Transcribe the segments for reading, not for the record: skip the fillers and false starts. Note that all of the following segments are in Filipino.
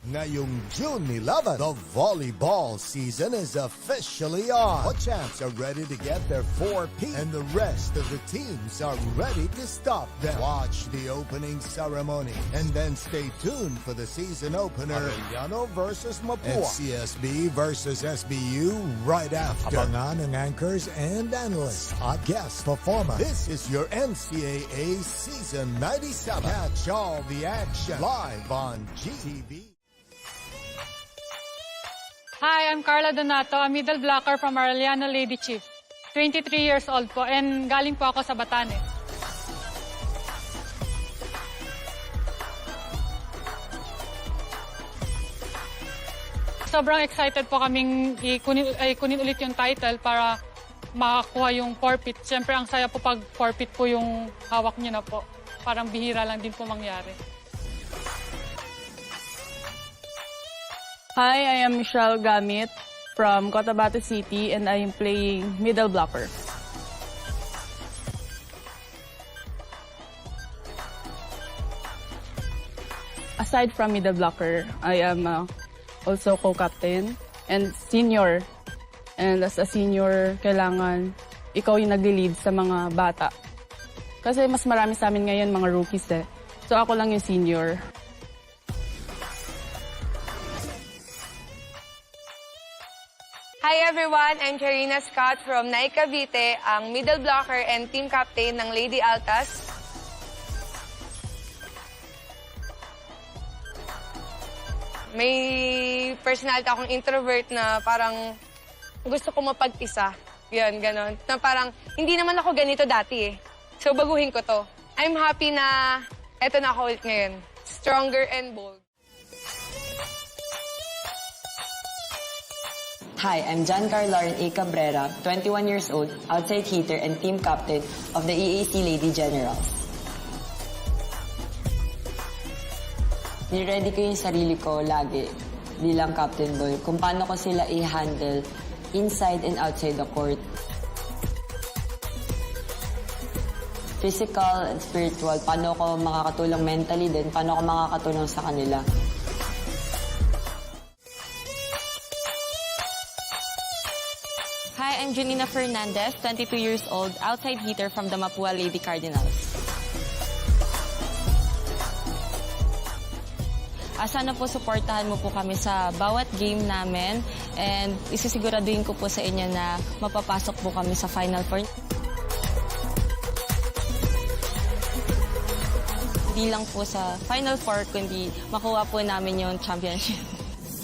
Ngayong June 11, the volleyball season is officially on. All champs are ready to get their 4P, and the rest of the teams are ready to stop them. Watch the opening ceremony, and then stay tuned for the season opener, Arellano versus Mapua, and CSB versus SBU right after. Abangan ang anchors and analysts at guest performers. This is your NCAA Season 97. Catch all the action live on GTV. Hi, I'm Carla Donato, a middle blocker from Arellano Lady Chief. 23 years old po and galing po ako sa Batanes. Sobrang excited po kaming kunin ulit yung title para makakuha yung forfeit. Siyempre, ang saya po pag forfeit po yung hawak niyo na po. Parang bihira lang din po mangyari. Hi, I am Michelle Gamit from Cotabato City and I am playing middle blocker. Aside from middle blocker, I am also co-captain and senior. And as a senior, kailangan ikaw yung nagli-lead sa mga bata. Kasi mas marami sa amin ngayon mga rookies eh. So ako lang yung senior. Hi everyone, I'm Karina Scott from Nai Cavite, ang middle blocker and team captain ng Lady Altas. May personality akong introvert na parang gusto ko mapag-isa. Yan, ganon. Na parang, hindi naman ako ganito dati eh. So baguhin ko to. I'm happy na eto na ako ulit ngayon. Stronger and bold. Hi, I'm Giancarlo A. Cabrera, 21 years old, outside hitter and team captain of the EAC Lady Generals. Niready ko yung sarili ko lagi bilang captain boy kung paano ko sila i-handle inside and outside the court. Physical and spiritual, paano ko makakatulong mentally din, paano ko makakatulong sa kanila. Hi, I'm Junina Fernandez, 22 years old, outside hitter from the Mapua Lady Cardinals. Sana po suportahan mo po kami sa bawat game namin and isisiguraduhin ko po sa inyo na mapapasok po kami sa Final Four. Hindi lang po sa Final Four, kundi makuha po namin yung championship.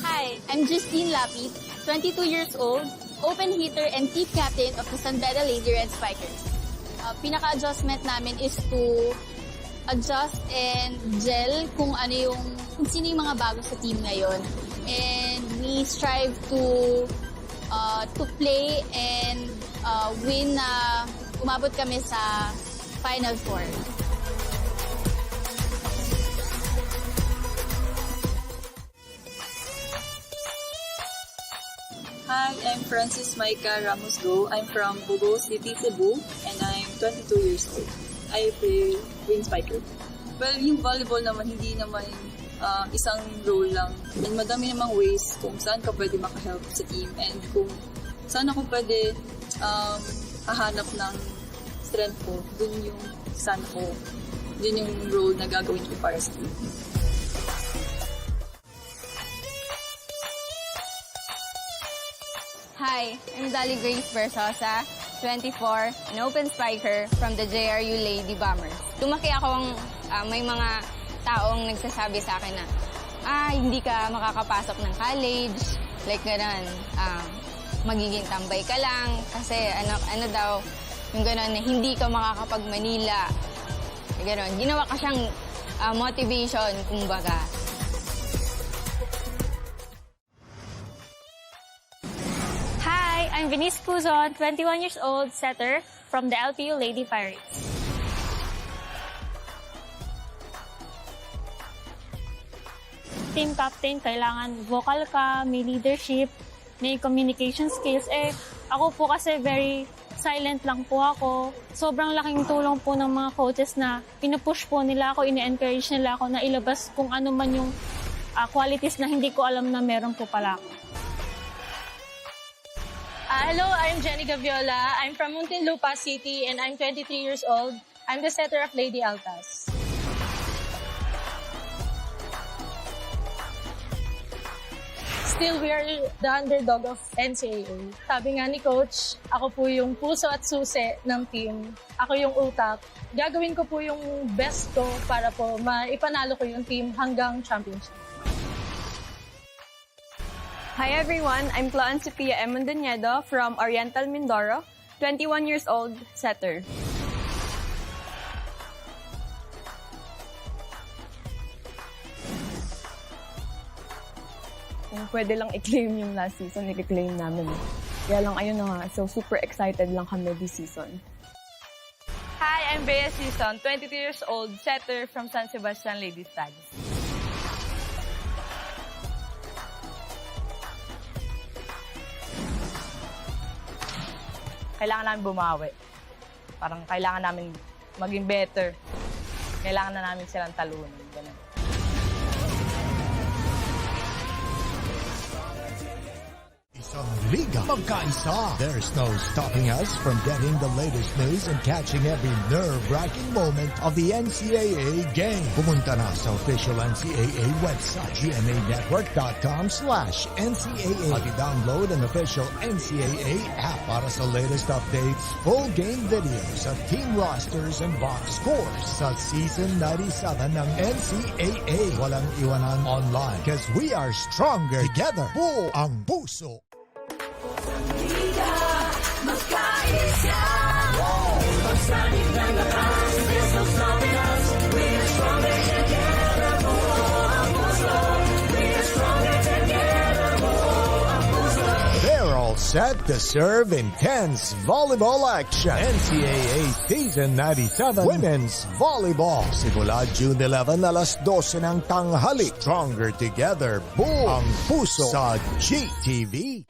Hi, I'm Justine Lapid, 22 years old, open hitter and team captain of the Beda Lady Red Spikers. Pinaka-adjustment namin is to adjust and gel kung sino yung mga bago sa team ngayon. And we strive to play and win na umabot kami sa Final Four. Hi, I'm Francis Maika Ramos-Go. I'm from Bogo City, Cebu, and I'm 22 years old. I play wing spiker. Well, yung volleyball naman, hindi naman isang role lang. And madami namang ways kung saan ka pwede makahelp sa team and kung saan ako pwede hahanap ng strength ko. Dun yung saan ko, dun yung role na gagawin ko para sa team. Hi, I'm Dali Grace Versosa, 24, an open spiker from the JRU Lady Bombers. Lumaki akong may mga taong nagsasabi sa akin na, hindi ka makakapasok ng college, like gano'n, magiging tambay ka lang, kasi ano daw, yung gano'n na hindi ka makakapag-Manila, gano'n. Ginawa ka siyang motivation, kumbaga. Hi, I'm Venice Puzon, 21 years old, setter from the LPU Lady Pirates. Team captain, kailangan vocal ka, may leadership, may communication skills. Ako po kasi very silent lang po ako. Sobrang laking tulong po ng mga coaches na pinupush po nila ako, ini-encourage nila ako na ilabas kung ano man yung qualities na hindi ko alam na meron po pala ako. Hello, I'm Jenny Gaviola. I'm from Muntinlupa City and I'm 23 years old. I'm the setter of Lady Altas. Still, we are the underdog of NCAA. Sabi nga ni Coach, ako po yung puso at susi ng team. Ako yung utak. Gagawin ko po yung best ko para po maipanalo ko yung team hanggang championship. Hi everyone, I'm Cloan Sophia Emondoniedo from Oriental Mindoro, 21 years old, setter. Kung pwede lang i-claim yung last season, i-claim namin. Kaya lang ayun na nga, so super excited lang kami this season. Hi, I'm Bea Season, 22 years old, setter from San Sebastian Ladies Tags. Kailangan namin bumawi. Parang kailangan namin maging better. Kailangan na namin silang talunan. Ganun. Isang liga magkaisa. There's no stopping us from getting the latest news and catching every nerve-wracking moment of the NCAA game. Pumunta na sa official NCAA website, gmanetwork.com/NCAA at i-download an official NCAA app para sa latest updates, full game videos at team rosters and box scores sa Season 97 ng NCAA. Walang iwanan online because we are stronger together. Buo ang puso. They're all set to serve intense volleyball action. NCAA Season 97 Women's Volleyball. Simula June 11, alas 12 ng tanghali. Stronger together. Buo ang puso sa GTV.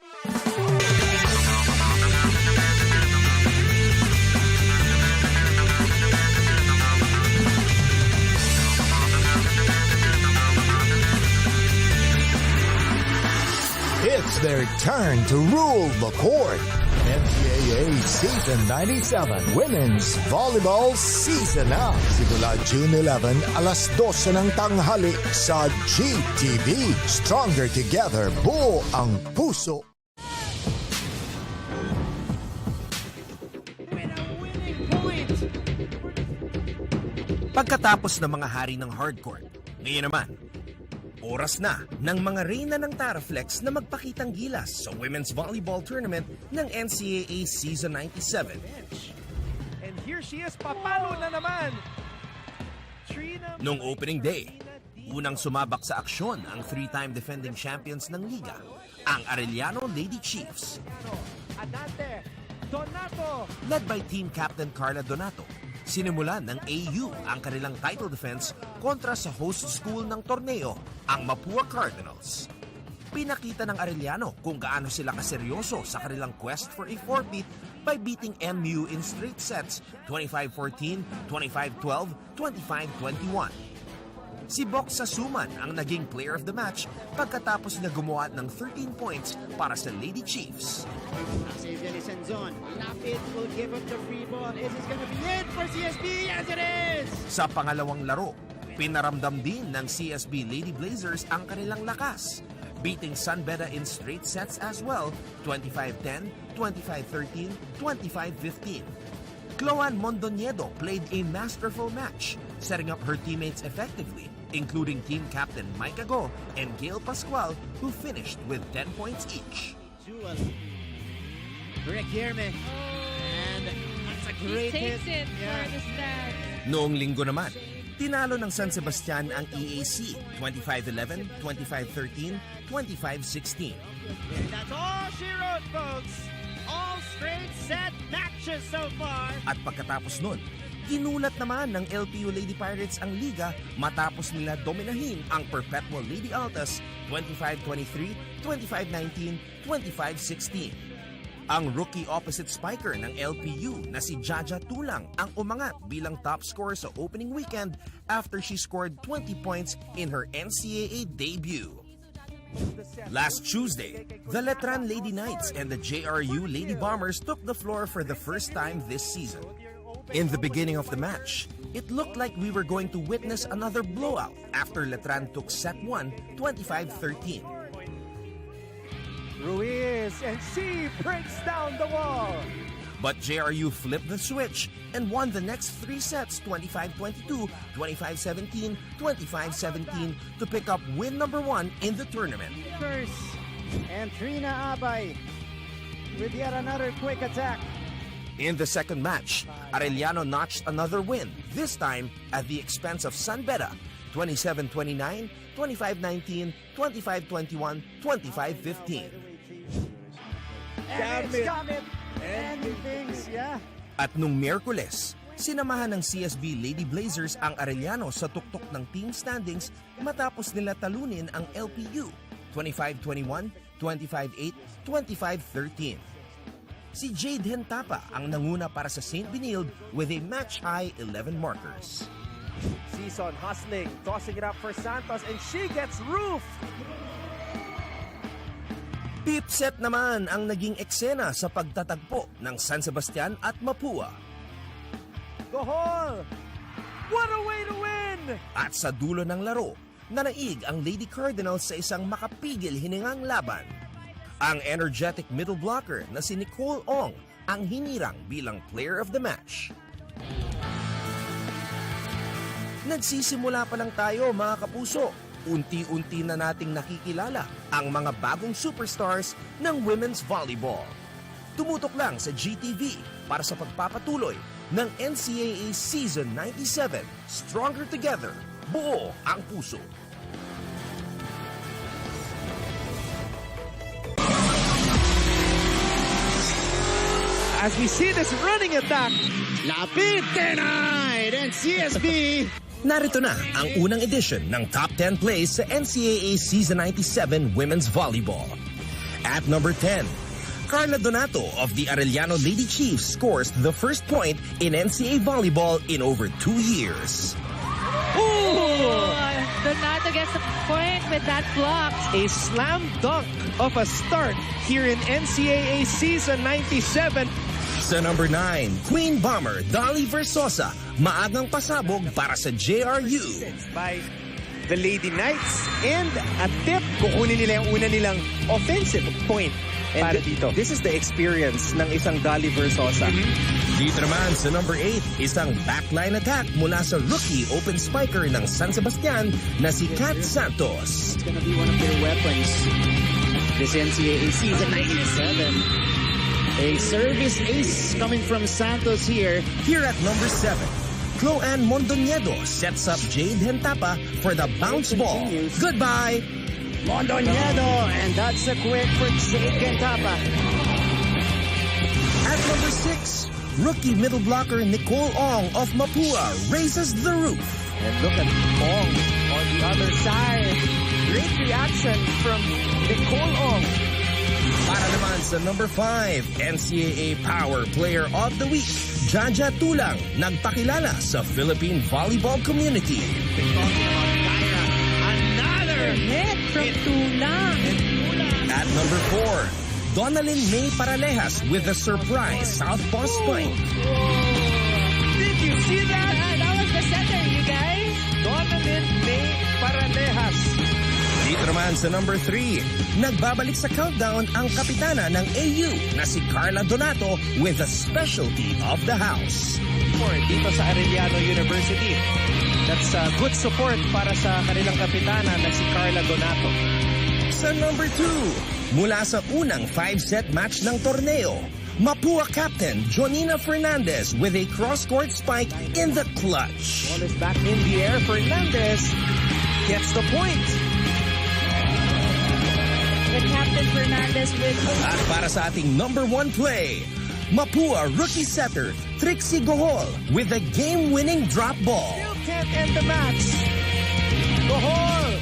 It's their turn to rule the court. NCAA Season 97 Women's Volleyball Season na. Simula June 11, alas 12 ng tanghali sa GTV. Stronger together, buo ang puso. Pagkatapos ng mga hari ng hardcourt, ngayon naman, oras na ng mga reyna ng Taraflex na magpakitang gilas sa Women's Volleyball Tournament ng NCAA Season 97. And here she is, papalo na naman! Noong opening day, unang sumabak sa aksyon ang three-time defending champions ng liga, ang Arellano Lady Chiefs. Adante, Donato! Led by team captain Carla Donato, sinimulan ng AU ang kanilang title defense kontra sa host school ng torneo, ang Mapua Cardinals. Pinakita ng Arellano kung gaano sila kaseryoso sa kanilang quest for a four-peat by beating MU in straight sets 25-14, 25-12, 25-21. Si Box Sasuman ang naging player of the match pagkatapos niya gumawa ng 13 points para sa Lady Chiefs. Xavier Lizenzon, lapit, will give up the free ball. Is this gonna be it for CSB? Yes, it is! Sa pangalawang laro, pinaramdam din ng CSB Lady Blazers ang kanilang lakas, beating Beda in straight sets as well, 25-10, 25-13, 25-15. Cloan Mondoniedo played a masterful match, setting up her teammates effectively, including team captain Mike Ago and Gail Pascual, who finished with 10 points each. Requierme. And that's a great hit. Noong linggo naman, tinalo ng San Sebastian ang EAC 25-11, 25-13, 25-16. That's all she wrote, folks. All straight set matches so far. At pagkatapos nun, ginulat naman ng LPU Lady Pirates ang liga matapos nila dominahin ang Perpetual Lady Altas 25-23, 25-19, 25-16. Ang rookie opposite spiker ng LPU na si Jaja Tulang ang umangat bilang top scorer sa opening weekend after she scored 20 points in her NCAA debut. Last Tuesday, the Letran Lady Knights and the JRU Lady Bombers took the floor for the first time this season. In the beginning of the match, it looked like we were going to witness another blowout after Letran took set 1, 25-13. Ruiz, and she breaks down the wall. But JRU flipped the switch and won the next 3 sets 25-22, 25-17, 25-17 to pick up win number 1 in the tournament. First, and Trina Abay with yet another quick attack. In the second match, Arellano notched another win, this time at the expense of Beda, 27-29, 25-19, 25-21, 25-15. And it's got it. Ending things, yeah. At nung Miyerkules, sinamahan ng CSB Lady Blazers ang Arellano sa tuktok ng team standings matapos nila talunin ang LPU 25-21, 25-8, 25-13. Si Jade Hentapa ang nanguna para sa St. Benilde with a match-high 11 markers. Season hustling, tossing it up for Santos, and she gets roof. Pipset naman ang naging eksena sa pagtatagpo ng San Sebastian at Mapua. Gohol! What a way to win! At sa dulo ng laro, nanaig ang Lady Cardinals sa isang makapigil hiningang laban. Ang energetic middle blocker na si Nicole Ong ang hinirang bilang player of the match. Nagsisimula pa lang tayo mga kapuso. Unti-unti na nating nakikilala ang mga bagong superstars ng women's volleyball. Tumutok lang sa GTV para sa pagpapatuloy ng NCAA Season 97, Stronger Together, buo ang puso. As we see this running attack, lapid denied, and CSB. Narito na ang unang edition ng Top 10 Plays sa NCAA Season 97 Women's Volleyball. At number 10, Carla Donato of the Arellano Lady Chiefs scores the first point in NCAA Volleyball in over 2 years. Ooh! Donato gets a point with that block. A slam dunk of a start here in NCAA Season 97. Sa number 9, Queen Bomber Dolly Versosa, maagang pasabog para sa JRU. By the Lady Knights, and a tip, kukunin nila yung una nilang offensive point para dito. This is the experience ng isang Dolly Versosa. Dito naman sa number 8, isang backline attack mula sa rookie open spiker ng San Sebastian na si Kat Santos. It's gonna be one of their weapons this NCAA Season 97. A service ace coming from Santos here. Here at number 7, Cloanne Mondoñedo sets up Jade Hentapa for the bounce ball. Goodbye! Mondoñedo, and that's a quick for Jade Hentapa. At number 6, rookie middle blocker Nicole Ong of Mapua raises the roof. And look at Ong on the other side. Great reaction from Nicole Ong. Para naman sa number 5, NCAA Power Player of the Week, Jaja Tulang, nagpakilala sa Philippine volleyball community. Another hit from Tulang. At number 4, Donalyn May Paralejas with a surprise southpaw spike. Did you see that? That was the center, you guys. Donalyn May Paralejas. Dito naman sa number 3, nagbabalik sa countdown ang kapitana ng AU na si Carla Donato with a specialty of the house. Dito sa Arellano University. That's good support para sa kanilang kapitana na si Carla Donato. Sa number 2, mula sa unang 5-set match ng torneo, Mapua captain Jonina Fernandez with a cross-court spike in the clutch. Ball is back in the air. Fernandez gets the point. Captain Fernandez with... At para sa ating number 1 play, Mapua rookie setter Trixie Gohol with a game-winning drop ball. Still can't end the match. Gohol!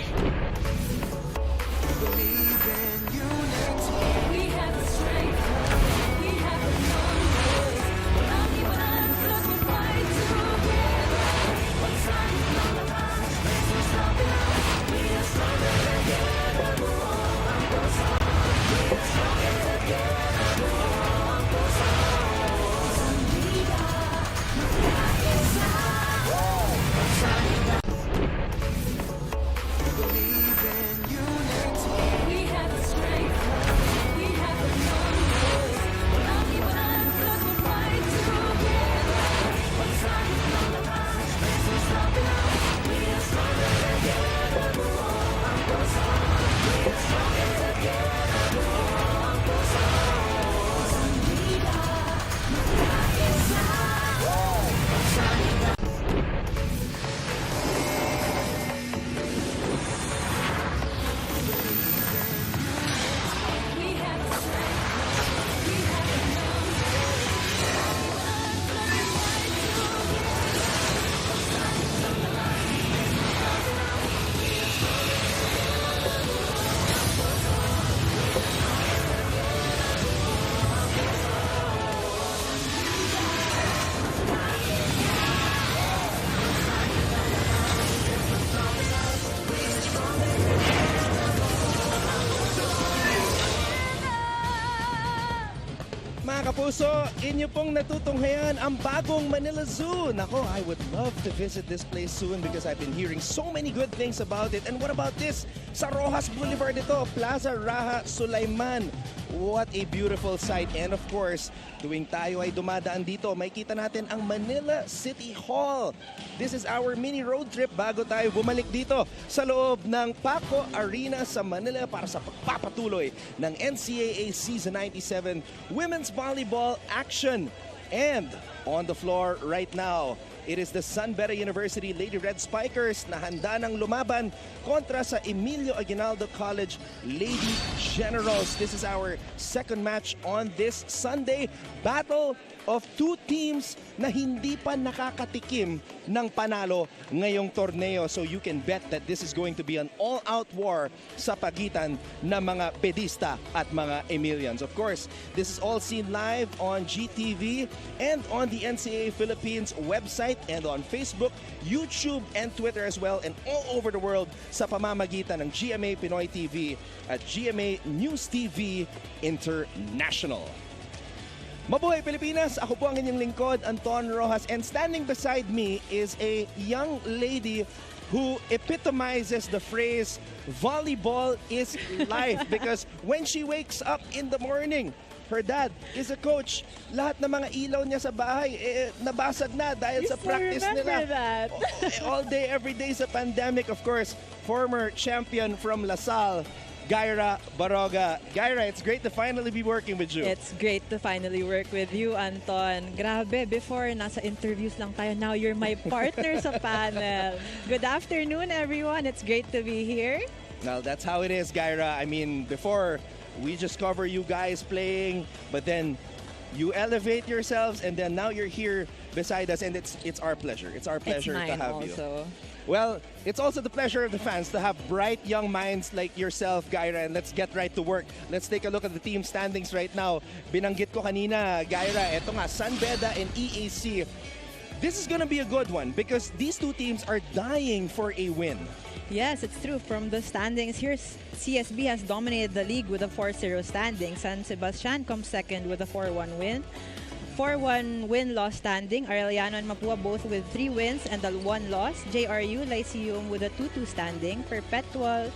kapuso, inyo pong natutunghayan ang bagong Manila Zoo. Nako, I would love to visit this place soon because I've been hearing so many good things about it. And what about this? Sa Rojas Boulevard ito, Plaza Raha Sulaiman. What a beautiful sight. And of course, tuwing tayo ay dumadaan dito, makikita natin ang Manila City Hall. This is our mini road trip bago tayo bumalik dito sa loob ng Paco Arena sa Manila para sa pagpapatuloy ng NCAA Season 97 Women's Volleyball action. And on the floor right now, it is the Beda University Lady Red Spikers na handa ng lumaban kontra sa Emilio Aguinaldo College Lady Generals. This is our second match on this Sunday. Battle of two teams na hindi pa nakakatikim ng panalo ngayong torneo. So you can bet that this is going to be an all-out war sa pagitan ng mga Bedista at mga Emilians. Of course, this is all seen live on GTV and on the NCAA Philippines website and on Facebook, YouTube, and Twitter as well, and all over the world sa pamamagitan ng GMA Pinoy TV at GMA News TV International. Mabuhay Pilipinas! Ako po ang inyong lingkod, Anton Rojas, and standing beside me is a young lady who epitomizes the phrase, volleyball is life, because when she wakes up in the morning, her dad is a coach. Lahat ng mga ilaw niya sa bahay, nabasag na dahil sa practice nila. That. All day, every day sa pandemic, of course, former champion from LaSalle, Gaira Baroga. Gaira, it's great to finally be working with you. It's great to finally work with you, Anton. Grabe, before nasa interviews lang tayo, now you're my partner sa panel. Good afternoon, everyone. It's great to be here. Well, that's how it is, Gaira. I mean, before, we just cover you guys playing, but then you elevate yourselves, and then now you're here beside us, and it's our pleasure. It's our pleasure to have also. you. Well, it's also the pleasure of the fans to have bright young minds like yourself, Gaira, and let's get right to work. Let's take a look at the team standings right now. Binanggit ko kanina, Gaira, eto nga, Beda and EAC. This is gonna be a good one because these two teams are dying for a win. Yes, it's true. From the standings here, CSB has dominated the league with a 4-0 standing. San Sebastian comes second with a 4-1 win. 4-1 win-loss standing. Arellano and Mapua both with 3 wins and a 1 loss. JRU, Lyceum with a 2-2 standing. Perpetual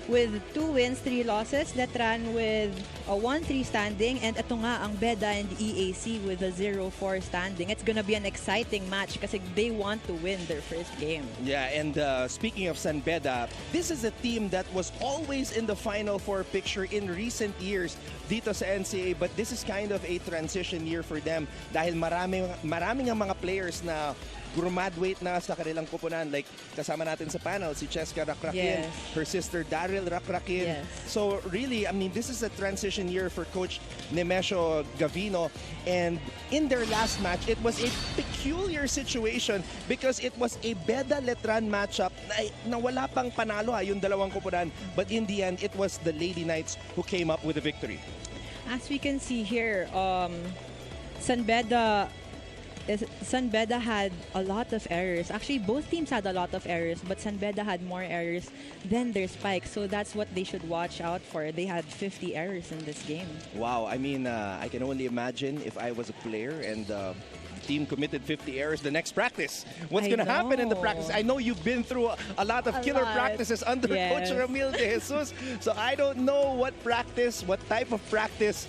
with 2 wins, 3 losses. Letran with a 1-3 standing. And ito nga ang Beda and EAC with a 0-4 standing. It's gonna be an exciting match kasi they want to win their first game. Yeah, and speaking of San Beda, this is a team that was always in the Final Four picture in recent years dito sa NCAA, but this is kind of a transition year for them dahil maraming ang mga players na graduate na sa kanilang kupunan. Like, kasama natin sa panel, si Cheska Rakrakin, Yes. her sister Daryl Rakrakin. Yes. So really, I mean, this is a transition year for Coach Nemesio Gavino. And in their last match, it was a peculiar situation because it was a Beda-Letran matchup na wala pang panalo yung dalawang kupunan. But in the end, it was the Lady Knights who came up with the victory. As we can see here, San Beda had a lot of errors. Actually, both teams had a lot of errors, but San Beda had more errors than their spikes. So that's what they should watch out for. They had 50 errors in this game. Wow, I mean, I can only imagine if I was a player and the team committed 50 errors the next practice. What's going to happen in the practice? I know you've been through a lot of killer practices under Coach Ramil de Jesus. So I don't know what type of practice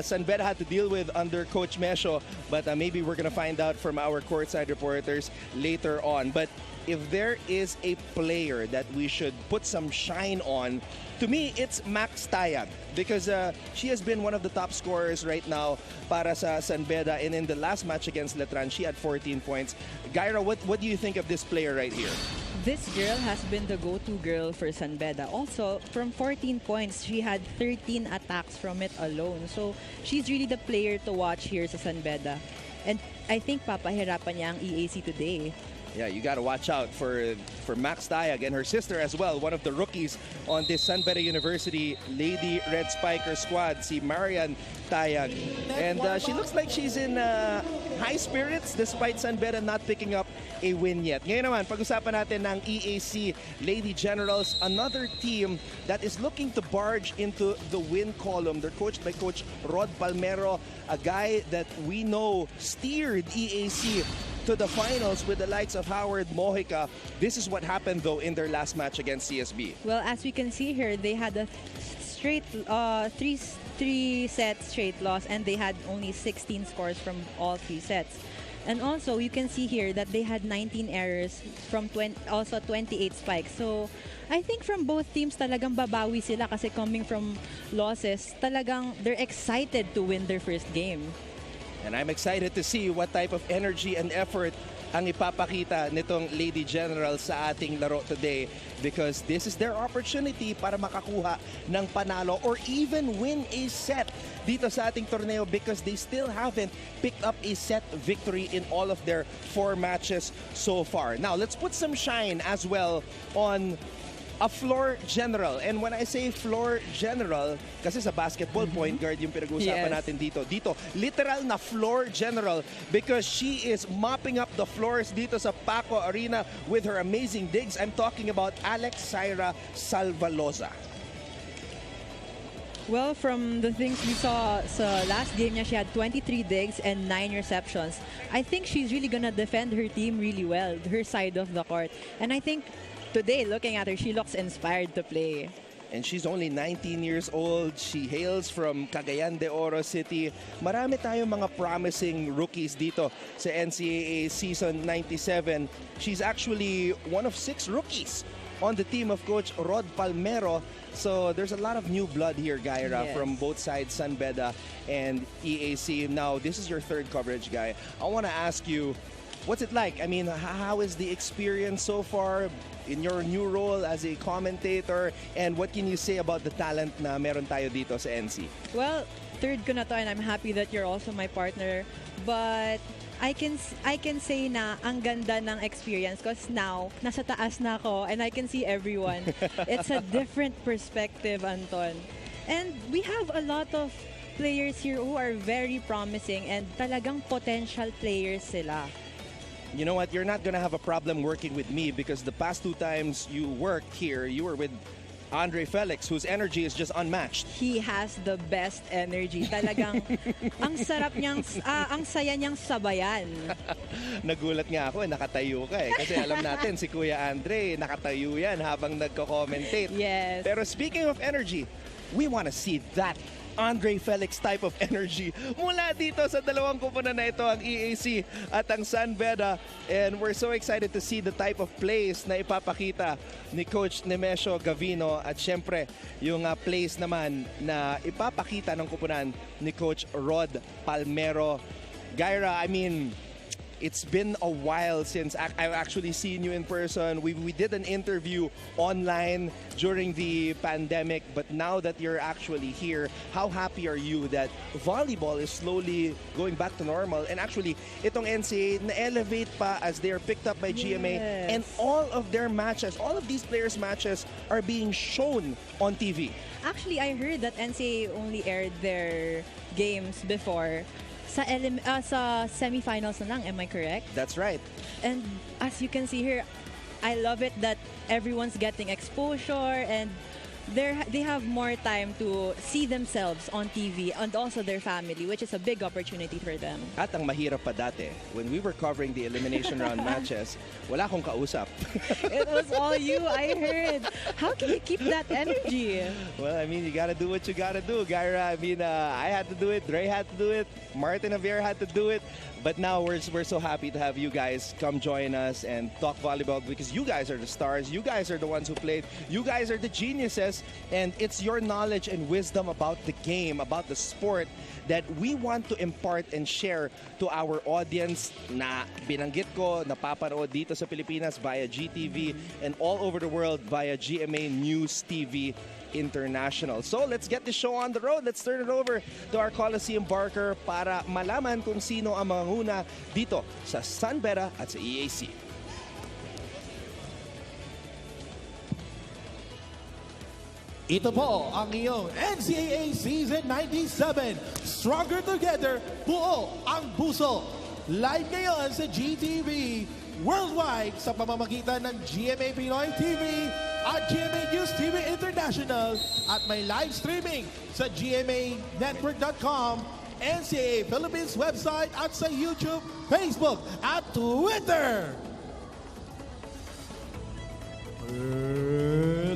San Beda had to deal with under Coach Mesio. But maybe we're going to find out from our courtside reporters later on. But if there is a player that we should put some shine on, to me, it's Max Tayag because she has been one of the top scorers right now para sa San Beda. And in the last match against Letran, she had 14 points. Gaira, what do you think of this player right here? This girl has been the go-to girl for San Beda. Also, from 14 points, she had 13 attacks from it alone. So, she's really the player to watch here sa San Beda. And I think papahirapan niya ang EAC today. Yeah, you got to watch out for Max Tayag and her sister as well, one of the rookies on this San Beda University Lady Red Spiker squad, si Marian Tayag. And she looks like she's in high spirits despite San Beda not picking up a win yet. Ngayon naman, pag-usapan natin ng EAC Lady Generals, another team that is looking to barge into the win column. They're coached by Coach Rod Palmero, a guy that we know steered EAC to the finals with the likes of Howard Mojica. This is what happened though in their last match against CSB. Well, as we can see here, they had a straight three sets straight loss, and they had only 16 scores from all 3 sets. And also, you can see here that they had 19 errors from 28 spikes. So, I think from both teams, talagang babawi sila kasi coming from losses, talagang they're excited to win their first game. And I'm excited to see what type of energy and effort ang ipapakita nitong Lady Generals sa ating laro today, because this is their opportunity para makakuha ng panalo or even win a set dito sa ating torneo, because they still haven't picked up a set victory in all of their 4 matches so far. Now, let's put some shine as well on a floor general. And when I say floor general, kasi sa basketball point guard yung pinag-uusapan natin dito. Dito, literal na floor general, because she is mopping up the floors dito sa Paco Arena with her amazing digs. I'm talking about Alex Syra Salvaloza. Well, from the things we saw sa last game niya, she had 23 digs and 9 receptions. I think she's really gonna defend her team really well, her side of the court. And I think today, looking at her, she looks inspired to play. And she's only 19 years old. She hails from Cagayan de Oro City. Marami tayong mga promising rookies dito sa NCAA Season 97. She's actually one of 6 rookies on the team of Coach Rod Palmero. So there's a lot of new blood here, Gaira, from both sides, San Beda and EAC. Now, this is your 3rd coverage, Guy. I want to ask you, what's it like? I mean, how is the experience so far in your new role as a commentator? And what can you say about the talent na meron tayo dito sa NC? Well, 3rd ko na to, and I'm happy that you're also my partner. But I can say na ang ganda ng experience because now, nasa taas na ako and I can see everyone. It's a different perspective, Anton. And we have a lot of players here who are very promising and talagang potential players sila. You know what? You're not going to have a problem working with me because the past 2 times you worked here, you were with Andre Felix, whose energy is just unmatched. He has the best energy. Talagang ang sarap niyang, ang saya niyang sabayan. Nagulat nga ako, nakatayo ka eh. Kasi alam natin, si Kuya Andre, nakatayo yan habang nagko-commentate. Yes. Pero speaking of energy, we want to see that Andre Felix type of energy mula dito sa dalawang kupunan na ito, ang EAC at ang San Beda. And we're so excited to see the type of plays na ipapakita ni Coach Nemesio Gavino at syempre yung plays naman na ipapakita ng kupunan ni Coach Rod Palmero. Gaira, I mean, it's been a while since I've actually seen you in person. We did an interview online during the pandemic, but now that you're actually here, how happy are you that volleyball is slowly going back to normal? And actually, itong NCAA na-elevate pa as they are picked up by GMA, and all of their matches, all of these players' matches are being shown on TV. Actually, I heard that NCAA only aired their games before sa semifinals na lang, am I correct? That's right. And as you can see here, I love it that everyone's getting exposure and they have more time to see themselves on TV and also their family, which is a big opportunity for them. At ang mahirap pa dati, when we were covering the elimination round matches, wala akong kausap. It was all you, I heard. How can you keep that energy? Well, I mean, you gotta do what you gotta do, Gaira. I mean, I had to do it, Dre had to do it, Martin Javier had to do it. But now we're so happy to have you guys come join us and talk volleyball, because you guys are the stars. You guys are the ones who played. You guys are the geniuses. And it's your knowledge and wisdom about the game, about the sport, that we want to impart and share to our audience na binanggit ko, napapanood dito sa Pilipinas via GTV and all over the world via GMA News TV International. So let's get the show on the road. Let's turn it over to our Coliseum Barker para malaman kung sino ang mga nguna dito sa San Beda at sa EAC. Ito po ang iyong NCAA Season 97. Stronger Together, buo ang puso. Live ngayon sa GTV worldwide sa pamamagitan ng GMA Pinoy TV at GMA News TV International at may live streaming sa gmanetwork.com, NCAA Philippines website at sa YouTube, Facebook at Twitter.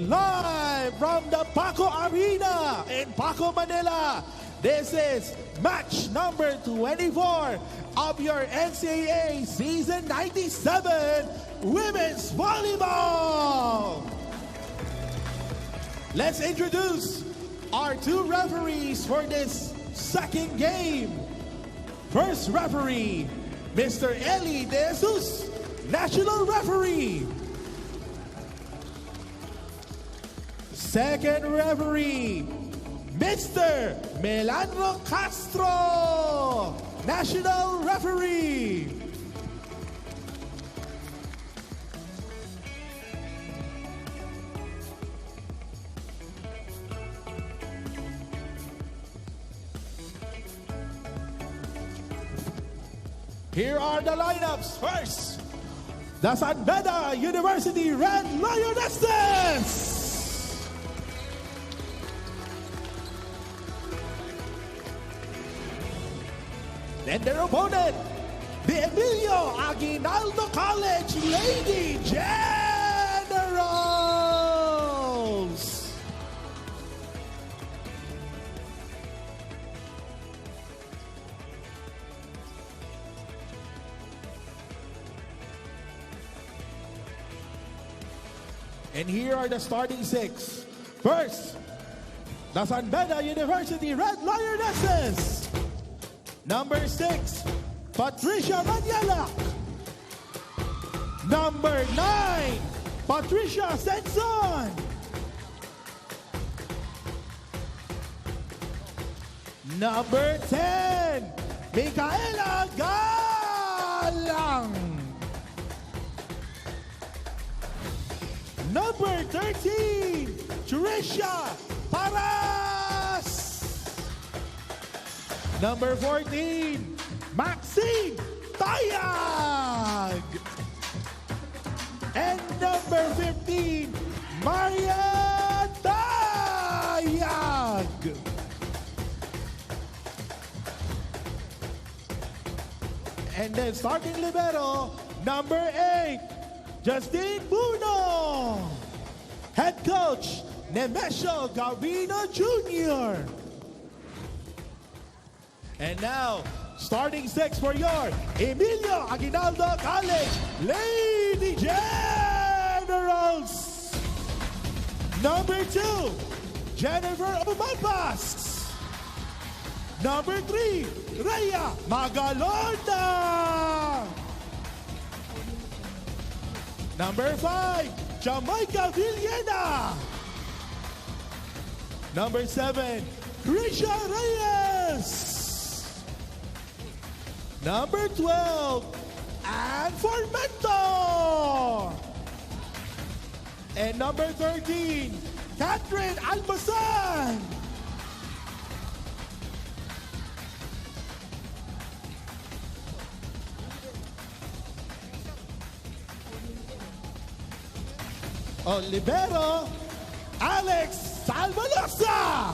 Live from the Paco Arena in Paco, Manila. This is match number 24 of your NCAA Season 97 Women's Volleyball. Let's introduce our two referees for this second game. First referee, Mr. Eli De Jesus, National Referee. Second referee, Mr. Melandro Castro, National Referee. Here are the lineups. First, the Beda University Red Lionesses. Then their opponent, the Emilio Aguinaldo College Lady Generals. And here are the starting six. First, the Beda University Red Lionesses. Number 6, Patricia Manialak. Number 9, Patricia Senson. Number 10, Micaela Galang. Number 13, Trisha Paras. Number 14, Maxine Tayag. And number 15, Maria Tayag. And then starting libero, number 8, Justine Buno. Head coach, Nemesio Gavino Jr. And now, starting six for your Emilio Aguinaldo College Lady Generals. Number 2, Jennifer Umabas. Number 3, Rhea Magalona. Number 5, Jamaica Villena. Number 7, Krisha Reyes. Number 12, Ann Formento. And number 13, Catherine Albasan. On libero, Alex Salvalosa.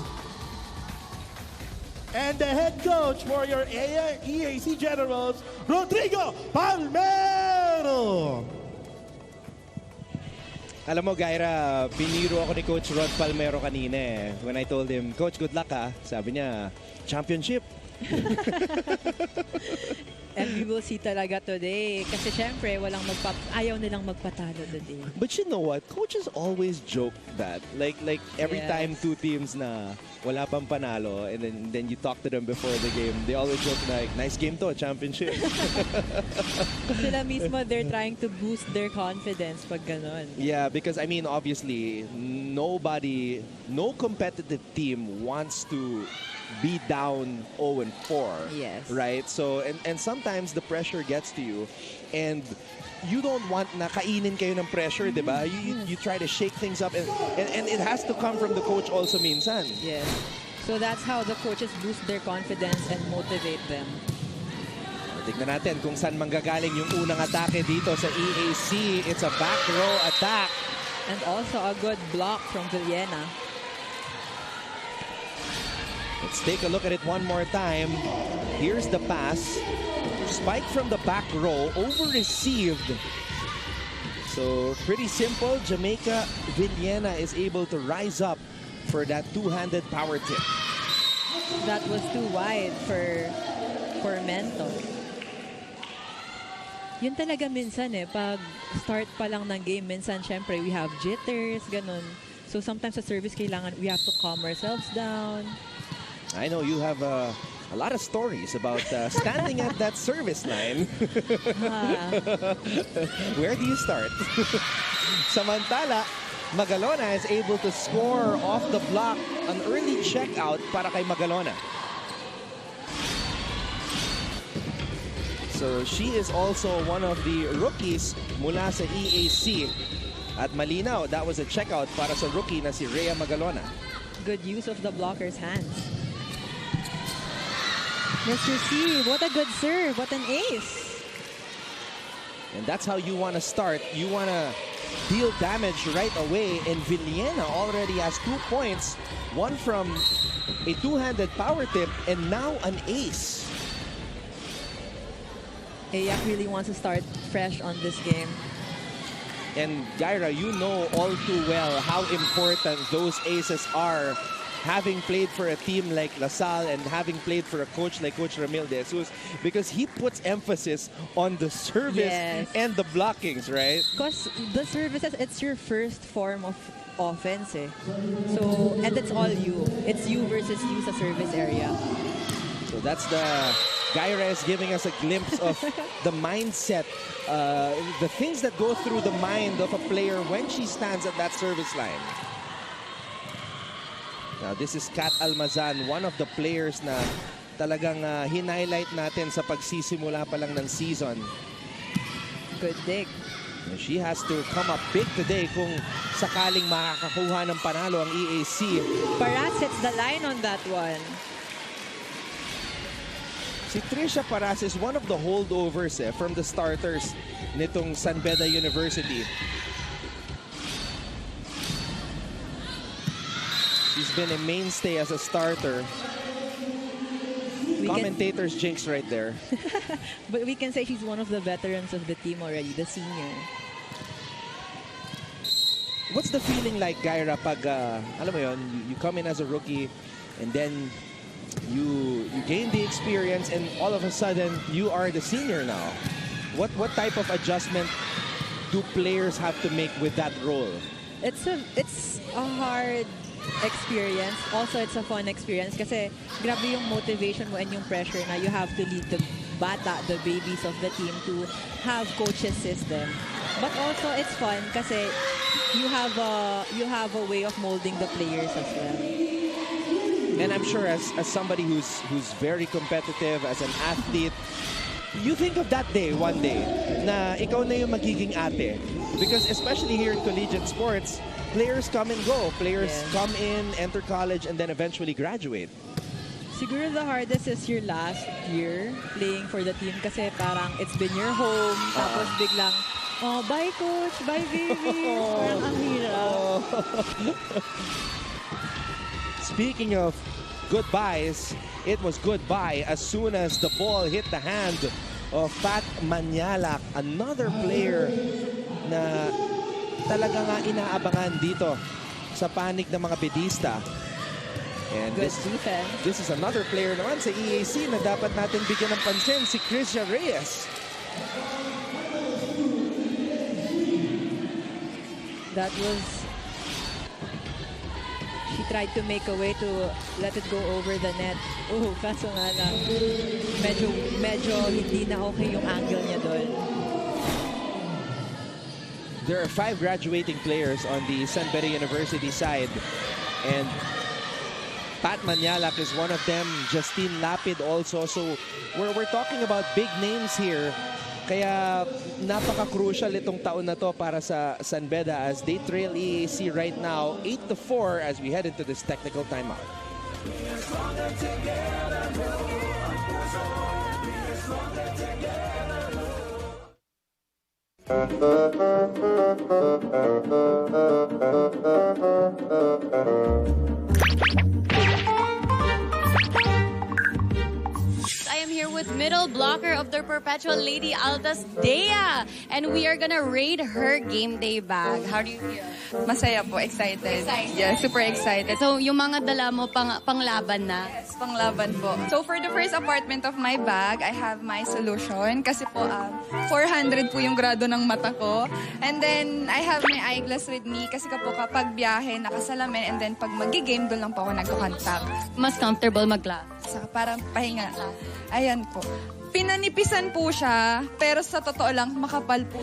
And the head coach for your EAC Generals, Rodrigo Palmero. Alam mo, Gaira, biniro ako ni Coach Rod Palmero kanina eh. When I told him, Coach, good luck ha. Sabi niya, championship. And we will see talaga today. Kasi syempre, ayaw nilang magpatalo today. But you know what? Coaches always joke that. Like every time two teams na wala pang panalo, and then you talk to them before the game, they always joke like, nice game to, championship. Sila mismo, they're trying to boost their confidence pag ganon. Yeah, because I mean, obviously, no competitive team wants to be down 0-4. Yes. Right? So, and sometimes the pressure gets to you. And you don't want na kainin kayo ng pressure, di ba? You try to shake things up, and it has to come from the coach also minsan. Yes. So that's how the coaches boost their confidence and motivate them. Tignan natin kung saan manggagaling yung unang atake dito sa EAC. It's a back row attack. And also a good block from Villena. Let's take a look at it one more time. Here's the pass. Spike from the back row, over-received. So, pretty simple. Jamaica Villena is able to rise up for that two-handed power tip. That was too wide for Mento. Yun talaga minsan pag start pa lang ng game, minsan syempre we have jitters, ganun. So sometimes sa service kailangan we have to calm ourselves down. I know you have a lot of stories about standing at that service line. Where do you start? Samantala, Magalona is able to score off the block, an early checkout para kay Magalona. So she is also one of the rookies mula sa EAC. At malinaw, that was a checkout para sa rookie na si Rhea Magalona. Good use of the blocker's hands. Mr. C, what a good serve. What an ace. And that's how you want to start. You want to deal damage right away. And Villena already has 2 points. One from a two-handed power tip and now an ace. EAC really wants to start fresh on this game. And Gyra, you know all too well how important those aces are, having played for a team like LaSalle and having played for a coach like Coach Ramil De Jesus, because he puts emphasis on the service and the blockings, right? Because the services, it's your first form of offense. So, and it's all you. It's you versus you sa service area. So that's the... Gyra is giving us a glimpse of the mindset, the things that go through the mind of a player when she stands at that service line. Now, this is Kat Almazan, one of the players na talagang hinighlight natin sa pagsisimula pa lang ng season. Good dig. And she has to come up big today kung sakaling makakakuha ng panalo ang EAC. Paras hits the line on that one. Si Trisha Paras is one of the holdovers from the starters nitong San Beda University. She's been a mainstay as a starter. Commentators jinx right there. But we can say she's one of the veterans of the team already, the senior. What's the feeling like, Gyra, pag, alam mo yun, you come in as a rookie and then you gain the experience and all of a sudden you are the senior now. What type of adjustment do players have to make with that role? It's a hard experience. Also, it's a fun experience kasi grabe yung motivation mo and yung pressure na you have to lead the bata, the babies of the team to have coaches system. But also, it's fun kasi you have a way of molding the players as well. And I'm sure as somebody who's very competitive, as an athlete, you think of that day, one day, na ikaw na yung magiging ate. Because especially here in collegiate sports, players come and go. Players come in, enter college, and then eventually graduate. Siguro the hardest is your last year playing for the team kasi parang it's been your home, tapos biglang, oh, bye coach, bye baby. Parang ang hirap. Speaking of goodbyes, it was goodbye as soon as the ball hit the hand of Pat Manyalak, another player na talaga nga inaabangan dito sa panig ng mga bedista. And good defense. This is another player naman sa EAC na dapat natin bigyan ng pansin, si Krisha Reyes. That was... She tried to make a way to let it go over the net. Oh, kaso nga lang, medyo hindi na okay yung angle niya doon. There are 5 graduating players on the San Beda University side, and Pat Manyalak is one of them. Justine Lapid also. So we're talking about big names here Kaya napaka-crucial itong taon na to para sa San Beda as they trail EAC right now 8-4 as we head into this technical timeout. I am here with middle blocker of the perpetual Lady Altas, Dea. And we are gonna raid her game day bag. How do you feel? Masaya po, excited. Yeah, super excited. So, yung mga dala mo panglaban na? Yes, panglaban po. So for the first apartment of my bag, I have my solution. Kasi po, 400 po yung grado ng mata ko. And then, I have my eyeglass with me. Kasi po kapag biyahe, nakasalamin. And then, pag mag-game, doon lang po ako nagko-contact. Mas comfortable magla. Saka parang pahinga. Ayan po. Pinanipisan po siya, pero sa totoo lang, makapal po.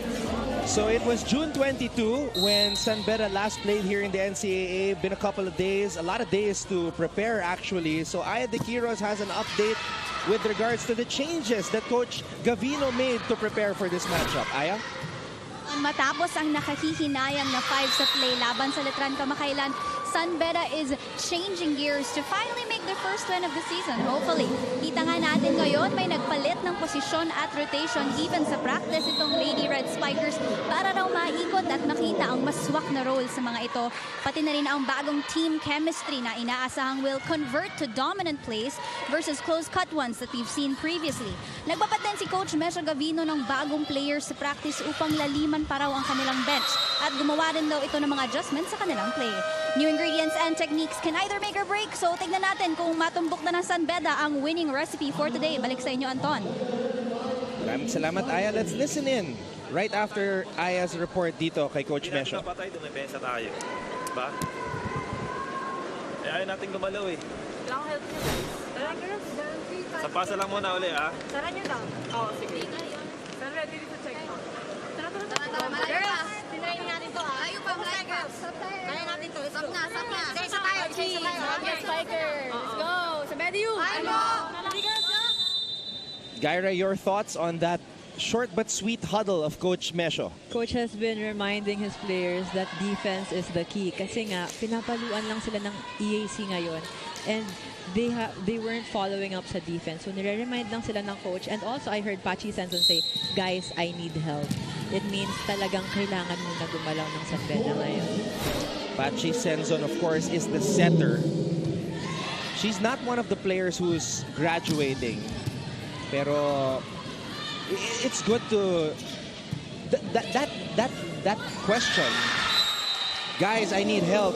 So it was June 22 when San Beda last played here in the NCAA. Been a couple of days, a lot of days to prepare actually. So Aya de Quiros has an update with regards to the changes that Coach Gavino made to prepare for this matchup. Aya? Matapos ang nakahihinayang na 5 sa play laban sa Letran kamakailan, San Beda is changing gears to finally make their first win of the season, hopefully. Kita nga natin ngayon, may nagpalit ng posisyon at rotation even sa practice itong Lady Red Spikers para raw maikot at makita ang maswak na role sa mga ito. Pati na rin ang bagong team chemistry na inaasahang will convert to dominant plays versus close-cut ones that we've seen previously. Nagpapat din si Coach Mesha Gavino ng bagong players sa practice upang laliman pa raw ang kanilang bench at gumawa din daw ito ng mga adjustments sa kanilang play. New ingredients and techniques can either make or break, so tignan natin kung matumbok na ng San Beda ang winning recipe for today. Balik sa inyo, Anton. Maraming salamat, Aya. Let's listen in right after Aya's report dito kay Coach Mesho. Hindi natin dumipesa tayo. Diba? Ayaw natin gumalaw eh. Lang help niyo guys. Sa pasa lang muna uli ah. Tara niyo daw. Oo, sige. Saan ready to check out? Tara. Girls, tinayin natin to ah. Ayaw pa, girls. Kaya natin to. Stop na. Isa tayo. Spiker. Let's go. Sa Beda Ano? Gyra, your thoughts on that short but sweet huddle of Coach Mesho? Coach has been reminding his players that defense is the key. Kasi nga, pinapaluan lang sila ng EAC ngayon. And they weren't following up sa defense. So nire-remind lang sila ng coach. And also, I heard Pachi Senson say, guys, I need help. It means talagang kailangan muna gumalaw ng San Beda ngayon. Pachi Senzon, of course, is the setter. She's not one of the players who's graduating. Pero it's good to that question. Guys, I need help.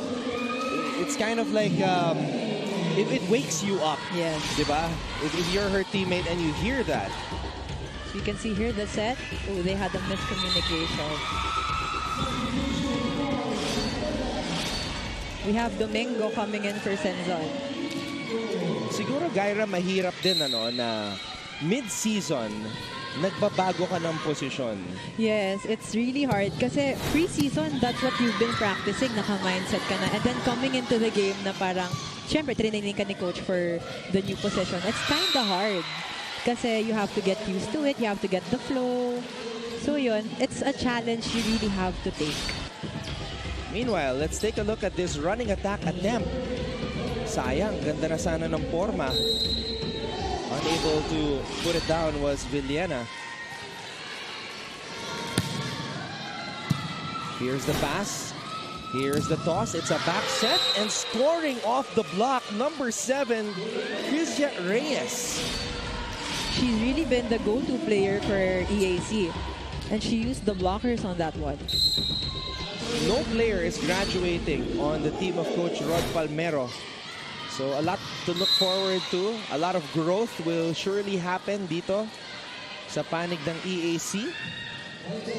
It's kind of like it wakes you up. Yes. Diba? If you're her teammate and you hear that. So you can see here the set. Oh, they had a miscommunication. We have Domingo coming in for Senzon. Siguro, Gyra, mahirap din na mid-season, nagbabago ka ng posisyon. Yes, it's really hard kasi pre-season, that's what you've been practicing, naka-mindset ka na. And then coming into the game na parang, syempre, training ka ni coach for the new position. It's kind of hard kasi you have to get used to it, you have to get the flow. So yun, it's a challenge you really have to take. Meanwhile, let's take a look at this running attack attempt. Sayang, ganda na sana ng forma. Unable to put it down was Villena. Here's the pass. Here's the toss. It's a back set and scoring off the block. Number 7, Crisia Reyes. She's really been the go-to player for EAC. And she used the blockers on that one. No player is graduating on the team of Coach Rod Palmero. So a lot to look forward to. A lot of growth will surely happen dito sa panig ng EAC.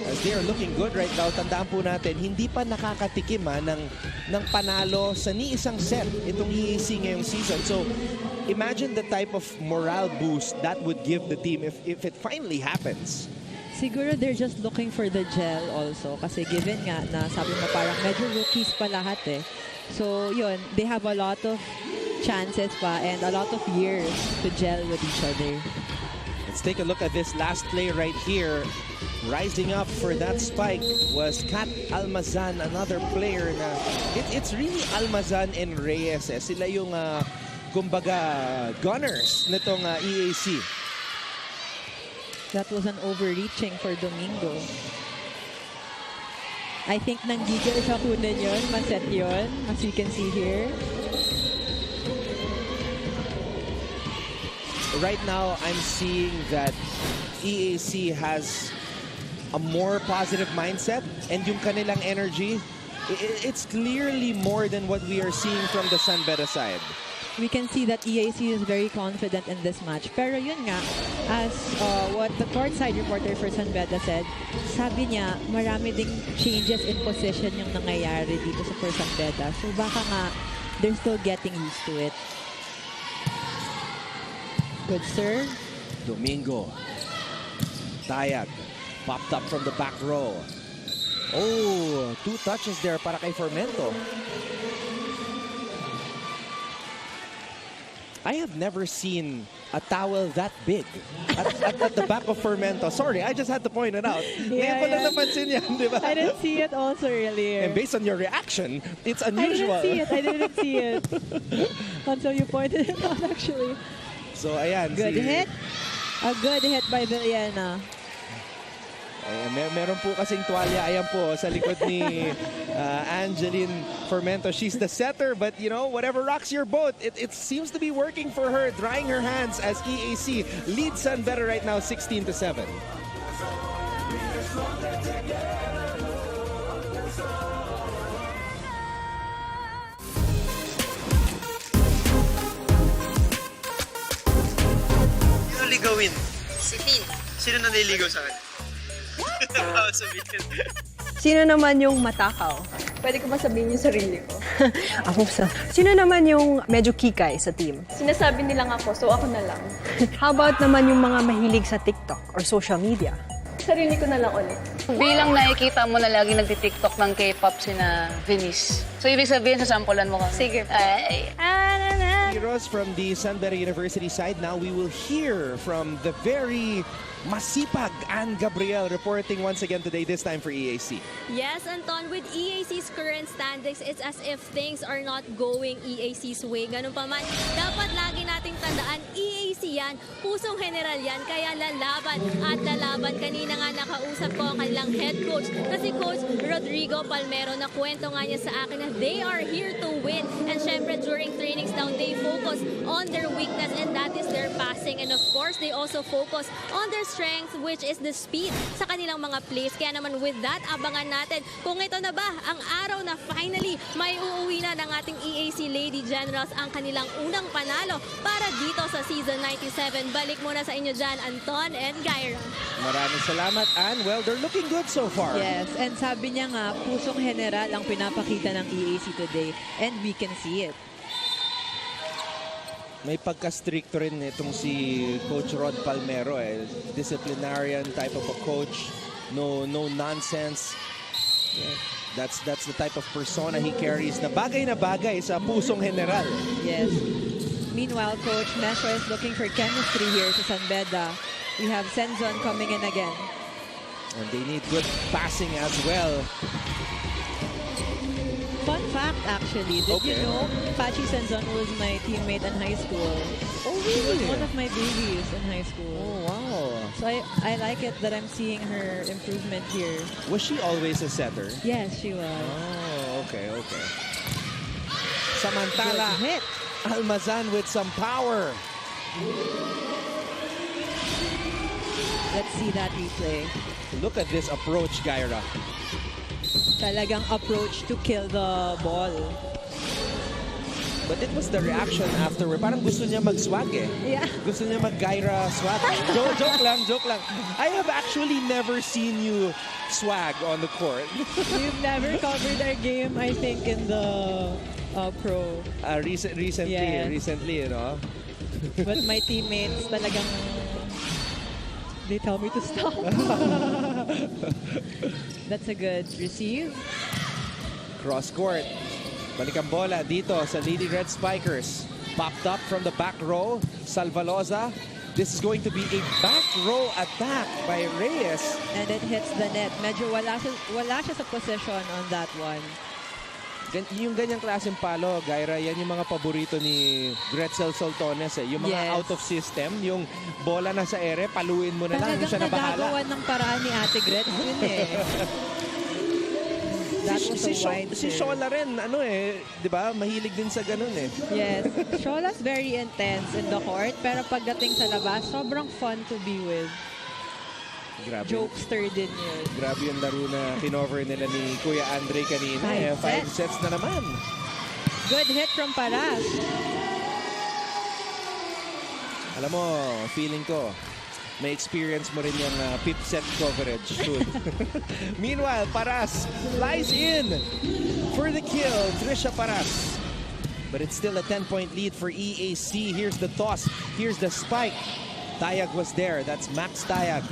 As they are looking good right now, tandaan po natin, hindi pa nakakatikim ng panalo sa ni isang set itong EAC ngayong season. So imagine the type of morale boost that would give the team if it finally happens. Siguro they're just looking for the gel also. Kasi given nga na sabi mo parang medyo rookies pa lahat eh. So yun, they have a lot of chances pa and a lot of years to gel with each other. Let's take a look at this last play right here. Rising up for that spike was Kat Almazan, another player na it's really Almazan and Reyes. Sila yung kumbaga gunners nitong EAC. That was an overreaching for Domingo. I think nanggigil siya kunin yun. Maset yun, as you can see here. Right now, I'm seeing that EAC has a more positive mindset, and yung kanilang energy, it's clearly more than what we are seeing from the San Beda side. We can see that EAC is very confident in this match. Pero yun nga, as what the courtside reporter for San Beda said, sabi niya, marami ding changes in position yung nangyayari dito sa San Beda. So baka nga, they're still getting used to it. Good serve. Domingo. Tayag. Popped up from the back row. Oh, 2 touches there para kay Formento. I have never seen a towel that big at the back of Formento. Sorry, I just had to point it out. Ngayon ko lang napansin yan, di ba? I didn't see it also earlier. And based on your reaction, it's unusual. I didn't see it. Until you pointed it out, actually. So, ayan. Good hit. A good hit by Villena. Ayan, meron po kasing tuwalya. Ayan po, sa likod ni Angeline Formento. She's the setter, but you know, whatever rocks your boat, it seems to be working for her, drying her hands as EAC leads San Beda right now 16-7. Sino ligawin? Si Tin. Sino na nililigaw sa akin? Sino naman yung matakaw? Pwede ko ba sabihin yung sarili ko? Sino naman yung medyo kikay sa team? Sinasabi nilang ako, so ako na lang. How about naman yung mga mahilig sa TikTok or social media? Sarili ko na lang ulit. Bilang nakikita mo na lagi nagti-TikTok ng K-pop sina Venice. So, ibig sabihin, sasampulan mo kami. Sige. Heroes from the San Beda University side. Now we will hear from the very masipag Ann Gabriel reporting once again today, this time for EAC. Yes, Anton, with EAC's current standings, it's as if things are not going EAC's way. Ganun pa man, dapat lagi nating tandaan, EAC yan, pusong general yan, kaya lalaban at lalaban. Kanina nga nakausap ko ang kanilang head coach na si Coach Rodrigo Palmero, na kwento nga niya sa akin na they are here to win. And syempre, during trainings daw, they focus on their weakness, and that is their passing. And of course, they also focus on their strength, which is the speed sa kanilang mga plays. Kaya naman with that, abangan natin kung ito na ba ang araw na finally may uuwi na ng ating EAC Lady Generals ang kanilang unang panalo para dito sa Season 97. Balik muna sa inyo dyan, Anton and Gyra. Maraming salamat, Ann. Well, they're looking good so far. Yes, and sabi niya nga, pusong general ang pinapakita ng EAC today, and we can see it. May pagka-stricto rin itong si Coach Rod Palmero. Disciplinarian type of a coach. No nonsense. Yeah. That's the type of persona he carries na bagay sa pusong general. Yes. Meanwhile, Coach Mesho is looking for chemistry here sa San Beda. We have Senzon coming in again. And they need good passing as well. Fun fact, actually, did you know Pachi Senzon was my teammate in high school? Oh, really? She was one of my babies in high school. Oh, wow. So I like it that I'm seeing her improvement here. Was she always a setter? Yes, she was. Oh, okay. Samantala, hit. Almazan with some power. Let's see that replay. Look at this approach, Gyra. Talagang approach to kill the ball. But it was the reaction afterward. Parang gusto niya mag-swag eh. Yeah. Gusto niya mag-Gyra swag. joke lang. I have actually never seen you swag on the court. We've never covered our game, I think, in the pro. Recently, you know. But my teammates talagang they tell me to stop. That's a good receive. Cross court. Balik ang bola dito sa Lady Red Spikers. Popped up from the back row. Salvaloza This is going to be a back row attack by Reyes. And it hits the net. Medyo wala siya sa position on that one. Yung ganyang klaseng palo, Gaira, yan yung mga paborito ni Gretzel Soltones. Yung mga out of system, yung bola na sa ere, paluin mo na lang, siya na bahala. Nagagawan ng paraan ni Ate Gret. Yun eh. That was a wide si Shola rin, di ba? Mahilig din sa ganun eh. Yes. Shola's very intense in the court, pero pagdating sa labas, sobrang fun to be with. Grabe. Jokester din yun. Grabe yung laro na kinover nila ni Kuya Andre kanina. 5 sets na naman. Good hit from Paras. Alam mo, feeling ko, may experience mo rin yung pip set coverage soon. Meanwhile, Paras flies in for the kill. Trisha Paras. But it's still a 10-point lead for EAC. Here's the toss. Here's the spike. Tayag was there. That's Max Tayag.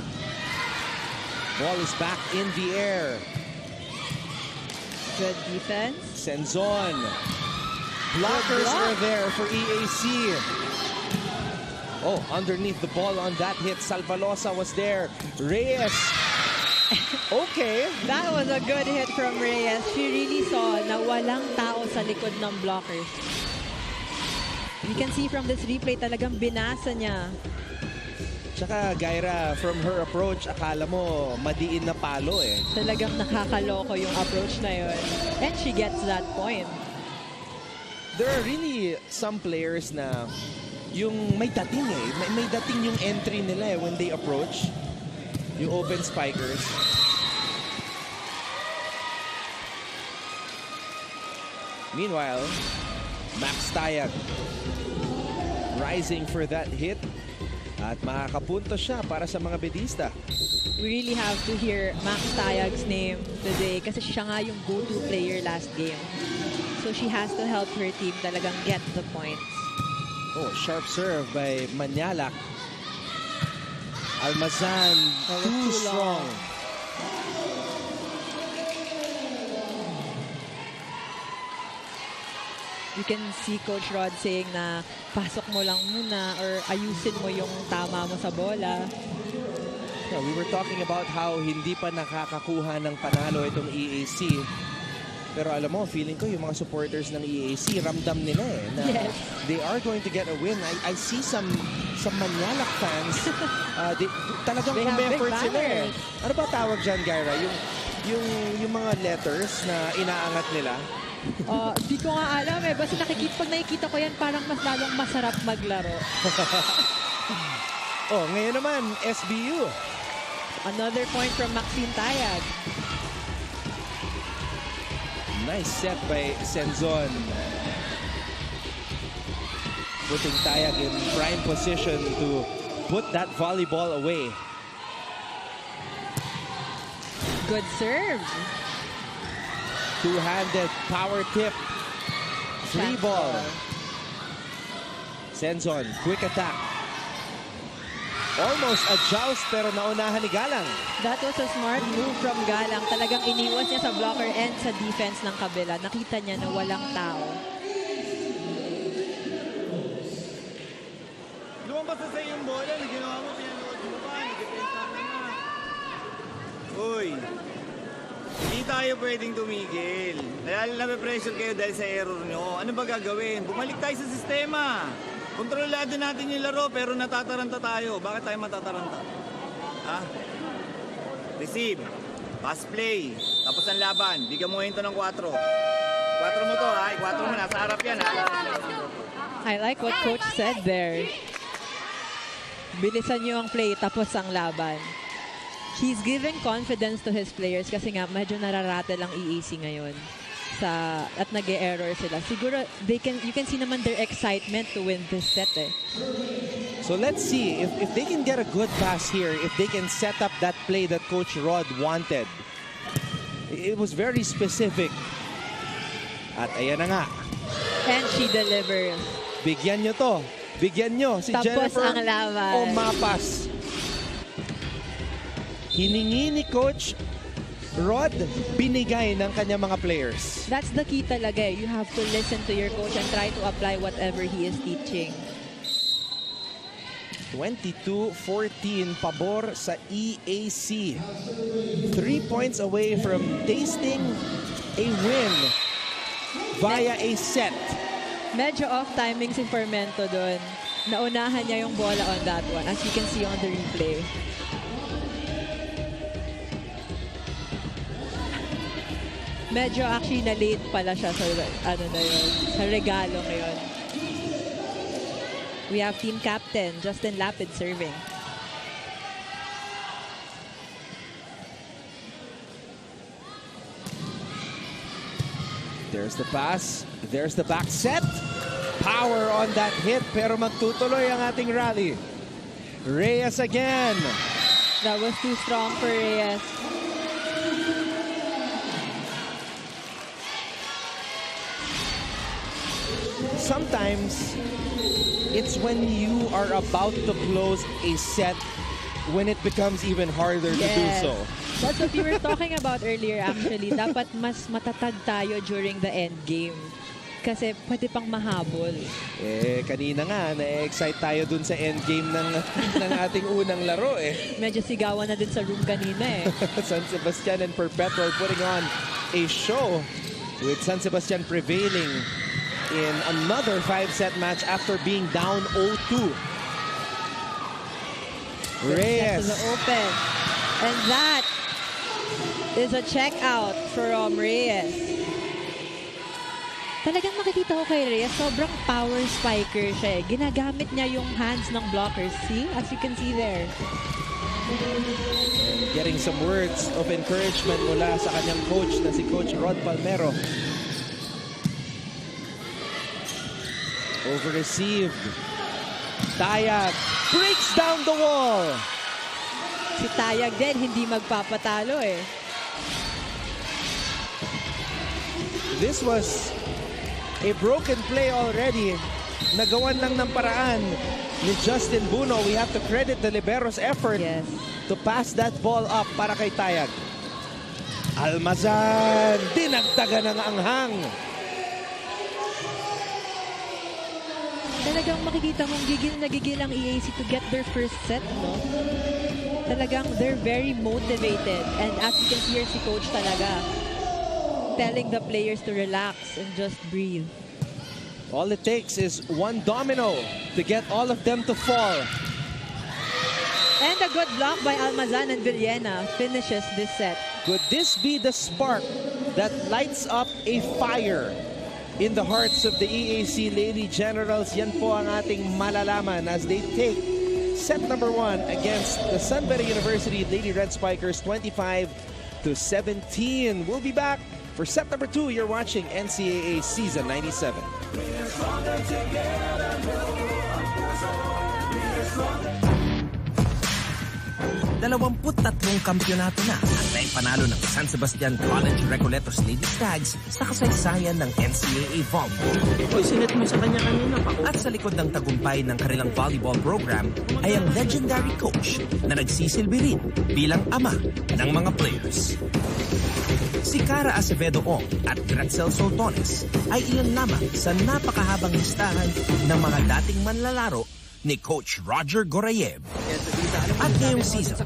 Ball is back in the air. Good defense. Senzon. Blockers are there for EAC. Oh, underneath the ball on that hit, Salvalosa was there. Reyes. Okay. That was a good hit from Reyes. She really saw na walang tao sa likod ng blockers. You can see from this replay, talagang binasa niya. Tsaka, Gaira, from her approach, akala mo madiin na palo eh. Talagang nakakaloko yung approach na yun. And she gets that point. There are really some players na yung may dating eh. May dating yung entry nila eh when they approach. Yung open spikers. Meanwhile, Max Tayag rising for that hit. At makakapunto siya para sa mga bedista. We really have to hear Max Tayag's name today kasi siya nga yung go-to player last game. So she has to help her team talagang get the points. Oh, sharp serve by Manyalak. Almazan, too strong. You can see Coach Rod saying na pasok mo lang muna or ayusin mo yung tama mo sa bola. Yeah, we were talking about how hindi pa nakakakuha ng panalo itong EAC. Pero alam mo, feeling ko yung mga supporters ng EAC, ramdam nila eh, na they are going to get a win. I see some Manyalak fans, talagang effort sila eh. Ano ba tawag dyan, Gaira? Yung mga letters na inaangat nila? Di ko nga alam eh. Basta pag nakikita ko yan, parang mas lalong masarap maglaro. Oh, ngayon naman, SBU. Another point from Maxine Tayag. Nice set by Senzon. Putting Tayag in prime position to put that volleyball away. Good serve. Two-handed power tip. Free ball. Senzon, quick attack. Almost a joust pero naunahan ni Galang. That was a smart move from Galang. Talagang iniwas niya sa blocker and sa defense ng kabila. Nakita niya na walang tao. Lumabas na sa yung bola. Ginawa mo, pinanood mo pa. Nag-defense naman na. Uy, hindi tayo pwedeng tumigil. Dahil nape-pressure kayo dahil sa error nyo. Ano ba gagawin? Bumalik tayo sa sistema. Kontrolado natin yung laro pero natataranta tayo. Bakit tayo matataranta? Ha? Receive. Pass play. Tapos ang laban. Bigyan mo ngayon to ng 4. 4 mo to ha. 4 mo. Nasa harap yan ha. I like what Coach said there. Bilisan nyo ang play tapos ang laban. He's giving confidence to his players kasi nga medyo nararate lang EAC ngayon. At nag-e-error sila. Siguro you can see naman their excitement to win this set eh. So let's see if they can get a good pass here, if they can set up that play that Coach Rod wanted. It was very specific. At ayan na nga. And she delivers. Bigyan nyo to. Bigyan nyo si Tapos Jennifer ang laban. o mapas. Hiningi ni Coach Rod, binigay ng kanyang mga players. That's the key talaga eh. You have to listen to your coach and try to apply whatever he is teaching. 22-14 pabor sa EAC. 3 points away from tasting a win via a set. Medyo off timing si Fermento doon. Naunahan niya yung bola on that one, as you can see on the replay. Medyo actually na-late pala siya sa, sa regalo ngayon. We have team captain, Justin Lapid serving. There's the pass. There's the back set. Power on that hit, pero magtutuloy ang ating rally. Reyes again. That was too strong for Reyes. Sometimes, it's when you are about to close a set when it becomes even harder to do so. That's what we were talking about earlier actually. Dapat mas matatag tayo during the end game. Kasi pwede pang mahabol. Kanina nga, na-excite tayo dun sa end game ng ating unang laro Medyo sigawan na din sa room kanina San Sebastian and Perpetual putting on a show with San Sebastian prevailing in another 5-set match after being down 0-2. Reyes. To the open. And that is a check out from Reyes. Talagang makikita ko kay Reyes, sobrang power spiker siya Ginagamit niya yung hands ng blockers. See? As you can see there. And getting some words of encouragement mula sa kanyang coach na si Coach Rod Palmero. Over-received. Tayag breaks down the wall. Si Tayag din, hindi magpapatalo This was a broken play already. Nagawan lang ng paraan ni Justin Buno. We have to credit the libero's effort to pass that ball up para kay Tayag. Almazan, dinagdagan ng anghang. Talagang makikita mong gigil na gigil ang EAC to get their first set, no? Talagang they're very motivated. And as you can see here, si coach talaga telling the players to relax and just breathe. All it takes is one domino to get all of them to fall. And a good block by Almazan and Villena finishes this set. Could this be the spark that lights up a fire in the hearts of the EAC Lady Generals? Yan po ang ating malalaman as they take set number 1 against the San Beda University Lady Red Spikers 25-17. We'll be back for set number 2. You're watching NCAA Season 97. 23 kampyonato na ang naipanalo ng San Sebastian College Recoletos Lady Stags sa kasaysayan ng NCAA Volleyball. Sinet mo sa kanya kanina pa. At sa likod ng tagumpay ng kanilang volleyball program ay ang legendary coach na nagsisilbi rin bilang ama ng mga players. Si Cara Acevedo Ong at Gratzel Soltones ay ilan lamang sa napakahabang listahan ng mga dating manlalaro ni Coach Roger Gorayev. At ngayong season,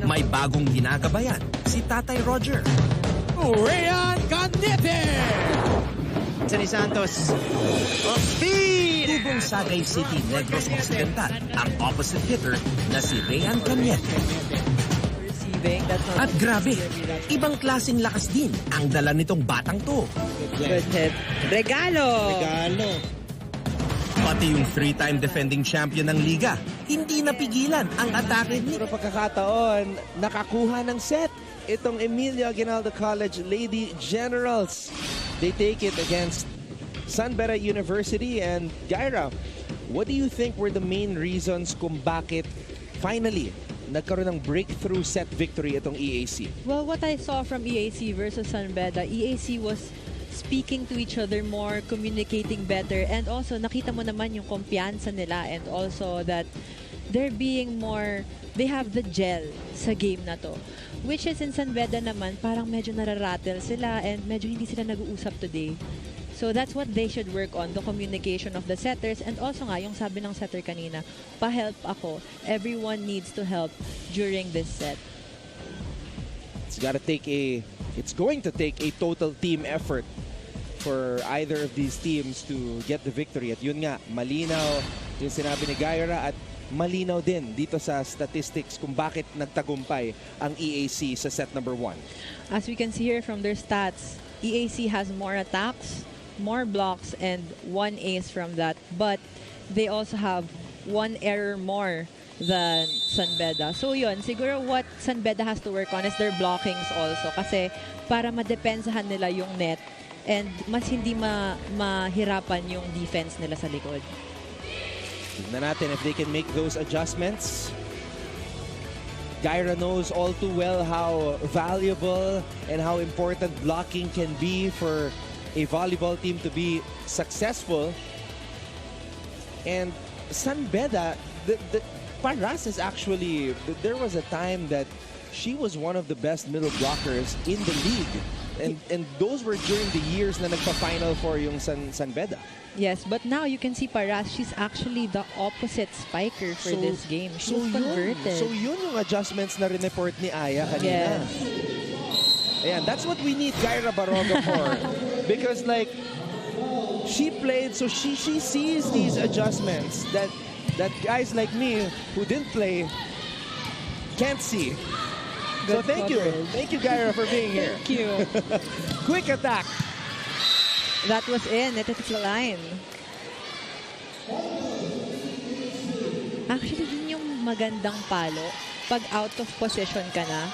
may bagong ginagabayan si Tatay Roger. Rayan Canete! Ni Santos. Oh, speed! Tubong Sagay City, Negros Occidental, ang opposite hitter na si Rayan Canete. At grabe, ibang klaseng lakas din ang dala nitong batang to. Good hit. Regalo! Pati yung 3-time defending champion ng liga, hindi napigilan ang atake ni... Pero pagkakataon, nakakuha ng set itong Emilio Aguinaldo College Lady Generals. They take it against San Beda University. And Gaira, what do you think were the main reasons kung bakit finally nagkaroon ng breakthrough set victory itong EAC? Well, what I saw from EAC versus San Beda, EAC was speaking to each other more, communicating better, and also nakita mo naman yung kumpiyansa nila, and also that they're being more, they have the gel sa game na to. Which is in San Beda naman, parang medyo nararattle sila and medyo hindi sila nag-uusap today. So that's what they should work on, the communication of the setters. And also nga, yung sabi ng setter kanina, pa-help ako. Everyone needs to help during this set. It's going to take a total team effort for either of these teams to get the victory. At yun nga, malinaw yung sinabi ni Gaira at malinaw din dito sa statistics kung bakit nagtagumpay ang EAC sa set number 1. As we can see here from their stats, EAC has more attacks, more blocks, and 1 ace from that. But they also have 1 error more than San Beda. So yun, siguro what San Beda has to work on is their blockings also. Kasi para madepensahan nila yung net and mas hindi mahirapan yung defense nila sa likod. Tignan natin if they can make those adjustments. Gaira knows all too well how valuable and how important blocking can be for a volleyball team to be successful. And San Beda, Paras is actually, there was a time that she was one of the best middle blockers in the league. And those were during the years na nagpa-final for yung San Beda. Yes, but now you can see Paras, she's actually the opposite spiker for this game. She was converted. So yun yung adjustments na rineport ni Aya kanina. Yes. Ayan, that's what we need Gaira Baroga for. Because like, she played, so she sees these adjustments that guys like me who didn't play can't see. So thank you. Thank you, Gaira, for being here. Thank you. Quick attack. That was in. It is the line. Actually, yun yung magandang palo. Pag out of position ka na,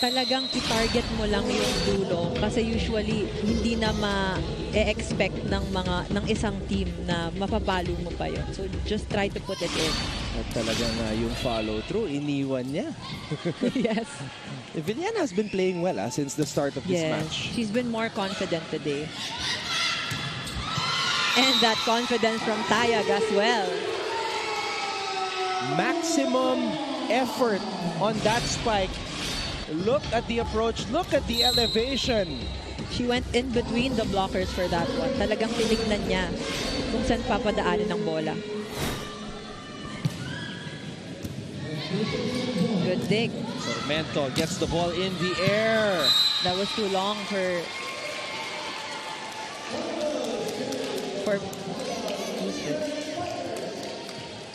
talagang i-target mo lang yung dulo kasi usually hindi na ma-expect ng isang team na mapapalo mo pa yun. So just try to put it in. At talagang yung follow through, iniwan niya. Yes. Villena has been playing well since the start of this match. She's been more confident today. And that confidence from Tayag as well. Maximum effort on that spike. Look at the approach. Look at the elevation. She went in between the blockers for that one. Talagang tinignan niya kung saan papadaanin ng bola. Good dig. Sormento gets the ball in the air. That was too long for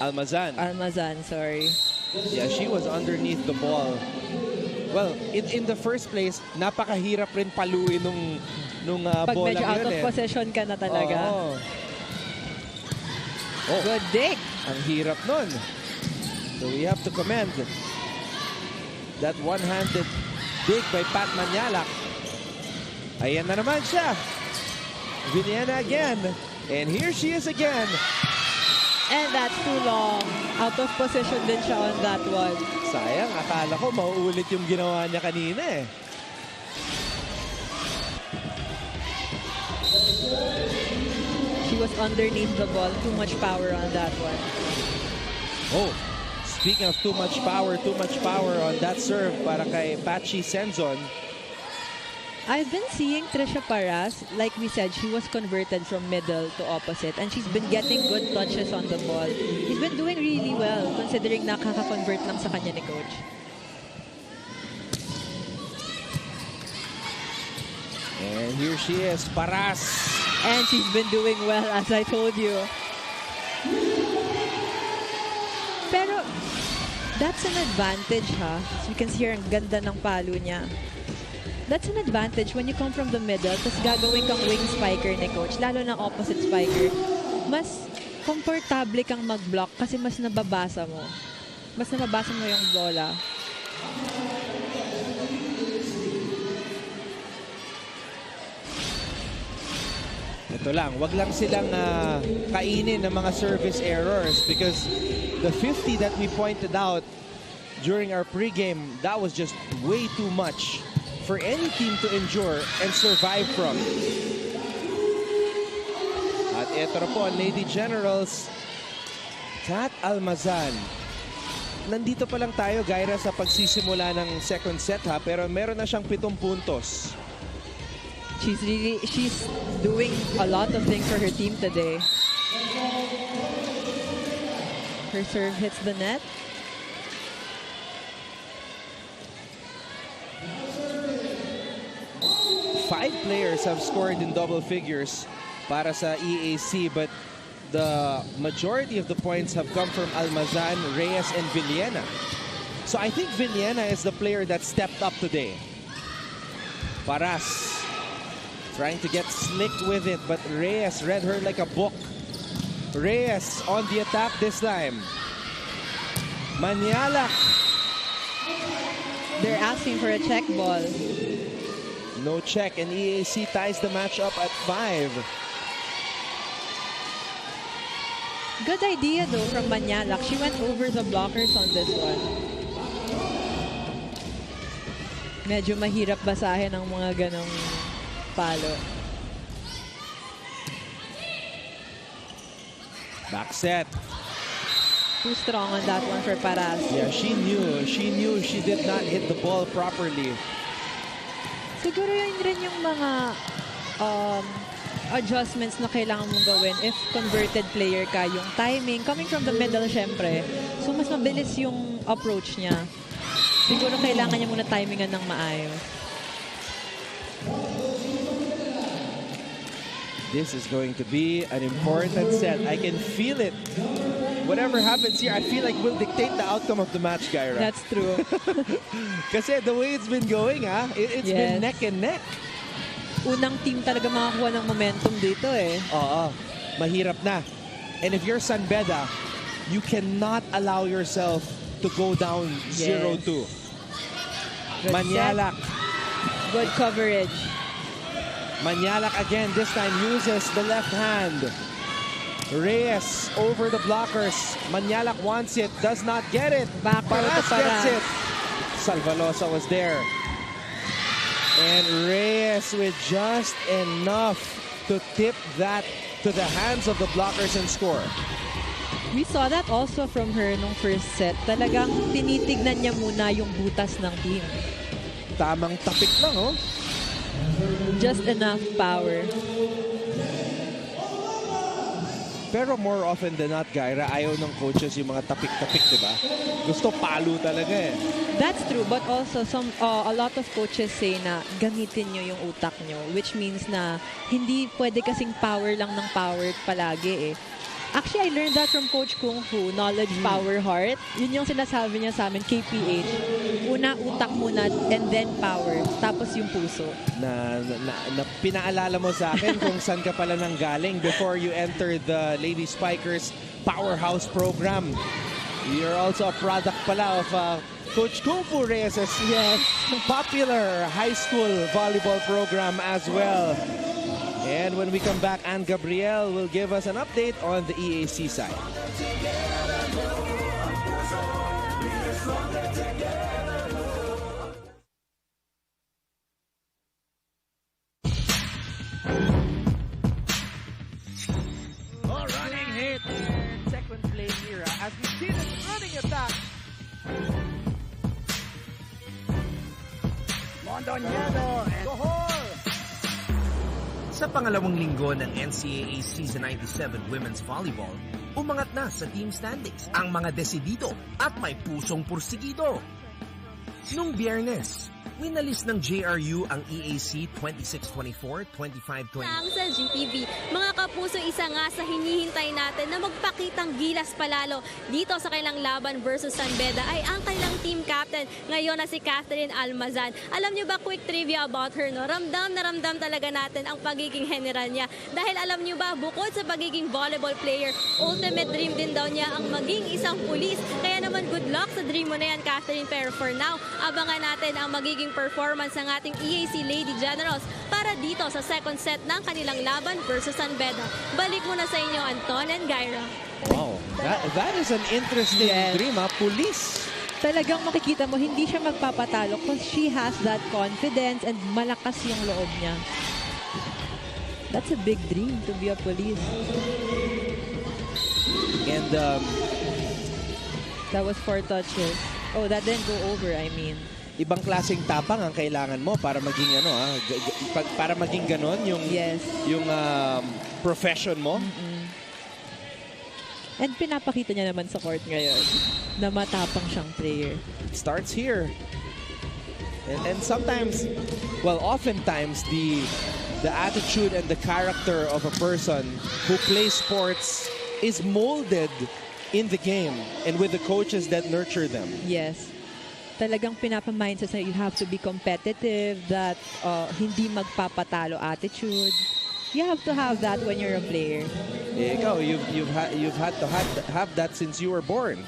Almazan, sorry. Yeah, she was underneath the ball. Well, in the first place, napakahirap rin paluin nung pag bola medyo out of yun possession ka na talaga. Good dig. Ang hirap nun. So we have to commend that one-handed dig by Pat Manyalak. Ayan na naman siya. Villena again. And here she is again. And that's too long. Out of position din siya on that one. Sayang, akala ko mauulit yung ginawa niya kanina eh. She was underneath the ball. Too much power on that one. Oh, speaking of too much power on that serve para kay Pachi Senzon. I've been seeing Trisha Paras, like we said, she was converted from middle to opposite and she's been getting good touches on the ball. She's been doing really well considering nakaka-convert lang sa kanya ni Coach. And here she is, Paras. And she's been doing well, as I told you. Pero, that's an advantage, ha? So you can see here, ang ganda ng palo niya. That's an advantage when you come from the middle, tapos gagawin kang wing spiker ni Coach, lalo ng opposite spiker. Mas komportable kang mag-block kasi mas nababasa mo. Mas nababasa mo yung bola. Ito lang, wag lang silang kainin ng mga service errors because the 50 that we pointed out during our pregame, that was just way too much for any team to endure and survive from. At ito na po ang Lady Generals, Kat Almazan. Nandito pa lang tayo, Gaira, sa pagsisimula ng second set, ha? Pero meron na siyang 7 puntos. She's doing a lot of things for her team today. Her serve hits the net. Five players have scored in double figures para sa EAC, but the majority of the points have come from Almazan, Reyes, and Villena. So I think Villena is the player that stepped up today. Paras trying to get slick with it, but Reyes read her like a book. Reyes on the attack this time. Manialak. They're asking for a check ball. No check, and EAC ties the match up at 5. Good idea though from Manialak. She went over the blockers on this one. Medyo mahirap basahin ang mga ganong palo. Back set. Too strong on that one for Paras. Yeah, she knew she did not hit the ball properly. Siguro yun rin yung mga adjustments na kailangan mong gawin if converted player ka. Yung timing, coming from the middle syempre. So mas mabilis yung approach niya. Siguro kailangan niya muna timingan ng maayos. This is going to be an important set. I can feel it. Whatever happens here, I feel like will dictate the outcome of the match, Gyra. That's true. Kasi the way it's been going, it's been neck and neck. Unang team talaga makakuha ng momentum dito eh. Oo, mahirap na. And if you're San Beda, you cannot allow yourself to go down 0-2. Manialak. Good coverage. Manialak again, this time uses the left hand. Reyes over the blockers. Manialak wants it, does not get it. Paras gets it. Salvalosa was there. And Reyes with just enough to tip that to the hands of the blockers and score. We saw that also from her nung first set. Talagang tinitignan niya muna yung butas ng team. Tamang tapik lang, oh. Just enough power. Pero more often than not, Gyra, ayaw ng coaches yung mga tapik-tapik, di ba? Gusto palo talaga eh. That's true, but also a lot of coaches say na gamitin nyo yung utak nyo, which means na hindi pwede kasing power lang ng power palagi eh. Actually, I learned that from Coach Kung Fu, knowledge, power, heart. Yun yung sinasabi niya sa amin, KPH. Una, utak muna, and then power. Tapos yung puso. Na pinaalala mo sa akin kung saan ka pala nang galing before you enter the Lady Spikers Powerhouse program. You're also a product pala of Coach Kung Fu Reyes' popular high school volleyball program as well. And when we come back, Anne Gabriel will give us an update on the EAC side. Oh, running hit. Second play here as we see this running attack. Mondoñedo and Gohol. Sa pangalawang linggo ng NCAA Season 97 Women's Volleyball, umangat na sa team standings ang mga desidido at may pusong pursigido. Nung Biyernes, winalis ng JRU ang EAC 26-24, 25-20. Lang sa GTV, mga kapuso, isa nga sa hinihintay natin na magpakitang gilas palalo dito sa kailang laban versus San Beda ay ang kailang team captain ngayon na si Catherine Almazan. Alam niyo ba, quick trivia about her, no? Ramdam na ramdam talaga natin ang pagiging general niya. Dahil alam niyo ba, bukod sa pagiging volleyball player, ultimate dream din daw niya ang maging isang pulis. Kaya naman good luck sa dream mo na yan, Catherine. Pero for now, abangan natin ang magiging performance ng ating EAC Lady Generals para dito sa second set ng kanilang laban versus San Beda. Balik muna sa inyo, Anton and Gyra. Wow, that is an interesting dream, Police. Talagang makikita mo, hindi siya magpapatalo because she has that confidence and malakas yung loob niya. That's a big dream to be a police. And that was 4 touches. Oh, that didn't go over, I mean. ibang klaseng tapang ang kailangan mo para maging para maging ganon yung profession mo. And pinapakita niya naman sa court ngayon na matapang siyang player. Starts here. And sometimes, well, oftentimes the attitude and the character of a person who plays sports is molded in the game and with the coaches that nurture them. Yes. Talagang pinapamind sa you have to be competitive, that hindi magpapatalo attitude. You have to have that when you're a player. There you go. You've had to have that since you were born.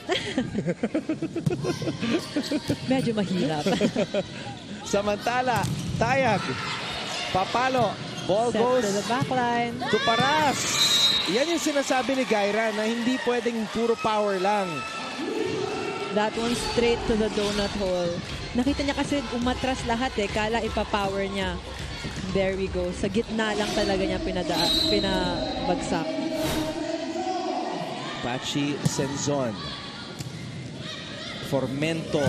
Medyo mahirap. Samantala, Tayag, papalo, ball Set goes to the backline. to Paras. Yan yung sinasabi ni Gaira na hindi pwedeng puro power lang. That one straight to the donut hole. Nakita niya kasi umatras lahat kala ipapower niya. There we go. Sa gitna lang talaga niya pinabagsak. Pachi Senzon. Formento.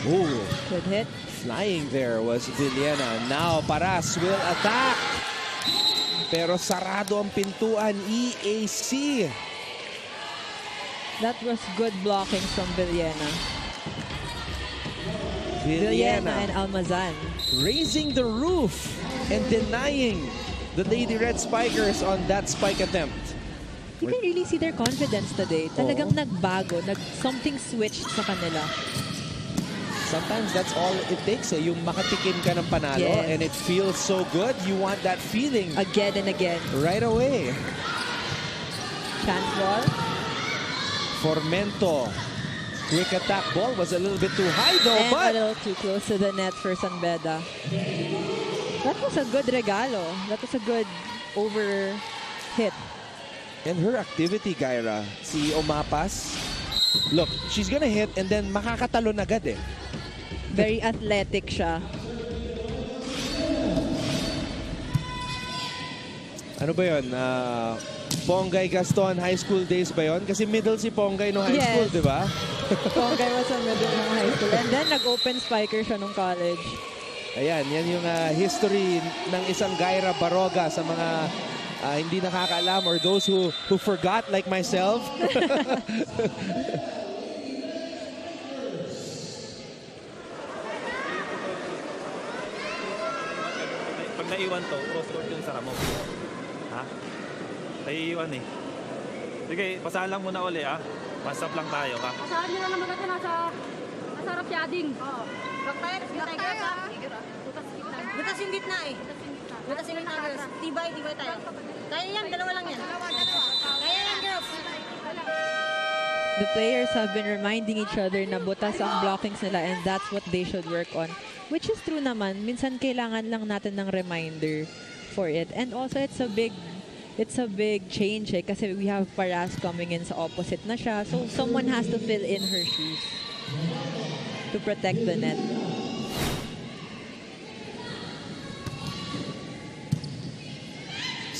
Ooh. Good hit. Flying there was Villena. Now Paras will attack. Pero sarado ang pintuan. EAC. That was good blocking from Villena. Villena and Almazan. Raising the roof and denying the Lady Red Spikers on that spike attempt. You can really see their confidence today. Talagang nagbago. Something switched sa kanila. Sometimes that's all it takes. Yung makatikim ka ng panalo and it feels so good. You want that feeling. Again and again. Right away. Chance ball. Formento. Quick attack ball was a little bit too high though. And but a little too close to the net for San Beda. That was a good regalo. That was a good over hit. And her activity, Gaira, si Omapas, look, she's gonna hit and then makakatalon agad Very athletic siya. Ano ba yun? Ponggay Gaston high school days ba yun? Kasi middle si Ponggay no high school, di ba? Ponggay was a middle ng high school. And then nag-open spiker siya nung college. Ayan, yan yung history ng isang Gaira Baroga sa mga hindi nakakaalam or those who forgot like myself. Pag naiwan to, cross-court yung sara mo. Ha? Naiiwan Sige, pasahan lang muna uli Pass-up lang tayo Pasahan nyo lang naman kasi nasa harap yading. Oo. Back tayo, butas yung gitna Butas yung gitna, girls. Tibay tayo. Kaya yan, dalawa lang yan. Kaya yan, girls. The players have been reminding each other na butas ang blockings nila and that's what they should work on. Which is true naman. Minsan kailangan lang natin ng reminder for it. And also it's a big change kasi we have Paras coming in sa opposite na siya. So someone has to fill in her shoes to protect the net.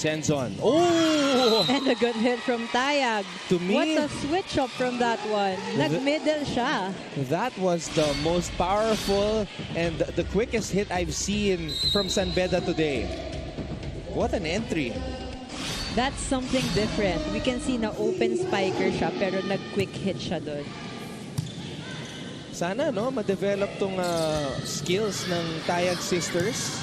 Senzon. Oh! And a good hit from Tayag. To me, what a switch up from that one. Nag-middle siya. That was the most powerful and the quickest hit I've seen from San Beda today. What an entry. That's something different. We can see na open spiker siya pero nag-quick hit siya doon. Sana ma-develop tong skills ng Tayag sisters.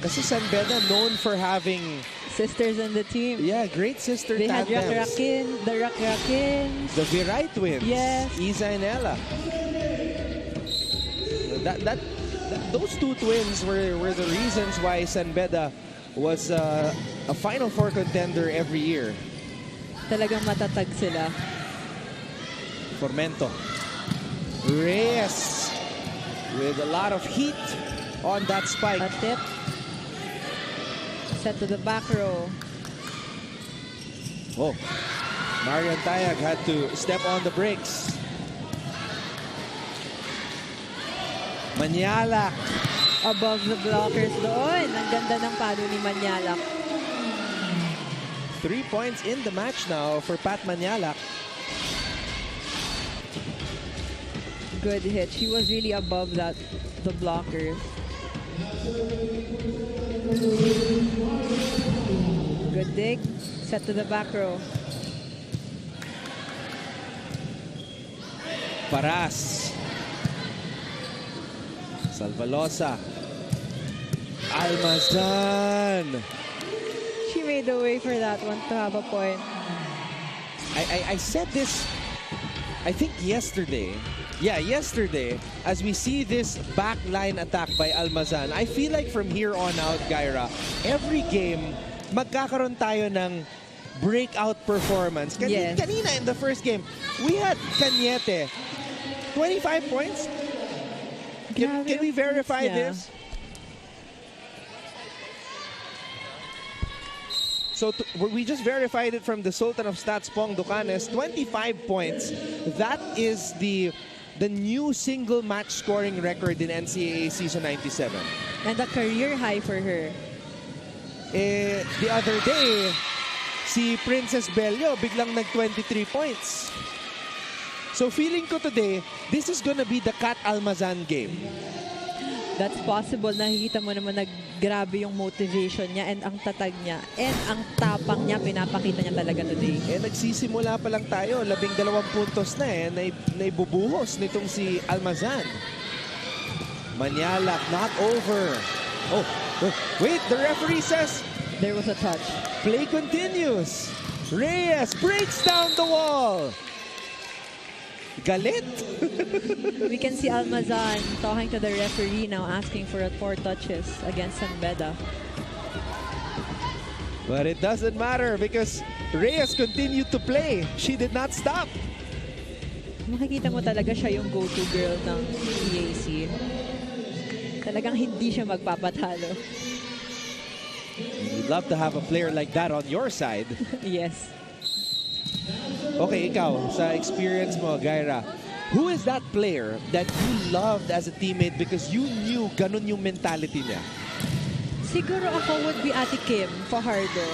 Kasi San Beda known for having sisters in the team. Yeah, great sister they tandems. They had the Rakrakins. The Viray twins. Yes. Isa and Ella. Those two twins were the reasons why San Beda was a Final Four contender every year. Talagang matatag sila. Formento. Reyes with a lot of heat on that spike. A tip. Set to the back row. Oh, Marian Tayag had to step on the brakes. Manyalak. Above the blockers doon. Ang ganda ng palo ni Manyalak. 3 points in the match now for Pat Manyalak. good hit. She was really above the blockers. Good dig. Set to the back row. Paras. Salvalosa. Almazan. She made the way for that one to have a point. I said this, I think yesterday. Yeah, yesterday, as we see this backline attack by Almazan, I feel like from here on out, Gyra, every game, magkakaroon tayo ng breakout performance. Kanina in the first game, we had Cañete. 25 points? Can we verify this? So we just verified it from the Sultan of Stats, Pong Ducanes. 25 points. That is the new single match scoring record in NCAA Season 97. And a career high for her. The other day, si Princess Bello biglang nag-23 points. So feeling ko today, this is gonna be the Kat Almazan game. That's possible. Nakikita mo naman na grabe yung motivation niya and ang tatag niya and ang tapang niya, pinapakita niya talaga today. Nagsisimula pa lang tayo. 12 puntos na naibubuhos nitong si Almazan. Manialak, not over. Oh, wait, the referee says there was a touch. Play continues. Reyes breaks down the wall. Galit. We can see Almazan talking to the referee now, asking for 4 touches against Beda. But it doesn't matter because Reyes continued to play. She did not stop. Makikita mo talaga siya yung go-to girl ng EAC. Talagang hindi siya magpapatalo. You'd love to have a player like that on your side. Yes. Okay, ikaw, sa experience mo, Gyra, who is that player that you loved as a teammate because you knew ganun yung mentality niya? Siguro ako would be Ate Kim Fajardo.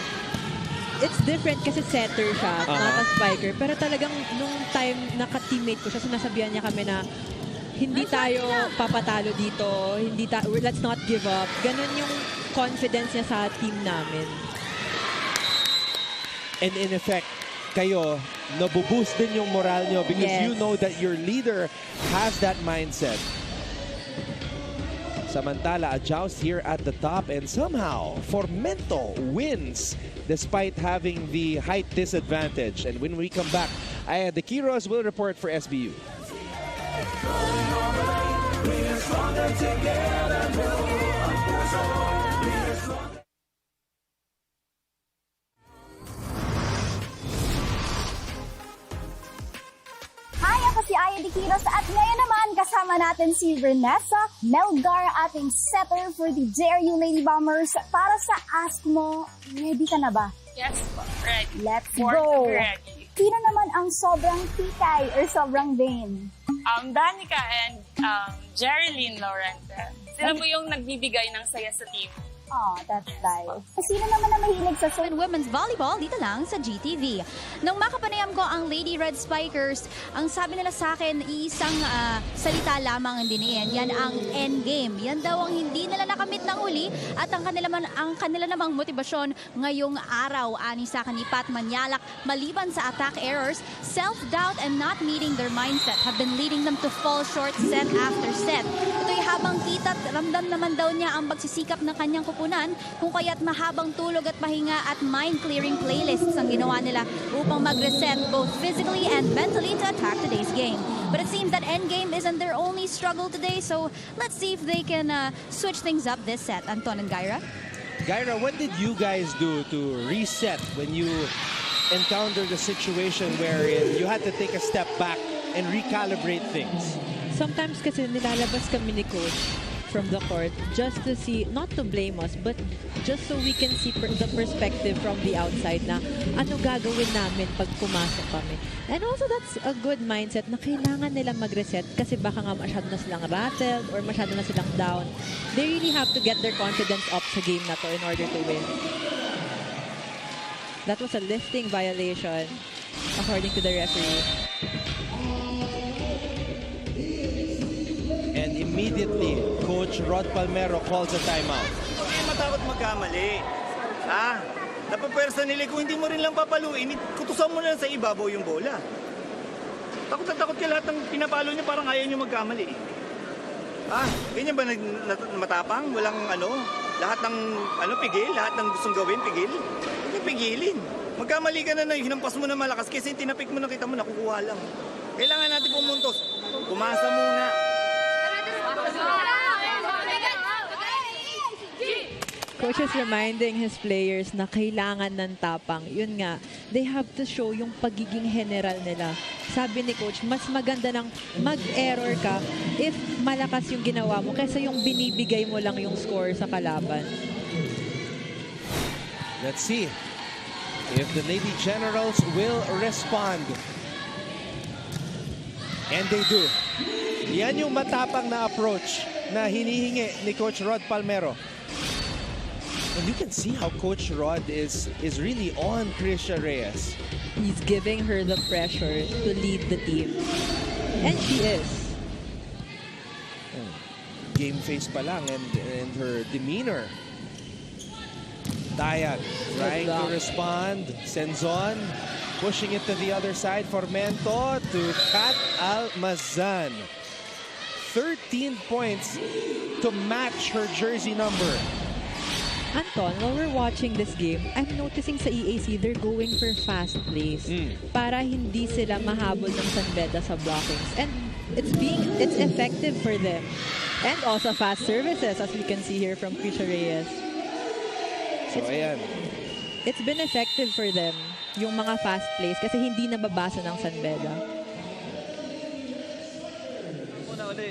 It's different kasi setter siya, not a spiker. Pero talagang nung time naka-teammate ko siya, sinasabihan niya kami na hindi tayo papatalo dito, let's not give up. Ganun yung confidence niya sa team namin. And in effect, kayo, nabuboost din yung moral nyo because you know that your leader has that mindset. Samantala, a joust here at the top and somehow Formento wins despite having the height disadvantage. And when we come back, the Kiros will report for SBU. Hi, ako si Aya Diquiros at ngayon naman kasama natin si Vanessa Melgar, ating setter for the JRU Lady Bombers. Para sa Ask Mo, ready ka na ba? Yes po, ready. Let's go! Ready. Sino naman ang sobrang tikay or sobrang vain? Danica and Jerilyn Laurenta. Sila mo yung nagbibigay ng saya sa team. Oh, that's nice. Sino naman na mahilig sa women's volleyball dito lang sa GTV. Nung makapanayam ko ang Lady Red Spikers, ang sabi nila sa akin, isang salita lamang ang diniin. Yan ang endgame. Yan daw ang hindi nila nakamit ng huli at ang kanila namang motibasyon ngayong araw. Ani sa akin ni Pat Manialak, maliban sa attack errors, self-doubt and not meeting their mindset have been leading them to fall short set after set. Ito'y habang kita, ramdam naman daw niya ang pagsisikap ng kanyang kupunan, kung kaya't mahabang tulog at pahinga at mind-clearing playlists ang ginawa nila upang mag-reset both physically and mentally to attack today's game. But it seems that endgame isn't their only struggle today, so let's see if they can switch things up this set. Anton and Gyra? Gyra, what did you guys do to reset when you encountered a situation wherein you had to take a step back and recalibrate things? Sometimes kasi nilalabas kami ni Coach from the court just to see, not to blame us, but just so we can see the perspective from the outside na ano gagawin namin pag pumasok kami. And also that's a good mindset na kailangan nilang mag-reset kasi baka nga masyado na silang rattled or masyado na silang down. They really have to get their confidence up sa game na to in order to win. That was a lifting violation according to the referee. immediately, Coach Rod Palmero calls a timeout. Eh, matakot magkamali. Napapwersa nila, kung hindi mo rin lang papaluin, kutusan mo na lang sa ibabaw yung bola. Takot na takot ka lahat ng pinapalo niyo, parang ayaw niyo magkamali. Ganyan ba matapang? Walang lahat ng pigil, lahat ng gustong gawin, pigil? Huwag niyo pigilin. Magkamali ka na hinampas mo na malakas kasi yung tinapik mo na kita mo, nakukuha lang. Kailangan natin pumuntos. Pumasa muna. Coach is reminding his players na kailangan ng tapang. Yun nga, they have to show yung pagiging general nila. Sabi ni Coach, mas maganda ng mag-error ka if malakas yung ginawa mo kaysa yung binibigay mo lang yung score sa kalaban. Let's see if the Lady Generals will respond. And they do. Yan yung matapang na approach na hinihingi ni Coach Rod Palmero. And you can see how Coach Rod is really on Krisha Reyes. He's giving her the pressure to lead the team. And she is. Game face pa lang and her demeanor. Dayag trying to respond. Senzon pushing it to the other side. Formento to Kat Almazan. 13 points to match her jersey number. Anton, while we're watching this game, I'm noticing sa EAC, they're going for fast plays para hindi sila mahabol ng San Beda sa blockings. And it's effective for them. And also fast services, as we can see here from Krisha Reyes. So, ayan. It's been effective for them, yung mga fast plays, kasi hindi nababasa ng San Beda.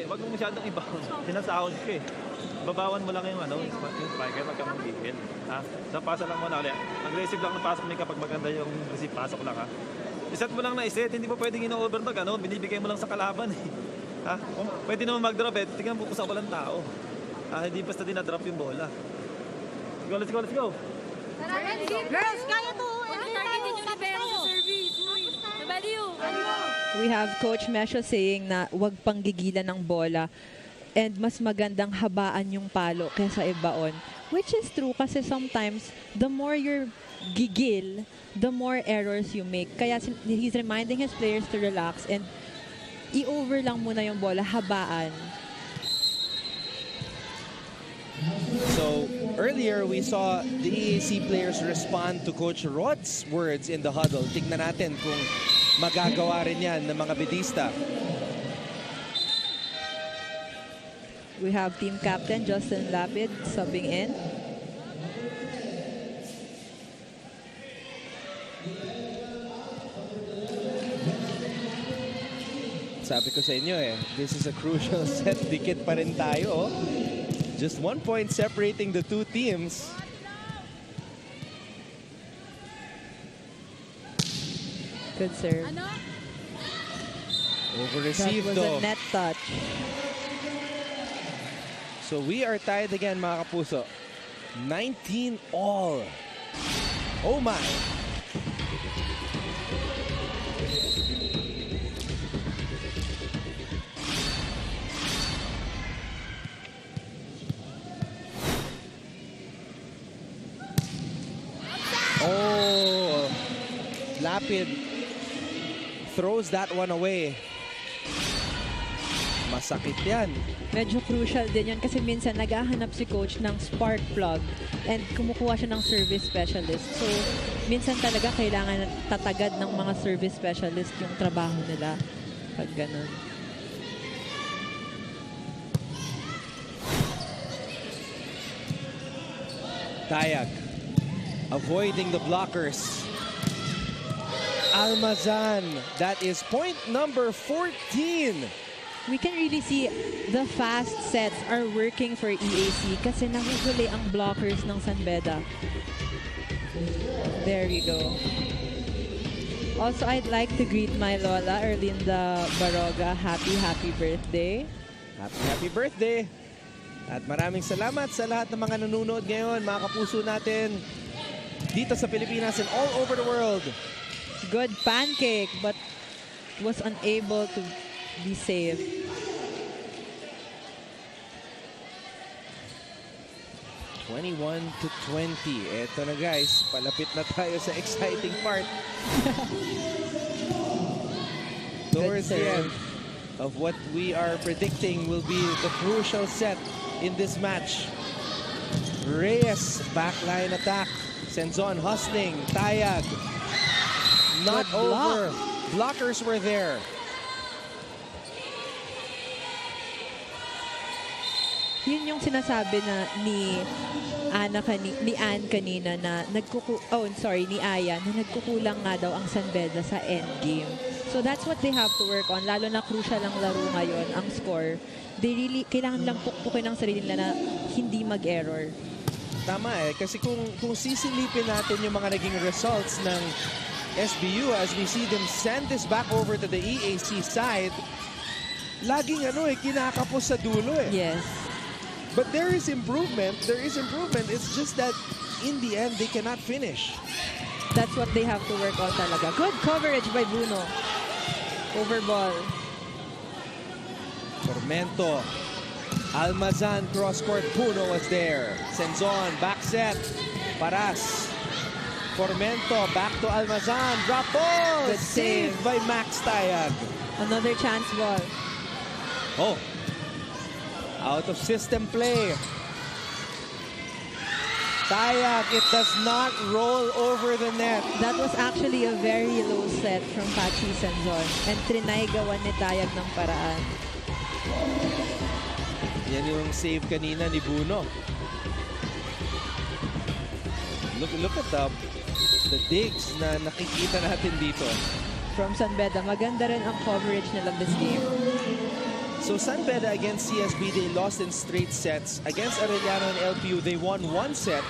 Wag mo masyadong i-bounce. Sinasahod ka eh. Babawan mo lang yung spiker pagka mag-gigil. Napasa lang mo na ulit. Aggressive lang na pasok mo kapag maganda yung receive pasok lang Iset mo lang na iset, hindi mo pwedeng ino-overbag binibigay mo lang sa kalaban eh. Pwede naman mag-drop tingnan mo kung saan walang tao. Hindi basta dinadrop yung bola. Let's go. Girls, kaya to. Targetin yung libero sa service. Nabaliw. We have Coach Mesho saying na wag pang gigilan ng bola and mas magandang habaan yung palo kaysa ibaon. Which is true kasi sometimes the more you're gigil, the more errors you make. Kaya he's reminding his players to relax and i-over lang muna yung bola, habaan. So earlier we saw the EAC players respond to Coach Rod's words in the huddle. Tignan natin kung magagawa rin yan ng mga bedista. We have team captain Justin Lapid subbing in. Sabi ko sa inyo this is a crucial set. Dikit pa rin tayo. Just 1 point separating the two teams. Good serve. Over-received though. That was a net touch. So we are tied again, mga kapuso. 19 all. Oh my. Oh, Lapid throws that one away. Masakit yan. Medyo crucial din yun kasi minsan naghahanap si coach ng spark plug and kumukuha siya ng service specialist. So, minsan talaga kailangan tatagad ng mga service specialist yung trabaho nila pag ganun. Dayag avoiding the blockers. Almazan, that is point number 14. We can really see the fast sets are working for EAC kasi nahuhuli ang blockers ng San Beda. There we go. Also, I'd like to greet my Lola, Erlinda Baroga. Happy birthday. Happy birthday. At maraming salamat sa lahat ng mga nanonood ngayon, mga kapuso natin dito sa Pilipinas and all over the world. Good pancake, but was unable to be saved. 21-20. Eto na guys, palapit na tayo sa exciting part. Towards the end of what we are predicting will be the crucial set in this match. Reyes, backline attack. Senzon hustling, tayag. Not over. Blockers were there. Yun yung sinasabi na ni Ann kanina na ni Aya na nagkukulang nga daw ang San Beda sa endgame. So that's what they have to work on. Lalo na crucial ang laro ngayon, ang score. They really, kailangan lang pukpukin ang sarili nila na hindi mag-error. Tama kasi kung sisilipin natin yung mga naging results ng SBU as we see them send this back over to the EAC side, laging kinakapos sa dulo Yes. But there is improvement. It's just that in the end, they cannot finish. That's what they have to work on talaga. Good coverage by Bruno. Over ball. Formento. Almazan cross-court. Puno was there. Senzon, back set. Paras. Formento, back to Almazan. Drop ball. Good Saved by Max Tayag. Another chance ball. Oh. Out of system play. Tayag, it does not roll over the net. That was actually a very low set from Pachi Senzon. And trinay gawan ni Tayag ng paraan. Yan yung save kanina ni Bruno. Look at the digs na nakikita natin dito. From San Beda, maganda rin ang coverage nila this game. So San Beda against CSB, they lost in straight sets. Against Arellano and LPU, they won one set.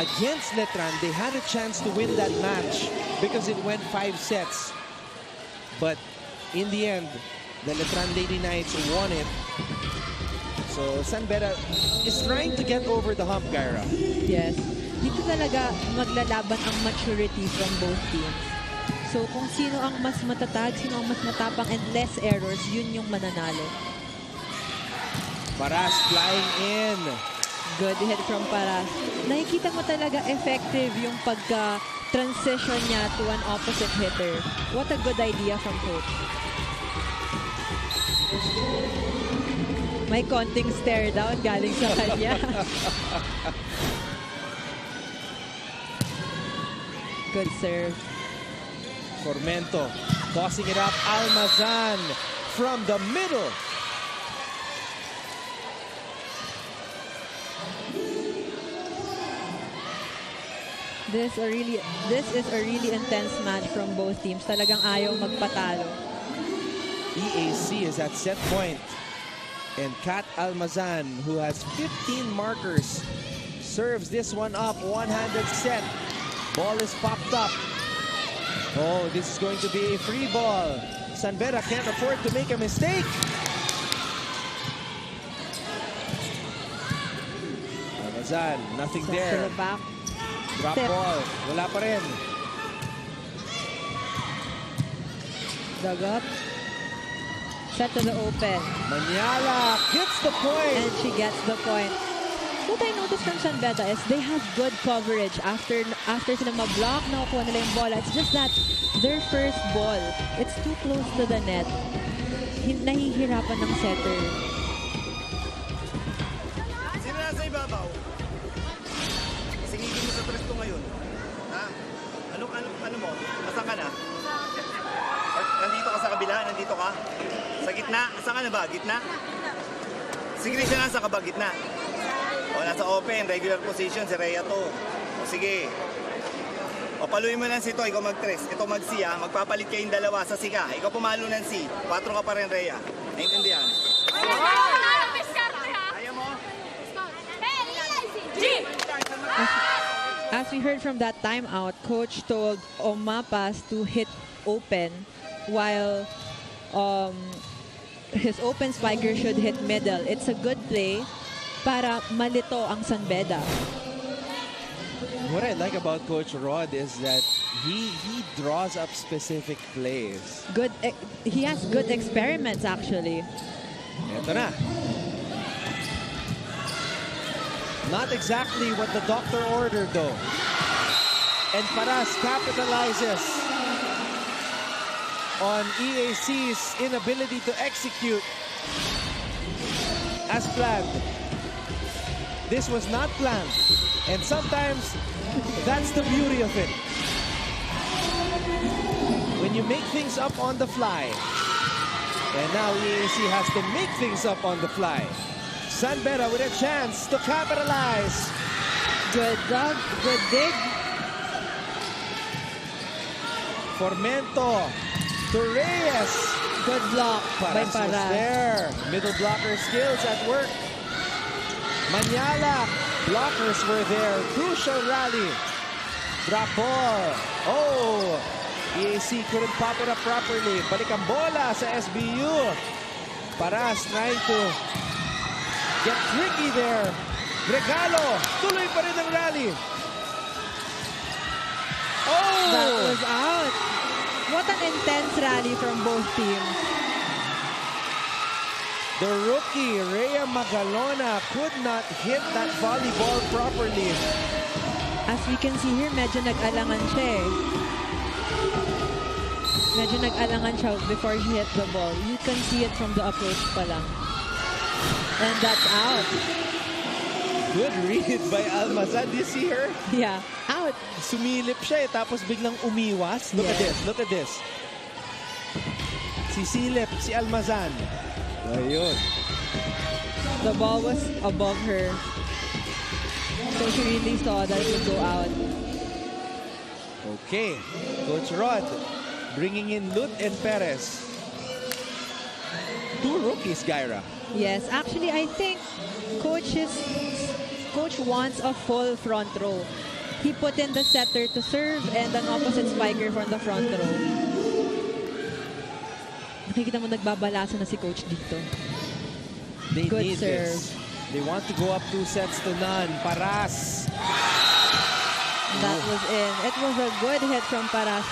Against Letran, they had a chance to win that match because it went 5 sets. But in the end, the Letran Lady Knights won it. So San Beda is trying to get over the hump, Kyra. Yes. Dito talaga maglalaban ang maturity from both teams. So kung sino ang mas matatag, sino ang mas matapang and less errors, yun yung mananalo. Paras flying in. Good hit from Paras. Nakikita mo talaga effective yung pagka-transition niya to an opposite hitter. What a good idea from coach. May konting stare down galing sa kanya. Good serve. Formento tossing it up. Almazan from the middle. This is a really intense match from both teams. Talagang ayaw magpatalo. EAC is at set point. And Kat Almazan, who has 15 markers, serves this one up. One-handed set. Ball is popped up. Oh, this is going to be a free ball. San Beda can't afford to make a mistake. Almazan, nothing there. Drop ball. Wala pa rin. Dug up. Set to the open. Maniala gets the point. And she gets the point. What I noticed from San Beda is they have good coverage after sila ma-block, nakukuha nila yung ball. It's just that their first ball, it's too close to the net. Nahihirapan ng setter. Sino nasa ibabaw? Singigin mo sa tres ko ngayon. Ha? Ano mo? Asan ka na? Nandito ka sa kabila? Nandito ka? Sa gitna? Asan ka na ba? Gitna? Sige, siya nasa ka ba? Gitna? O, nasa open, regular position, si Rhea to. O, sige. O, paluin mo ng C to, ikaw mag-tres. Ito mag-C, ha. Magpapalit kayong dalawa sa C ka. Ikaw pumalo ng C. 4 ka pa rin, Rhea. Naintindihan? Ayaw mo? As we heard from that timeout, coach told Omapas to hit open while his open spiker should hit middle. It's a good play para malito ang San Beda. What I like about Coach Rod is that he draws up specific plays. He has good experiments actually. Ito na. Not exactly what the doctor ordered, though. And Paras capitalizes on EAC's inability to execute as planned. This was not planned. And sometimes, that's the beauty of it. When you make things up on the fly. And now EAC has to make things up on the fly. San Beda with a chance to capitalize. Good dog, good dig. Formento to Reyes. Good block by Paras was Paras. there. Middle blocker skills at work. Manyala. Blockers were there. Crucial rally. Drop ball. Oh! EAC couldn't pop it up properly. Balik ang bola sa SBU. Paras trying to get tricky there. Regalo. Tuloy pa rin ang rally. Oh! That was out. What an intense rally from both teams. The rookie, Rhea Magalona, could not hit that volleyball properly. As we can see here, medyo nag-alangan siya eh. Medyo nag-alangan siya before he hit the ball. You can see it from the approach pa lang. And that's out. Good read by Almazan. Do you see her? Yeah, out. Sumilip siya eh, tapos biglang umiwas. Look at this, look at this. Sisilip si Almazan. Ayun. The ball was above her. So she really saw that it would go out. Okay. Coach Rod bringing in Lut and Perez. Two rookies, Gyra. Yes, actually, I think Coach wants a full front row. He put in the setter to serve and an opposite spiker from the front row. Nakikita mo nagbabalasan na si Coach dito. They Good need serve. this. They want to go up 2-0. Paras. That was in. It was a good hit from Paras.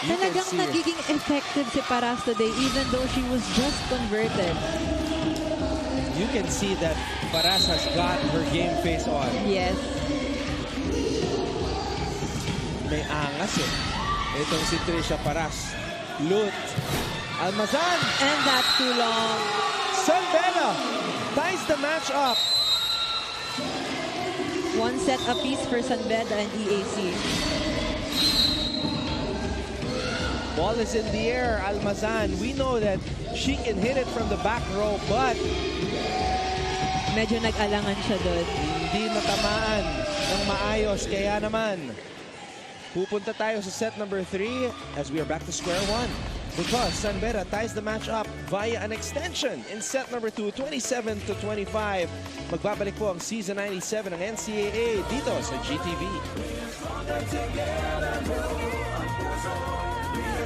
You can Talagang see it. nagiging effective si Paras today even though she was just converted. You can see that Paras has got her game face on. Yes. May angas eh. Itong si Trisha Paras. Lut. Almazan. And that's too long. San Beda ties the match up. One set apiece for San Beda and EAC. Ball is in the air. Almazan. We know that she can hit it from the back row, but medyo nag-alangan siya doon. Hindi matamaan ng maayos. Kaya naman, pupunta tayo sa set number 3 as we are back to square one. Because San Beda ties the match up via an extension in set number 2, 27-25. Magbabalik po ang Season 97 ng NCAA dito sa GTV.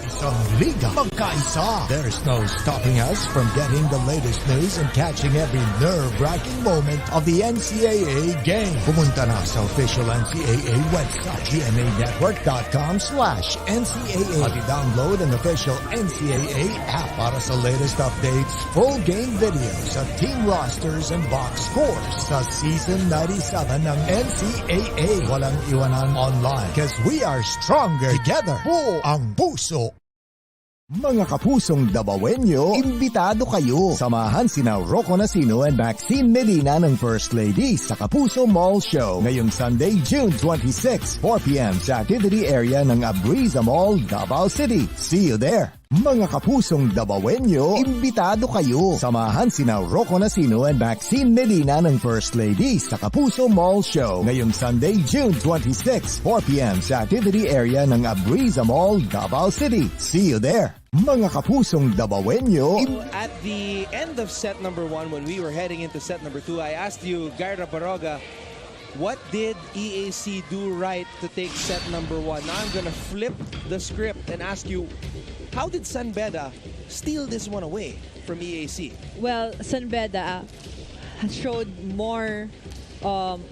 Isang liga magkaisa. There's no stopping us from getting the latest news and catching every nerve-wracking moment of the NCAA game. Pumunta na sa official NCAA website, gmanetwork.com/NCAA at i-download an official NCAA app para sa latest updates, full game videos at team rosters and box scores sa Season 97 ng NCAA. Walang iwanan online because we are stronger together. Buo ang puso. Mga kapusong Dabawenyo, imbitado kayo. Samahan sina Rocco Nacino and Maxine Medina ng First Lady sa Kapuso Mall Show ngayong Sunday, June 26, 4 p.m. sa activity area ng Abriza Mall, Davao City. See you there. Mga kapusong Dabawenyo, imbitado kayo. Samahan sina Rocco Nacino and Maxine Medina ng First Lady sa Kapuso Mall Show ngayong Sunday, June 26, 4 p.m. sa activity area ng Abriza Mall, Davao City. See you there. Mga kapusong Dabawenyo. At the end of set number 1, when we were heading into set number 2, I asked you, Gyra Baroga, what did EAC do right to take set number 1? Now I'm gonna flip the script and ask you, how did San Beda steal this one away from EAC? Well, San Beda has showed more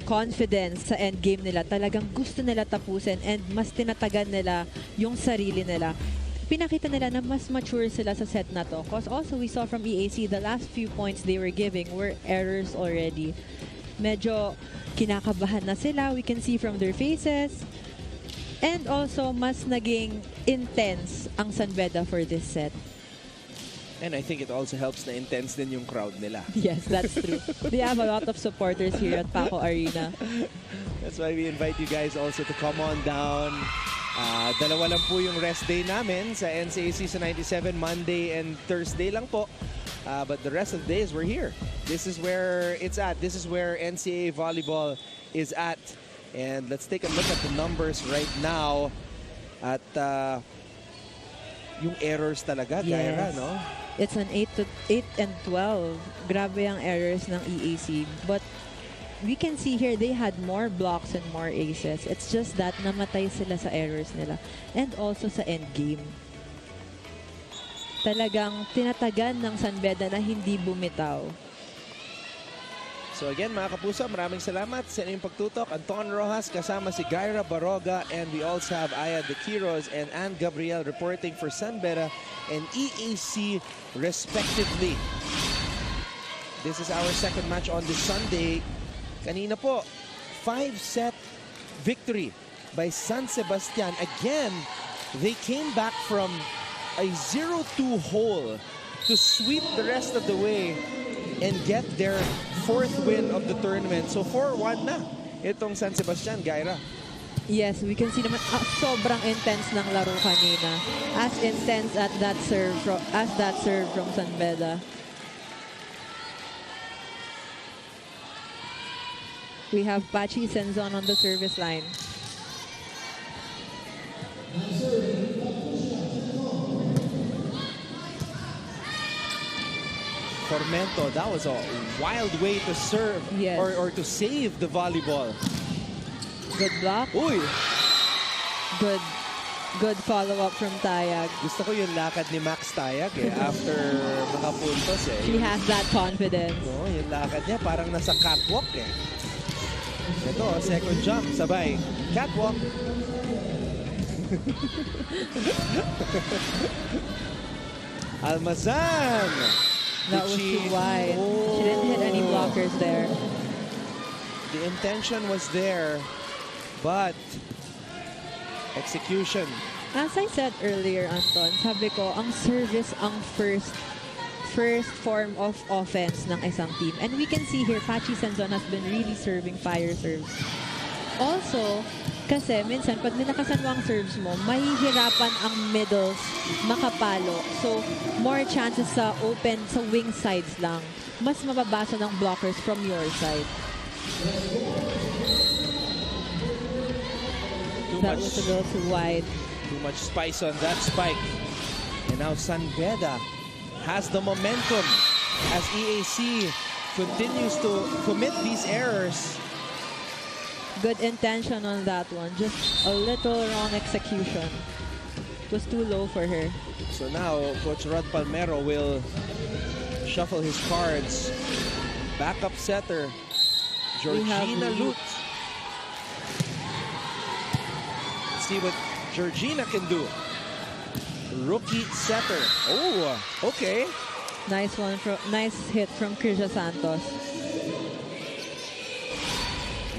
confidence sa endgame nila. Talagang gusto nila tapusin and mas tinatagan nila yung sarili nila. Pinakita nila na mas mature sila sa set na to. Because also we saw from EAC, the last few points they were giving were errors already. medyo kinakabahan na sila. We can see from their faces. And also, mas naging intense ang San Beda for this set. And I think it also helps na intense din yung crowd nila. Yes, that's true. They have a lot of supporters here at Paco Arena. That's why we invite you guys also to come on down. Dalawa lang po yung rest day namin sa NCAA Season 97, Monday and Thursday lang po. But the rest of the days, we're here. This is where it's at. This is where NCAA volleyball is at. And let's take a look at the numbers right now. At yung errors talaga, Gaira, no? It's an 8 and 12. Grabe ang errors ng EAC. But we can see here they had more blocks and more aces. It's just that namatay sila sa errors nila. And also sa end game. Talagang tinatagan ng San Beda na hindi bumitaw. So again, mga kapuso, maraming salamat sa inyong pagtutok. Anton Rojas kasama si Gaira Baroga, and we also have Aya De Quiroz and Ann Gabriel reporting for San Beda and EAC respectively. This is our second match on this Sunday. Kanina po, 5-set victory by San Sebastian. Again, they came back from a 0-2 hole to sweep the rest of the way and get their 4th win of the tournament. So 4-1 na itong San Sebastian, Gaira. Yes, we can see naman sobrang intense ng laro kanina. As intense as that serve from San Beda. We have Pachi Senzon on the service line. Formento, that was a wild way to serve or to save the volleyball. Good block. Uy! Good follow-up from Tayag. Gusto ko yung lakad ni Max Tayag after makapuntos She has that confidence. No, yung lakad niya parang nasa catwalk Ito, second jump, sabay. Catwalk. Almazan! That was too wide. She didn't hit any blockers there. The intention was there, but execution. As I said earlier, Anton, sabi ko, ang service ang first form of offense ng isang team. And we can see here, Pachi Senzon has been really serving fire serves. Also, kasi minsan, pag ninakasan mo ang serves mo, mahihirapan ang middles makapalo. So, more chances sa open, sa wing sides lang. Mas mababasa ng blockers from your side. That was a little too wide. Too much spice on that spike. And now San Beda has the momentum as EAC continues to commit these errors. Good intention on that one. Just a little wrong execution. It was too low for her. So now Coach Rod Palmero will shuffle his cards. Backup setter, Georgina Lut. Let's see what Georgina can do. Rookie setter. Oh, okay. Nice hit from Krisha Santos.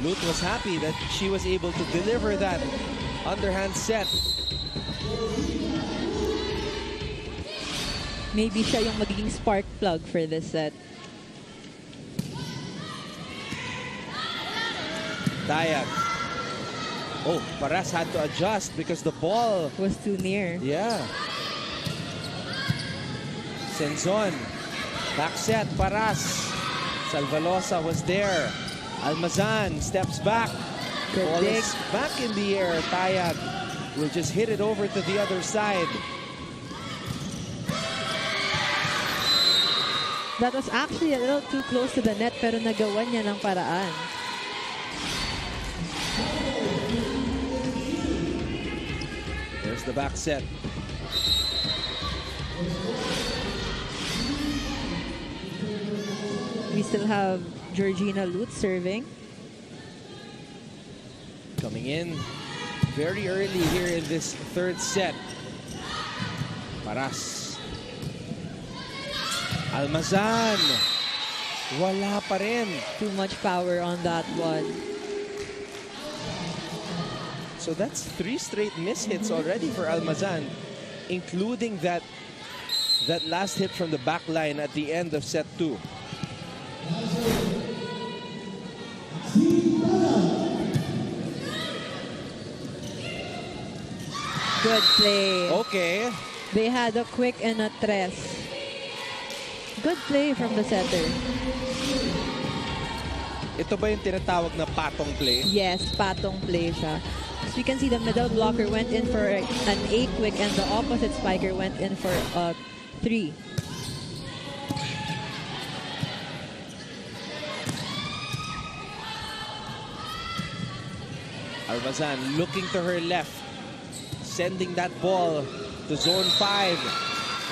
Lut was happy that she was able to deliver that underhand set. Maybe siya yung magiging spark plug for this set. Tayag. Oh, Paras had to adjust because the ball was too near. Yeah. Senzon. Back set, Paras. Salvalosa was there. Almazan steps back. Ball is back in the air. Tayag will just hit it over to the other side. That was actually a little too close to the net, pero nagawa niya ng paraan. There's the back set. We still have Georgina Lut serving. Coming in very early here in this third set. Paras. Almazan. Wala pa rin. Too much power on that one. So that's 3 straight miss hits already for Almazan, including that last hit from the back line at the end of set 2. Good play. Okay. They had a quick and a tres. Good play from the setter. Ito ba yung tinatawag na patong play? Yes, patong play siya. As we can see, the middle blocker went in for an A quick and the opposite spiker went in for a 3. Almazan looking to her left, sending that ball to zone 5.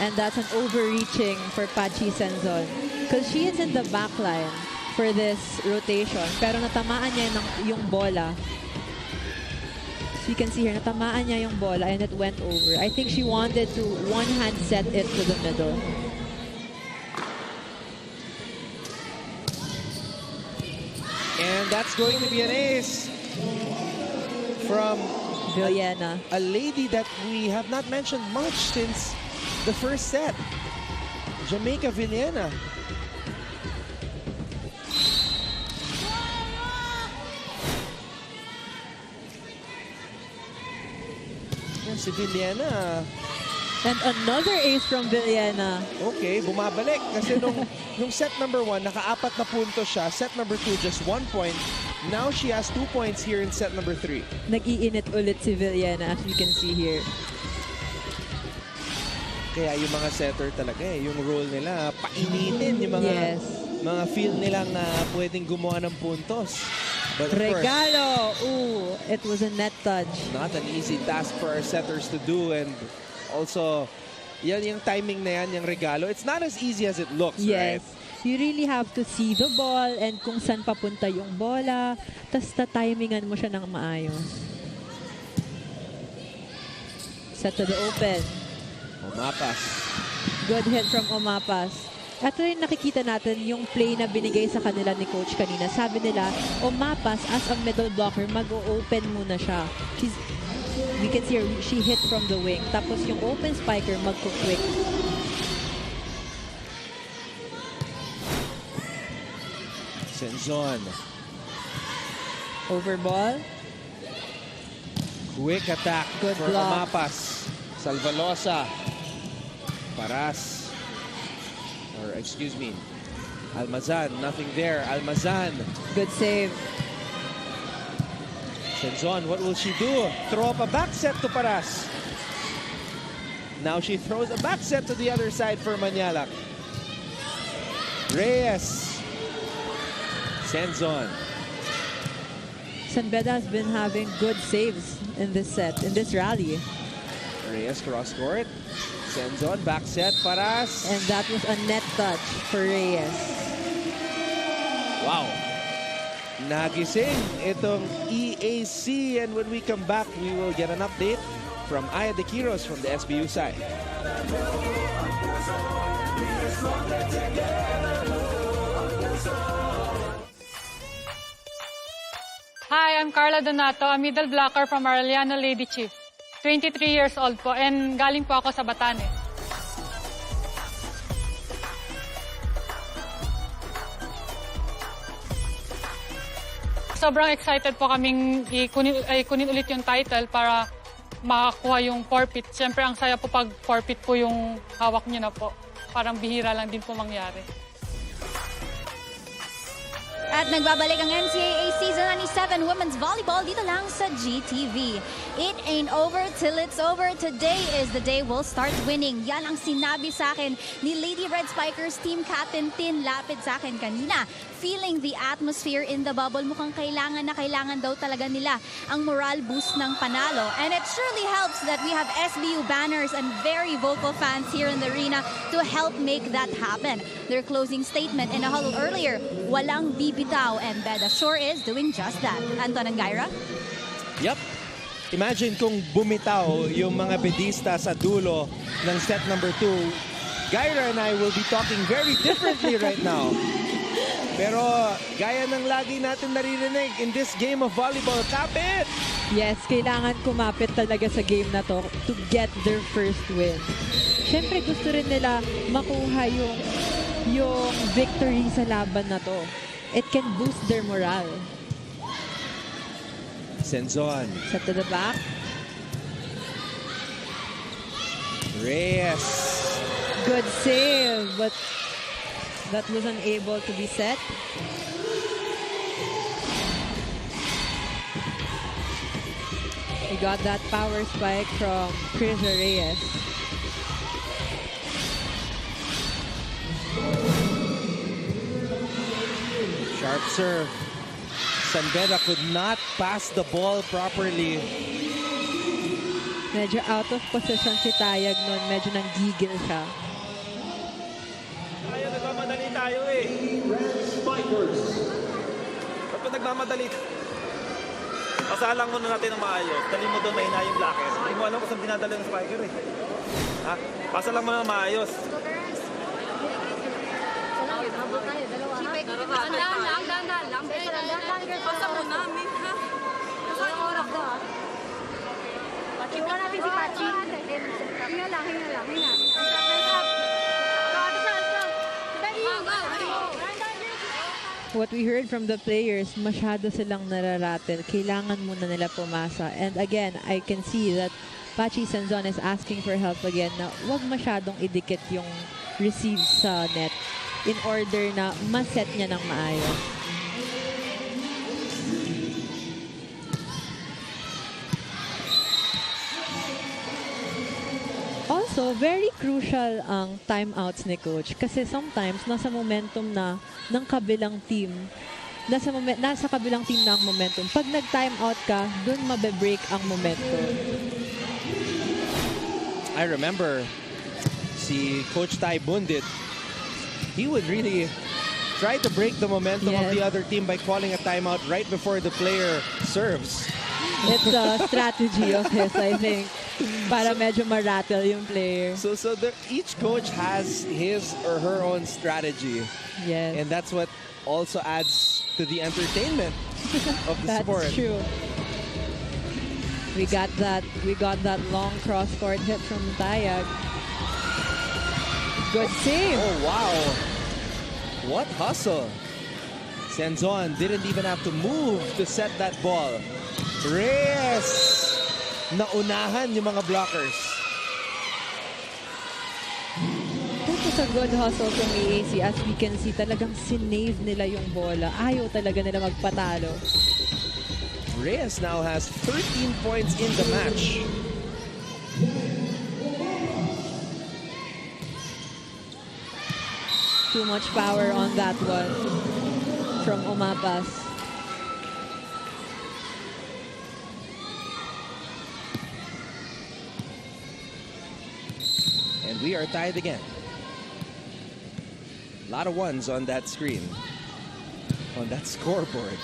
And that's an overreaching for Pachi Senzon. Because she is in the back line for this rotation. Pero natamaan niya yung bola. So you can see here, natamaan niya yung bola and it went over. I think she wanted to one-hand set it to the middle. And that's going to be an ace from Villena, a lady that we have not mentioned much since the first set, Jamaica Villena. Yan si Villena. And another ace from Villena. Okay, bumabalik kasi nung set number 1, naka-4 na puntos siya. Set number 2, just 1 point. Now she has 2 points here in set number 3. Nag-iinit ulit si Villena, as you can see here. Kaya yung mga setter talaga yung role nila, painitin yung mga mga field nilang pwedeng gumawa ng puntos. But of Regalo! Ooh, it was a net touch. Not an easy task for our setters to do, and also, yan yung timing na yan, yung regalo. It's not as easy as it looks, right? You really have to see the ball and kung saan papunta yung bola, tas ta-timingan mo siya ng maayos. Set to the open. Omapas. Good hit from Omapas. Ito rin nakikita natin yung play na binigay sa kanila ni Coach kanina. Sabi nila, Omapas as a middle blocker, mag-o-open muna siya. We can see her, she hit from the wing. Tapos yung open spiker, mag-quick. Senzon. Overball. Quick attack Good for block. Omapas. Salvalosa. Paras. Or excuse me. Almazan, nothing there. Almazan. Good save. Senzon, what will she do? Throw up a back set to Paras. Now she throws a back set to the other side for Manyalak. Reyes. Senzon. Beda has been having good saves in this set, in this rally. Reyes cross court. Senzon, back set, Paras. And that was a net touch for Reyes. Wow. Nagising itong EAC, and when we come back, we will get an update from Aya de Quiros from the SBU side. Hi, I'm Carla Donato, a middle blocker from Arellano Lady Chief. 23 years old po, and galing po ako sa Batanes. Sobrang excited po kaming kunin ulit yung title para makakuha yung forfeit. Siyempre, ang saya po pag forfeit po yung hawak niyo na po. Parang bihira lang din po mangyari. At nagbabalik ang NCAA Season 97 Women's Volleyball dito lang sa GTV. It ain't over till it's over. Today is the day we'll start winning. Yan ang sinabi sa akin ni Lady Red Spikers Team Captain Tin Lapid sa akin kanina. Feeling the atmosphere in the bubble. Mukhang kailangan na kailangan daw talaga nila ang morale boost ng panalo. And it surely helps that we have SBU banners and very vocal fans here in the arena to help make that happen. Their closing statement in a huddle earlier, walang bibitaw, and Beda sure is doing just that. Anton and Gyra? Yep. Imagine kung bumitaw yung mga bedista sa dulo ng set number 2. Gyra and I will be talking very differently right now. Pero gaya ng lagi natin naririnig in this game of volleyball, kapit! Yes, kailangan kumapit talaga sa game na to get their first win. Siyempre gusto rin nila makuha yung victory sa laban na to. It can boost their morale. Senzon. Set to the back. Reyes. Good save, but that was unable to be set. We got that power spike from Chris Reyes. Sharp serve. Beda could not pass the ball properly. Medyo out of position si Tayag nun. Medyo nanggigil siya. Tayo, nagmamadali tayo eh. Kapag nagmamadali, pasalang muna natin ng maayos. Dali mo doon, mahina yung blocker. Hindi mo alam kung saan dinadala ng spiker eh. Ha? Pasalang muna ng maayos. Dahan-dahan lang. Pasa mo namin, ha? Saan oras ka? Iwan natin si Pachi. Hinga lang. What we heard from the players, masyado silang nararatel. Kailangan muna nila pumasa. And again, I can see that Pachi Senzon is asking for help again na wag masyadong idikit yung receive sa net in order na ma-set niya ng maayos. Also, very crucial ang timeouts ni Coach kasi sometimes nasa momentum na ng kabilang team. Nasa kabilang team na ang momentum. Pag nag-timeout ka, dun mabe-break ang momentum. I remember si Coach Tai Bundit, he would really try to break the momentum of the other team by calling a timeout right before the player serves. It's a strategy of his, I think, para medyo ma-rattle yung player. So each coach has his or her own strategy. Yes. And that's what also adds to the entertainment of the sport. That's true. We got that long cross-court hit from Tayag. Good save. Oh, wow. What hustle. Senzon didn't even have to move to set that ball. Reyes. Naunahan yung mga blockers. That was a good hustle from EAC. As we can see, talagang sinave nila yung bola. Ayaw talaga nila magpatalo. Reyes now has 13 points in the match. Too much power on that one from Umapas. And we are tied again. A lot of ones on that screen, on that scoreboard.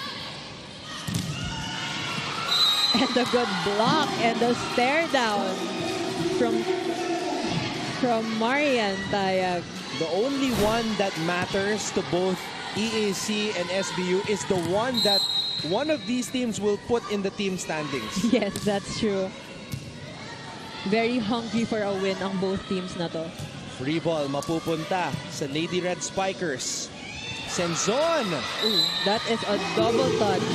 And a good block and a stare down from Marian Tayag. The only one that matters to both EAC and SBU is the one that one of these teams will put in the team standings. Yes, that's true. Very hungry for a win ang both teams na to. Free ball mapupunta sa Lady Red Spikers. Senzon! Ooh, that is a double touch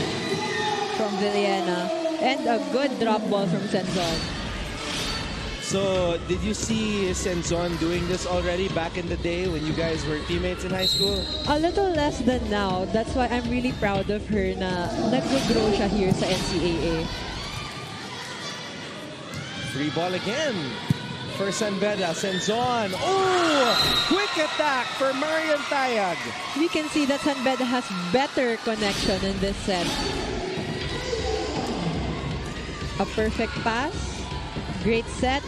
from Villena. And a good drop ball from Senzon. So, did you see Senzon doing this already back in the day when you guys were teammates in high school? A little less than now. That's why I'm really proud of her na nag-grow siya here sa NCAA. Free ball again for Beda. Senzon. Oh! Quick attack for Marian Tayag. We can see that Beda has better connection in this set. A perfect pass, great set,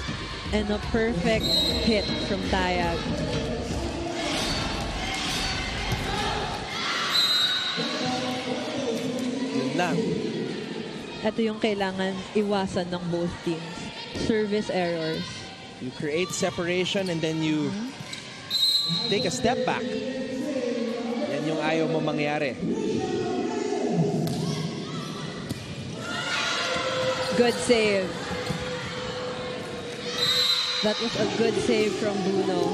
and a perfect hit from Tayag. Yun lang. Ito yung kailangan iwasan ng both teams. Service errors. You create separation and then you take a step back. Yan yung ayaw mo mangyari. Good save. That was a good save from Bruno.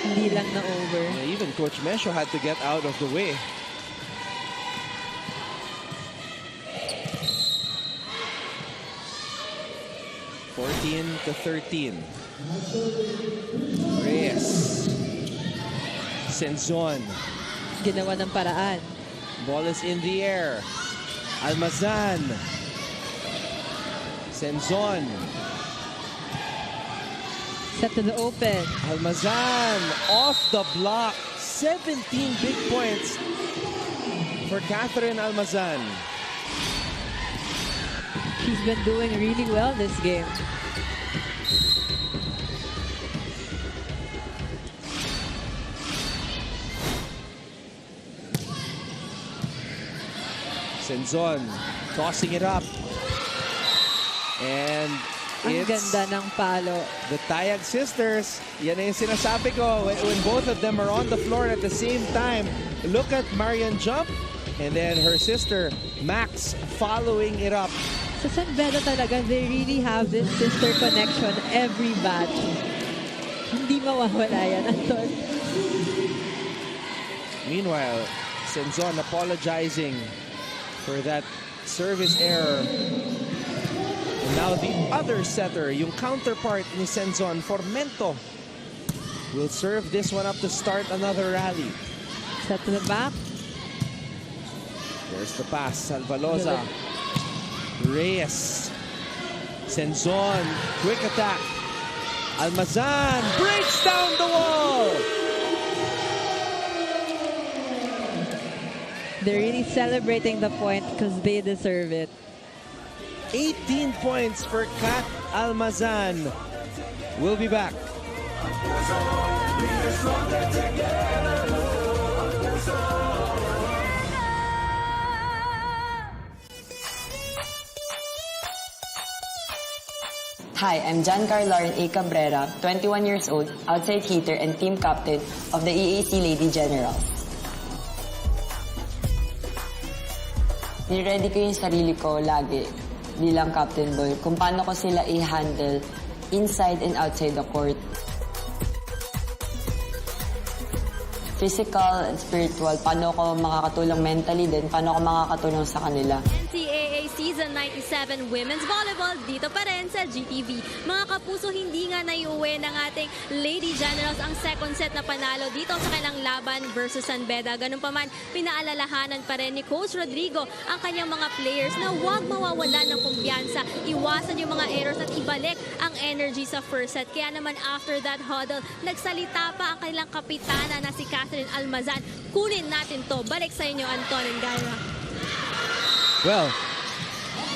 Hindi lang na over. Even Coach Mesho had to get out of the way. to 13. Reyes. Senzon. Ginawa ng paraan. Ball is in the air. Almazan. Senzon. Set to the open. Almazan off the block. 17 big points for Catherine Almazan. She's been doing really well this game. Senzon tossing it up. And ang ganda ng palo. The Tayag sisters, yan na yung sinasabi ko. When both of them are on the floor at the same time, look at Marian jump. And then her sister, Max, following it up. Sa San Beda talaga, they really have this sister connection every batch. Hindi mawawala yan, Anton. Meanwhile, Senzon apologizing for that service error. And now the other setter, yung counterpart ni Senzon, Formento, will serve this one up to start another rally. Set to the back. There's the pass, Salvalosa. Reyes. Senzon, quick attack. Almazan breaks down the wall. They're really celebrating the point because they deserve it. 18 points for Kat Almazan. We'll be back. Hi, I'm Giancarlo Lauren A. Cabrera, 21 years old, outside hitter and team captain of the EAC Lady Generals. Niready ko yung sarili ko lagi bilang captain boy kung paano ko sila i-handle inside and outside the court. Physical and spiritual, paano ko makakatulong mentally din, paano ko makakatulong sa kanila. NCAA Season 97 Women's Volleyball dito pa rin sa GTV. Mga kapuso, hindi nga naiuwi ng ating Lady Generals ang second set na panalo dito sa kanilang laban versus San Beda. Ganun pa man, pinaalalahanan pa rin ni Coach Rodrigo ang kanyang mga players na huwag mawawalan ng kumpiyansa, iwasan yung mga errors at ibalik ang energy sa first set. Kaya naman after that huddle, nagsalita pa ang kanilang kapitana na si Catherine Almazan. Kunin natin to. Balik sa inyo, Anton and Gaira. Well,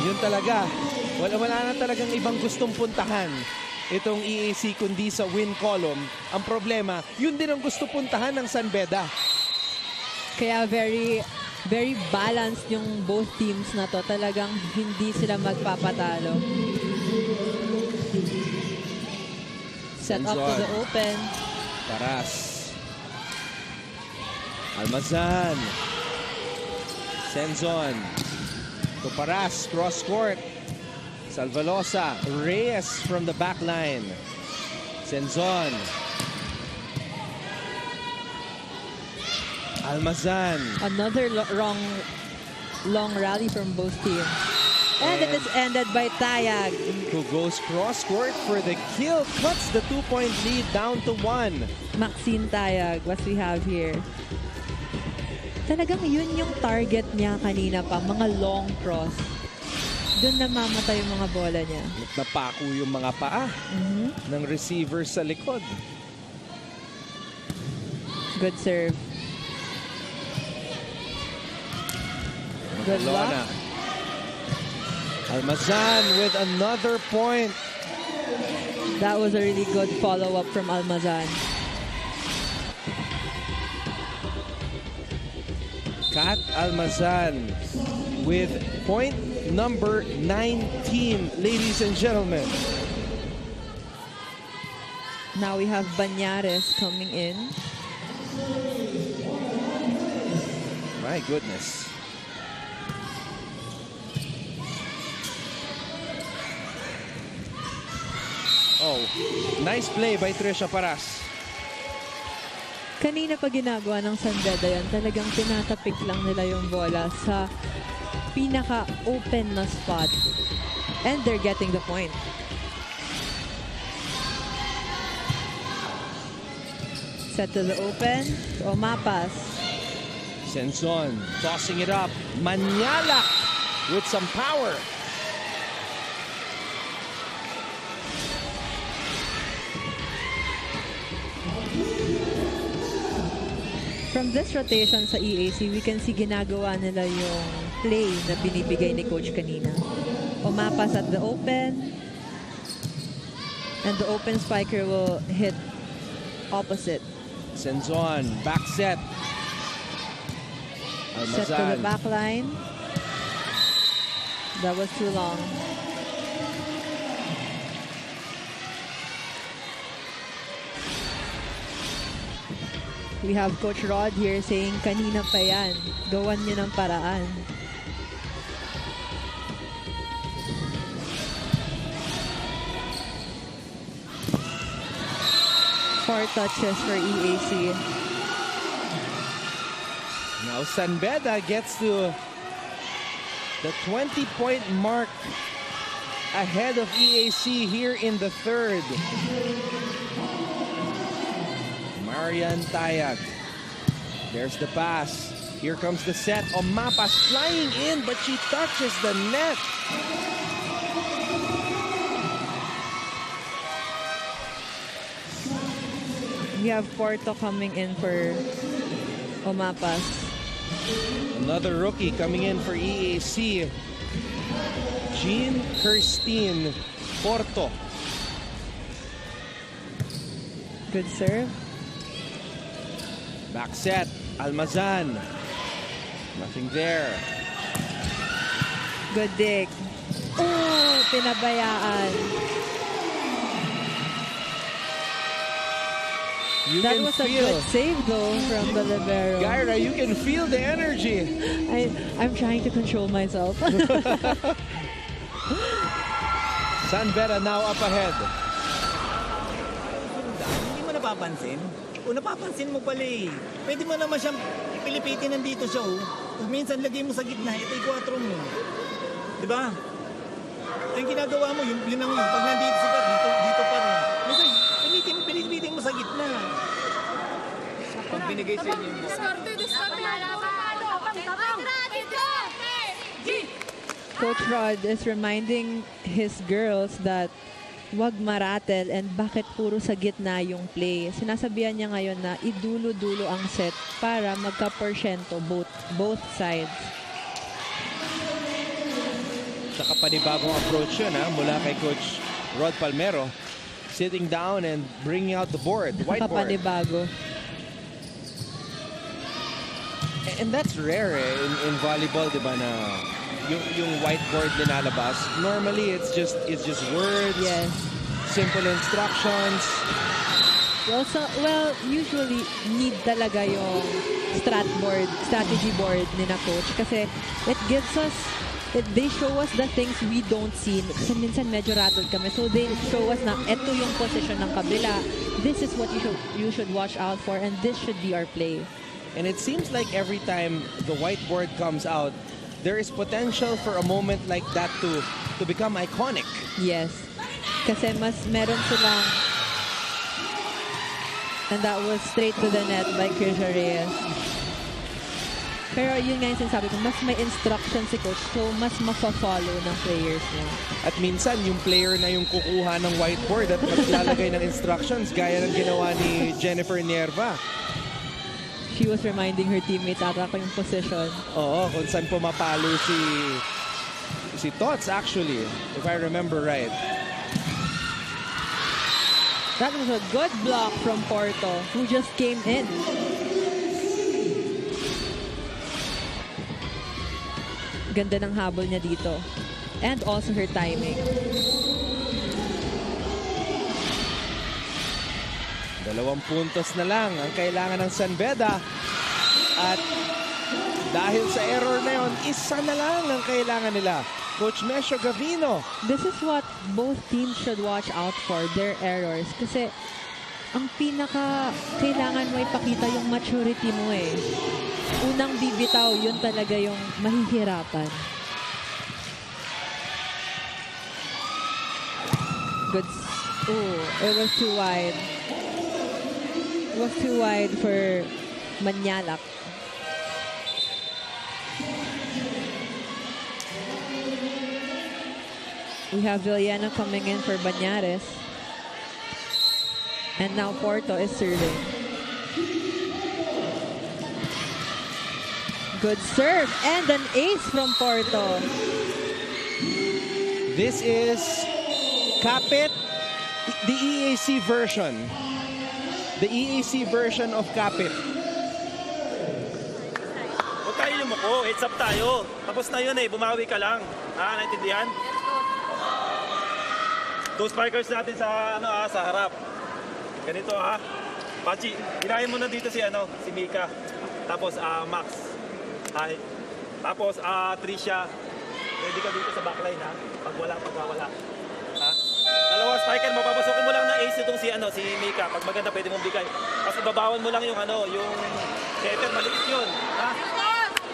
yun talaga. Wala na talagang ibang gustong puntahan itong EAC kundi sa win column. Ang problema, yun din ang gusto puntahan ng San Beda. Kaya very balanced yung both teams na to. Talagang hindi sila magpapatalo. Set up to the open. Paras. Almazan. Senzon. To Paras, cross court. Salvalosa, Reyes from the back line. Senzon. Almazan. Another long rally from both teams. And it is ended by Tayag, who goes cross court for the kill. Cuts the 2-point lead down to 1. Maxine Tayag, what we have here. Talagang yun yung target niya kanina pa, mga long cross. Doon namamatay yung mga bola niya. Napako yung mga paa ng receiver sa likod. Good serve. Good luck. Almazan with another point. That was a really good follow-up from Almazan. Kat Almazan with point number 19, ladies and gentlemen. Now we have Banyares coming in. My goodness. Oh, nice play by Trisha Paras. Kanina pa ginagawa ng San Beda yan, talagang tinatapik lang nila yung bola sa pinaka-open na spot. And they're getting the point. Set to the open. Omapas. Senzon tossing it up. Manyalak with some power. From this rotation sa EAC, we can see ginagawa nila yung play na binibigay ni Coach kanina. Umapas at the open. And the open spiker will hit opposite. Senzon, back set. Set to the back line. That was too long. We have Coach Rod here saying, kanina pa yan. Gawan niyo ng paraan. 4 touches for EAC. Now San Beda gets to the 20-point mark ahead of EAC here in the third. Marian Tayag. There's the pass. Here comes the set. Omapas flying in, but she touches the net. We have Porto coming in for Omapas. Another rookie coming in for EAC. Jean Kirstine Porto. Good serve. Back set. Almazan. Nothing there. Good dig. Oh, pinabayaan. That was a good save though from the libero. Gyra, you can feel the energy. I'm trying to control myself. San Beda now up ahead. Hindi mo napapansin? O napapansin mo pala eh. Pwede mo naman siyang ipilipitin nandito siya oh. Kung minsan lagay mo sa gitna, ito yung 4 mo. Diba? Yung ginagawa mo, yun ang yun. Pag nandito siya, dito pa rin. Minsan, pilipitin mo sa gitna. Pag binigay sa inyo mo. Coach Rod is reminding his girls that wag maratel and bakit puro sa gitna yung play. Sinasabihan niya ngayon na idulo-dulo ang set para magka-porsyento both sides. Saka panibagong approach yun mula kay Coach Rod Palmero. Sitting down and bringing out the board, the whiteboard. Panibago. And that's rare in volleyball, di ba, na yung whiteboard nilalabas. Normally, it's just words. Yes. Simple instructions. Well, usually need talaga yung strategy board ni na coach kasi it gives us they show us the things we don't see. Kasi minsan medyo rattled kami. So they show us na eto yung position ng kabila. This is what you should watch out for and this should be our play. And it seems like every time the whiteboard comes out, there is potential for a moment like that to become iconic. Yes. Kasi mas meron silang and that was straight to the net by Krisha Reyes. Pero yun nga yung sinasabi ko, mas may instruction si coach, so mas mafa-follow ng players niya. At minsan, yung player na yung kukuha ng whiteboard at maglalagay ng instructions, gaya ng ginawa ni Jennifer Nierva. She was reminding her teammates ata ko yung position. Oo, kung saan pumapalo si Tots actually, if I remember right. That was a good block from Porto, who just came in. Ganda ng habol niya dito. And also her timing. 2 puntos na lang ang kailangan ng San Beda. At Dahil sa error na yon, isa na lang ang kailangan nila. Coach Mesho Gavino. This is what both teams should watch out for, their errors. Kasi ang pinaka kailangan mo ipakita yung maturity mo eh. Unang bibitaw, yun talaga yung mahihirapan. Good. Oh, it was too wide. It was too wide for Manyalak. We have Villena coming in for Banyares. And now Porto is serving. Good serve and an ace from Porto. This is Kapit, the EAC version. The EAC version of Kapit. Huwag tayo lumuko. Heads up tayo. Tapos na yun eh. Bumawi ka lang. Ha? Naintindihan? Two spikers natin sa sa harap. Ganito ha. Pachi, hinahin mo na dito si Mika. Tapos Max. Hi. Tapos Tricia. Ready ka dito sa backline ha. Pag wala. Ha? Dalawa spiker, mapapasokin mo lang na ace itong si Mika. Pag maganda pwede mong bigay. Tapos ibabawan mo lang yung yung setter, maliit yun. Ha?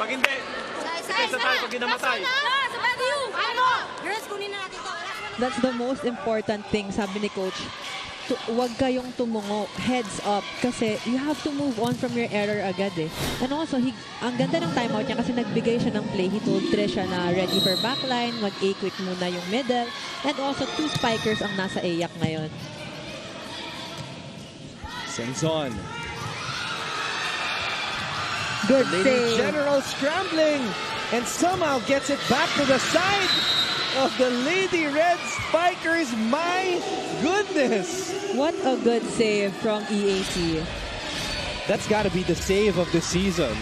Pag hindi, sa tayo pag ginamatay. Girls, kunin na natin to. That's the most important thing, sabi ni Coach. Huwag kayong tumungo, heads up, kasi you have to move on from your error agad eh. And also, ang ganda ng timeout niya kasi nagbigay siya ng play. He told Trisha na ready for backline, mag-A-quick muna yung middle, and also 2 spikers ang nasa AYAC ngayon. Senzon. Good Lady save. General scrambling and somehow gets it back to the side of the Lady Red Spikers. My goodness! What a good save from EAC. That's got to be the save of the season.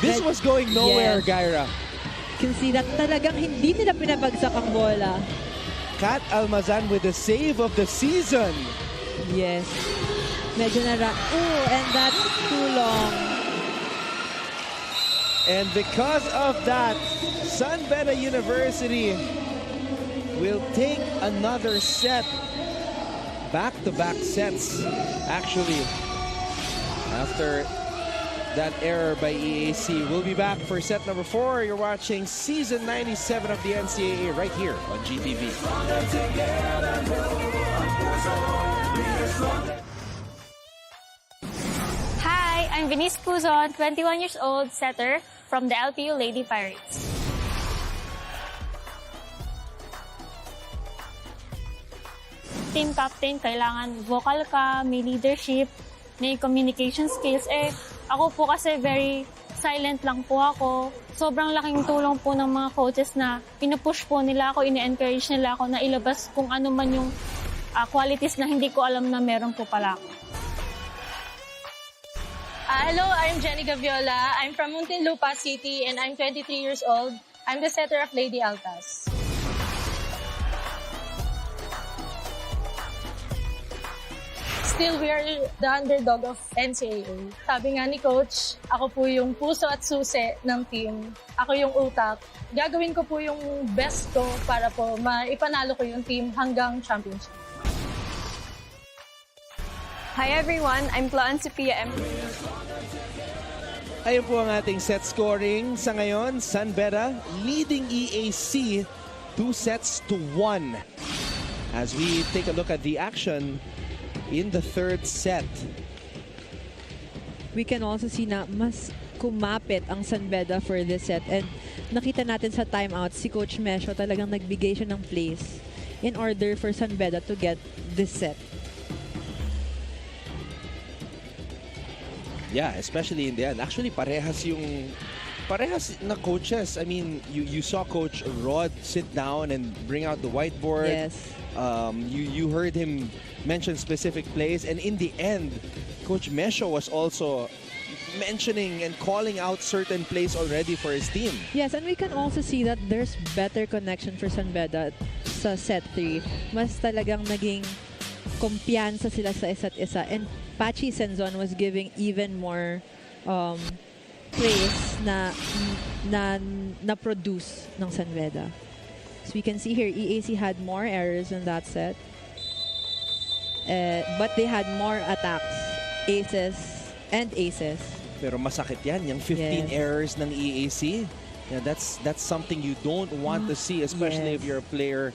This was going nowhere, yes. Gyra. You can see that talagang hindi nila pinabagsak ang bola. Kat Almazan with the save of the season. Yes. Medyo and that's too long. And because of that, San Beda University will take another set. Back-to-back sets, actually, after that error by EAC. We'll be back for set number 4. You're watching season 97 of the NCAA right here on GTV. Hi, I'm Venice Puzon, 21 years old, setter from the LPU Lady Pirates. Team captain, kailangan vocal ka, may leadership, may communication skills. Ako po kasi very silent lang po ako. Sobrang laking tulong po ng mga coaches na pinupush po nila ako, ini-encourage nila ako na ilabas kung ano man yung qualities na hindi ko alam na meron po pala ako. Hello, I'm Jenny Gaviola. I'm from Muntinlupa City and I'm 23 years old. I'm the setter of Lady Altas. Still, we are the underdog of NCAA. Sabi nga ni Coach, ako po yung puso at susi ng team. Ako yung utak. Gagawin ko po yung best ko para po maipanalo ko yung team hanggang championship. Hi everyone, I'm Plaan Sophia M. Ayun po ang ating set scoring. Sa ngayon, San Beda leading EAC 2-1. As we take a look at the action in the third set. We can also see na mas kumapit ang San Beda for this set. And nakita natin sa timeout, si Coach Mesho talagang nagbigay siya ng plays in order for San Beda to get this set. Yeah, especially in the end. Actually, parehas na coaches. I mean, you saw Coach Rod sit down and bring out the whiteboard. Yes. You heard him mention specific plays, and in the end, Coach Mesho was also mentioning and calling out certain plays already for his team. Yes, and we can also see that there's better connection for San Beda sa set 3. Mas talagang naging kumpiyansa sila sa isa't isa. And Pachi Senzon was giving even more plays na produce ng San Beda. So we can see here, EAC had more errors in that set. But they had more attacks, aces, and aces. Pero masakit yan, yung 15 errors ng EAC. Yeah, that's something you don't want to see, especially if you're a player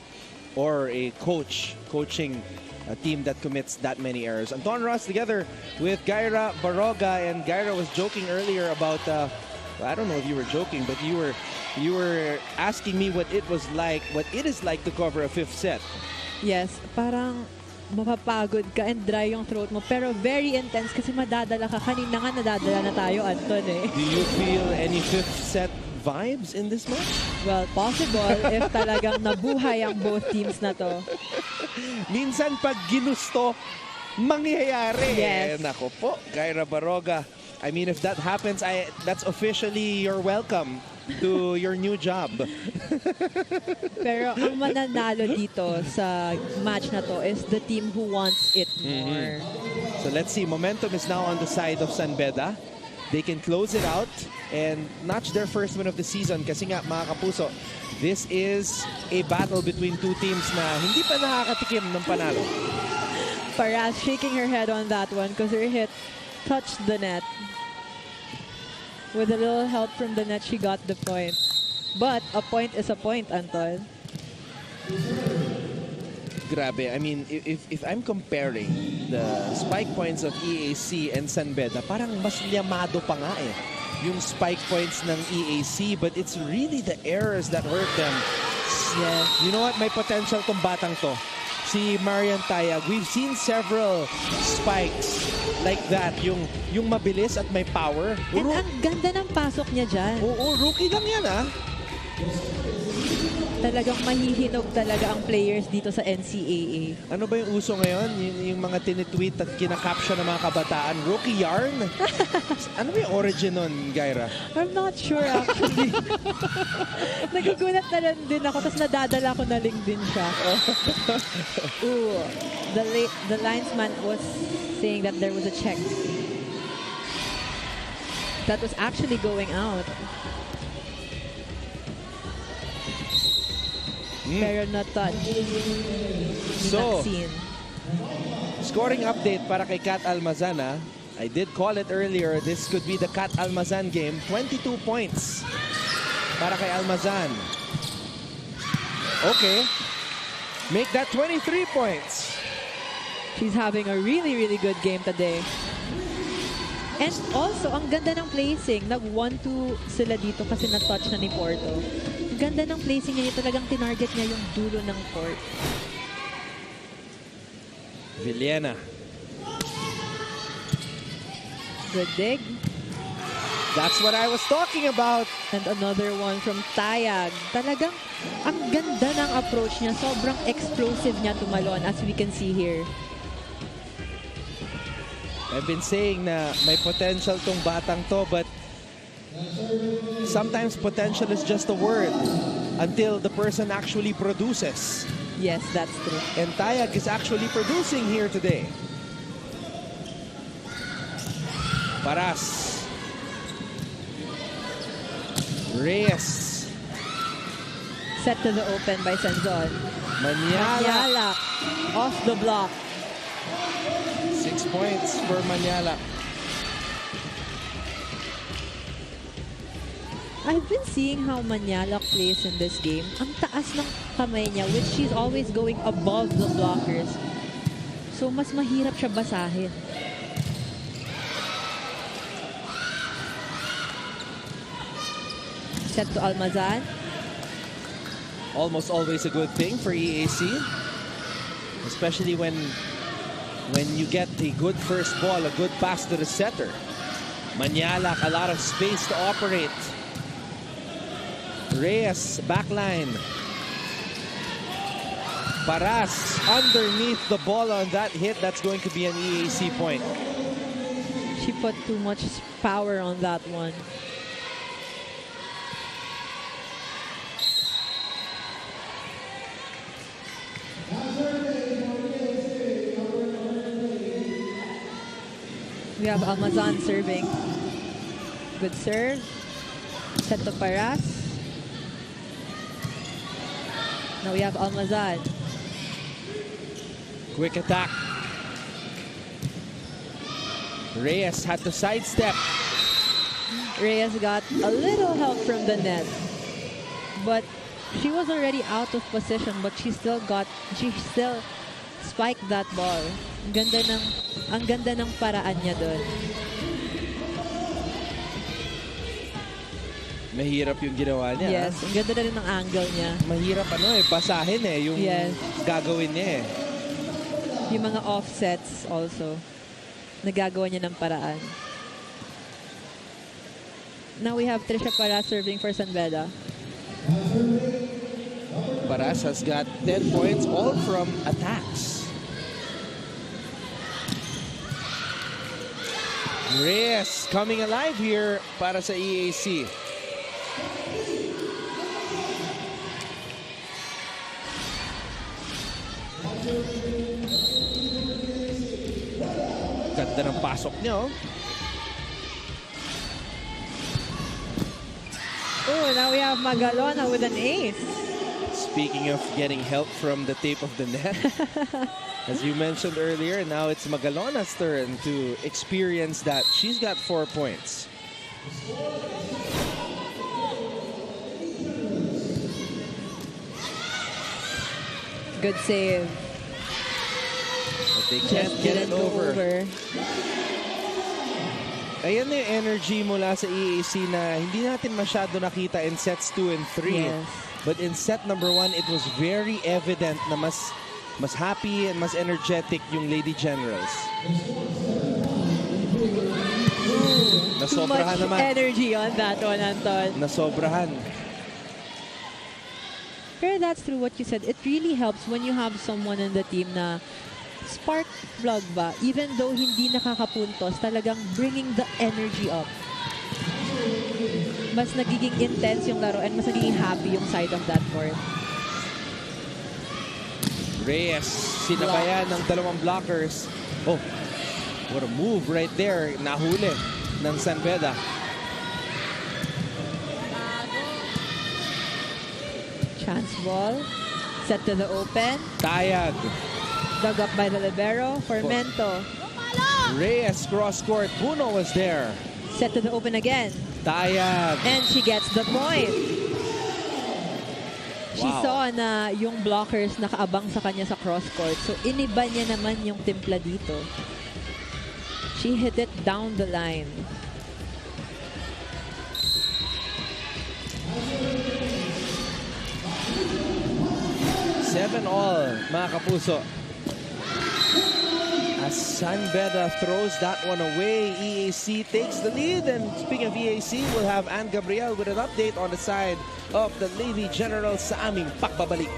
or a coach coaching a team that commits that many errors. Anton Ross together with Gaira Baroga, and Gaira was joking earlier about I don't know if you were joking, but you were asking me what it is like to cover a fifth set. Yes, parang mapapagod ka and dry yung throat mo, pero very intense kasi madadala ka. Kanina nga nadadala na tayo, Anton eh. Do you feel any fifth set vibes in this match? Well, possible if talagang nabuhay ang both teams na to. Minsan pag ginusto, mangyayari. Yes. Nako po, Gaira Baroga. I mean, if that happens, that's officially your welcome to your new job. Pero ang mananalo dito sa match na to is the team who wants it more. So let's see. Momentum is now on the side of San Beda. They can close it out and notch their first win of the season. Kasi nga, mga kapuso, this is a battle between two teams na hindi pa nakakatikim ng panalo. Paras shaking her head on that one because her hit touched the net. With a little help from the net, she got the point. But a point is a point, Anton. Grabe. I mean, if I'm comparing the spike points of EAC and San Beda, parang mas liyamado pa nga eh yung spike points ng EAC, but it's really the errors that hurt them. Yeah. You know what? May potential tong batang to. Si Marian Tayag. We've seen several spikes like that. Yung mabilis at may power. And ang ganda ng pasok niya dyan. Oo, rookie lang yan ah. Talagang mahihinog talaga ang players dito sa NCAA. Ano ba yung uso ngayon? Yung mga tinitweet at kinakapsyon ng mga kabataan. Rookie yarn? Ano ba yung origin nun, Gaira? I'm not sure actually. Nagugulat na lang din ako, tapos nadadala ko na lang din siya. Ooh, the linesman was saying that there was a check. That was actually going out. Pero not touched. So, not seen. Scoring update para kay Kat Almazan. I did call it earlier. This could be the Kat Almazan game. 22 points para kay Almazan. Okay. Make that 23 points. She's having a really, really good game today. And also, ang ganda ng placing. Nag-1-2 sila dito kasi na-touch na ni Porto. Ang ganda ng placing niya. Talagang tinarget niya yung dulo ng court. Villena. Good dig. That's what I was talking about. And another one from Tayag. Talagang ang ganda ng approach niya. Sobrang explosive niya tumalon as we can see here. I've been saying na may potential tong batang to, but sometimes potential is just a word until the person actually produces. Yes, that's true. And Tayag is actually producing here today. Paras. Reyes. Set to the open by Sanzon. Manyalak. Off the block. 6 points for Manyalak. I've been seeing how Manyalak plays in this game. Ang taas ng kamay niya, which she's always going above the blockers. So, mas mahirap siya basahin. Set to Almazan. Almost always a good thing for EAC. Especially when you get a good first ball, a good pass to the setter. Manyalak, a lot of space to operate. Reyes, backline. Paras, underneath the ball on that hit. That's going to be an EAC point. She put too much power on that one. We have Almazan serving. Good serve. Set to Paras. Now we have Almazan. Quick attack. Reyes had to sidestep. Reyes got a little help from the net. But she was already out of position, but she still spiked that ball. Ang ganda ng paraan niya doon. Mahirap yung ginawa niya. Yes, ang ganda na rin ng angle niya. Mahirap basahin yung gagawin niya Yung mga offsets also. Nagagawa niya ng paraan. Now we have Trisha Paras serving for San Beda. Paras has got 10 points all from attacks. Reyes coming alive here para sa EAC. Ganda ng pasok niya. Oh, now we have Magalona with an ace. Speaking of getting help from the tape of the net, as you mentioned earlier, now it's Magalona's turn to experience that. She's got 4 points. Good save. But they can't get it over. Ayan na yung energy mula sa EAC na hindi natin masyado nakita in sets 2 and 3. Yes. But in set number 1, it was very evident na mas happy and mas energetic yung Lady Generals. Nasobrahan Too much naman. energy on that one, Anton. Nasobrahan. Pero that's true what you said. It really helps when you have someone in the team na spark plug ba? Even though hindi nakakapuntos, talagang bringing the energy up. Mas nagiging intense yung laro and mas nagiging happy yung side of that court. Reyes, sinabayan ng dalawang blockers. Oh, what a move right there. Nahuli ng San Beda. Chance ball. Set to the open. Tayag. Dug up by the libero for Mento. Reyes cross court. Puno was there. Set to the open again. Tayag. And she gets the point. She Wow. saw na yung blockers nakaabang sa kanya sa cross court. So iniba niya naman yung timpla dito. She hit it down the line. Seven all, mga kapuso. As San Beda throws that one away, EAC takes the lead. And speaking of EAC, we'll have Ann Gabriel with an update on the side of the Lady Generals sa aming pagbabalik.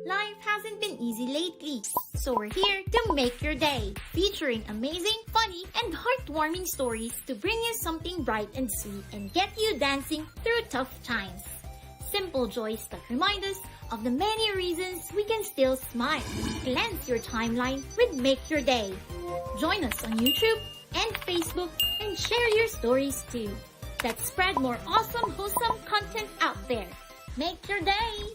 Life hasn't been easy lately, so we're here to make your day, featuring amazing, funny, and heartwarming stories to bring you something bright and sweet and get you dancing through tough times. Simple joys that remind us of the many reasons we can still smile. Cleanse your timeline with Make Your Day. Join us on YouTube and Facebook and share your stories too. Let's spread more awesome, wholesome content out there. Make your day!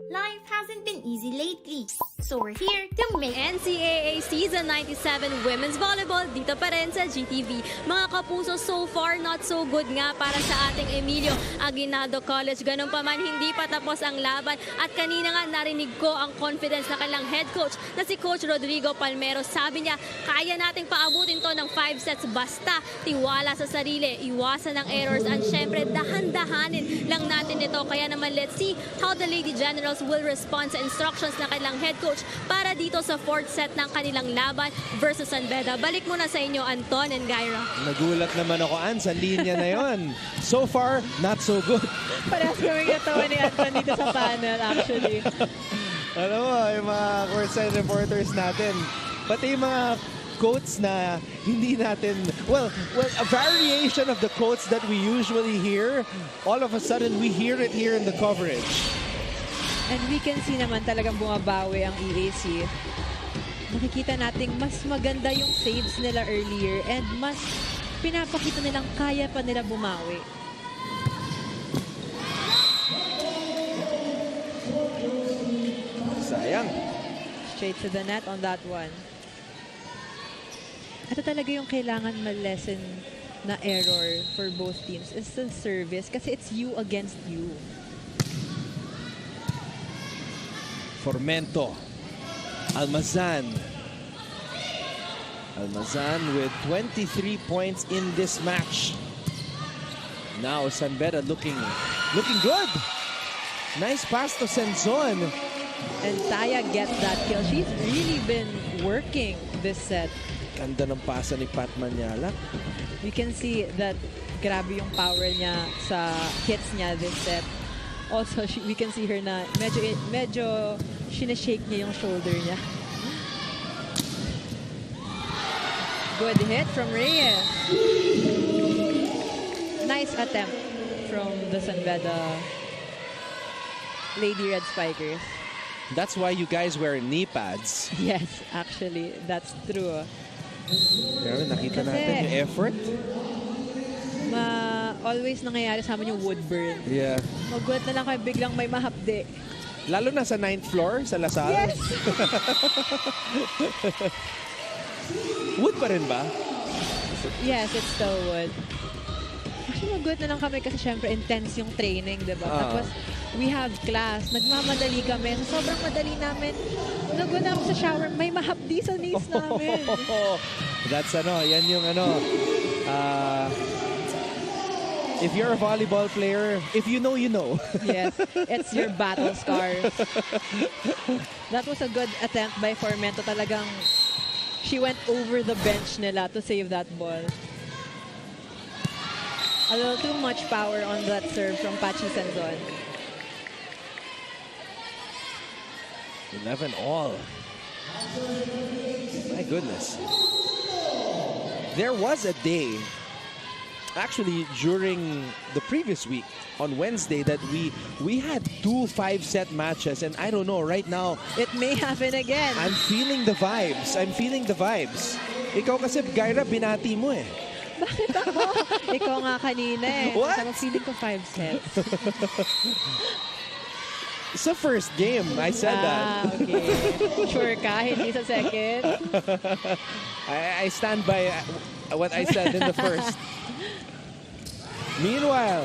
Life hasn't been easy lately, so we're here to make NCAA Season 97 Women's Volleyball dito pa rin sa GTV. Mga kapuso, so far not so good nga para sa ating Emilio Aguinaldo College. Ganun pa man, hindi pa tapos ang laban at kanina nga narinig ko ang confidence na kanilang head coach na si Coach Rodrigo Palmero. Sabi niya, kaya nating paabutin to ng 5 sets basta tiwala sa sarili, iwasan ng errors at syempre dahan-dahanin lang natin ito. Kaya naman let's see how the Lady Generals will respond sa instructions ng kanilang head coach para dito sa 4th set ng kanilang laban versus San Beda. Balik muna sa inyo, Anton and Gyra. Nagulat naman ako, Ann, sa linya na yon. So far, not so good. Parehas kami natawa ni Anton dito sa panel, actually. Alam mo, yung mga courtside reporters natin, pati yung mga quotes na hindi natin, well, a variation of the quotes that we usually hear, all of a sudden we hear it here in the coverage. And we can see naman talagang bumabawi ang EAC. Nakikita nating mas maganda yung saves nila earlier and mas pinapakita nilang kaya pa nila bumawi. Sayang. Straight to the net on that one. Ito talaga yung kailangan ma-lessen na error for both teams. It's the service kasi it's you against you. Formento. Almazan. Almazan with 23 points in this match. Now San Beda looking good. Nice pass to Senzon. And Taya gets that kill. She's really been working this set. Ganda ng pasa ni Pat Manyala. You can see that grabe yung power niya sa hits niya this set. Also, we can see her na medyo sinashake niya yung shoulder niya. Good hit from Reyes. Nice attempt from the San Beda Lady Red Spikers. That's why you guys wear knee pads. Yes, actually, that's true. Pero nakita natin yung effort. Always nangyayari sa amin yung wood burn. Yeah. Magulat na lang kayo biglang may mahapde. Lalo na sa 9th floor, sa Lasal. Yes! Wood pa rin ba? Yes, it's still wood. Actually, magulat na lang kami kasi syempre intense yung training, diba? Tapos, we have class. Nagmamadali kami. Sobrang madali namin. Nagulat ako sa shower. May mahapdi sa knees namin. That's yan yung if you're a volleyball player, if you know, you know. Yes, it's your battle scars. That was a good attempt by Formento. Talagang she went over the bench nila to save that ball. A little too much power on that serve from Pachi Senzon. 11 all. My goodness. There was a day, actually during the previous week on Wednesday, that we had 2 5-set matches, and I don't know, right now it may happen again. I'm feeling the vibes. Ikaw kasi, Gaira, binati mo eh. Bakit ako? Ikaw nga kanina eh. What? Sabi, feeling ko 5 sets. Sa first game, I said that. Okay. Sure ka? Hindi sa second? I stand by what I said in the first. Meanwhile,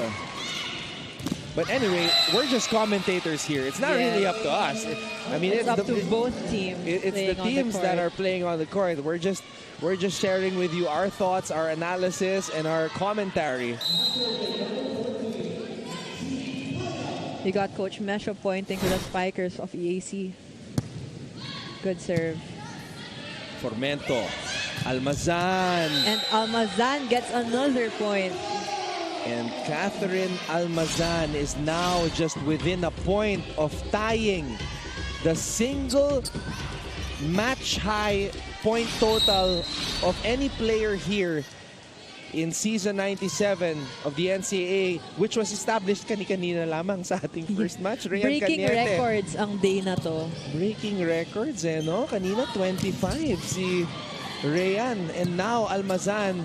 but anyway, we're just commentators here. It's not really up to us. I mean, it's up to both teams. It's the teams that are playing on the court. We're just sharing with you our thoughts, our analysis, and our commentary. You got Coach Mesho pointing to the spikers of EAC. Good serve. Formento. Almazan. And Almazan gets another point. And Catherine Almazan is now just within a point of tying the single match-high point total of any player here in season 97 of the NCAA, which was established kanina lamang sa ating first match. Breaking records ang day na to. Breaking records no? Kanina 25 si Rayan, and now Almazan.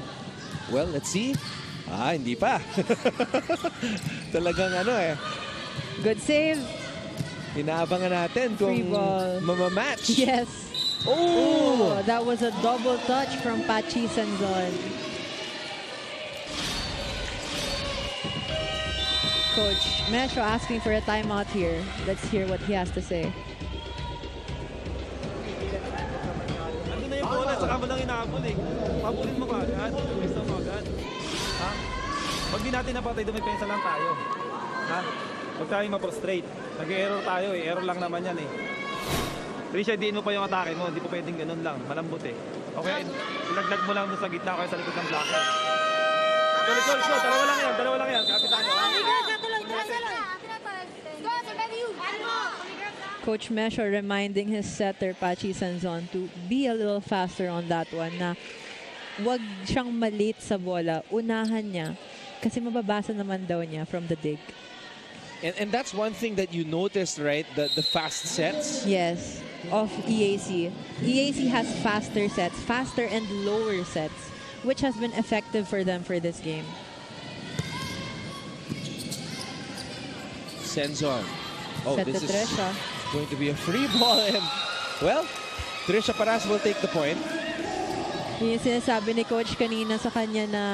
Well, let's see. Hindi pa. Talagang Good save. Inaabangan natin kung mamamatch. Yes. Oh, that was a double touch from Pachi Senzon. Coach Mesho asking for a timeout here. Let's hear what he has to say. Ano na yung bola, saka mo lang inaabol eh. Pabulin mo ka agad, gusto mo agad. Ha? Pag di natin napatay, dumipensa lang tayo. Ha? Huwag tayo ma-frustrate. Nag-error tayo eh, error lang naman yan eh. Risha, diin mo pa yung atake mo, hindi po pwedeng ganun lang, malambot eh. Okay, ilaglag mo lang doon sa gitna kaya sa likod ng blocker. Tuloy, dalawa lang yan, kapitan nyo. Coach Mesho reminding his setter, Pachi Senzon, to be a little faster on that one, na wag siyang malate sa bola, unahan niya, kasi mababasa naman daw niya from the dig. And that's one thing that you noticed, right? The fast sets. Yes, of EAC. EAC has faster sets, faster and lower sets, which has been effective for them for this game. Senzon. Oh, Set this to is Trisha. going to be a free ball. And, well, Trisha Paras will take the point. Yung sinasabi ni Coach kanina sa kanya na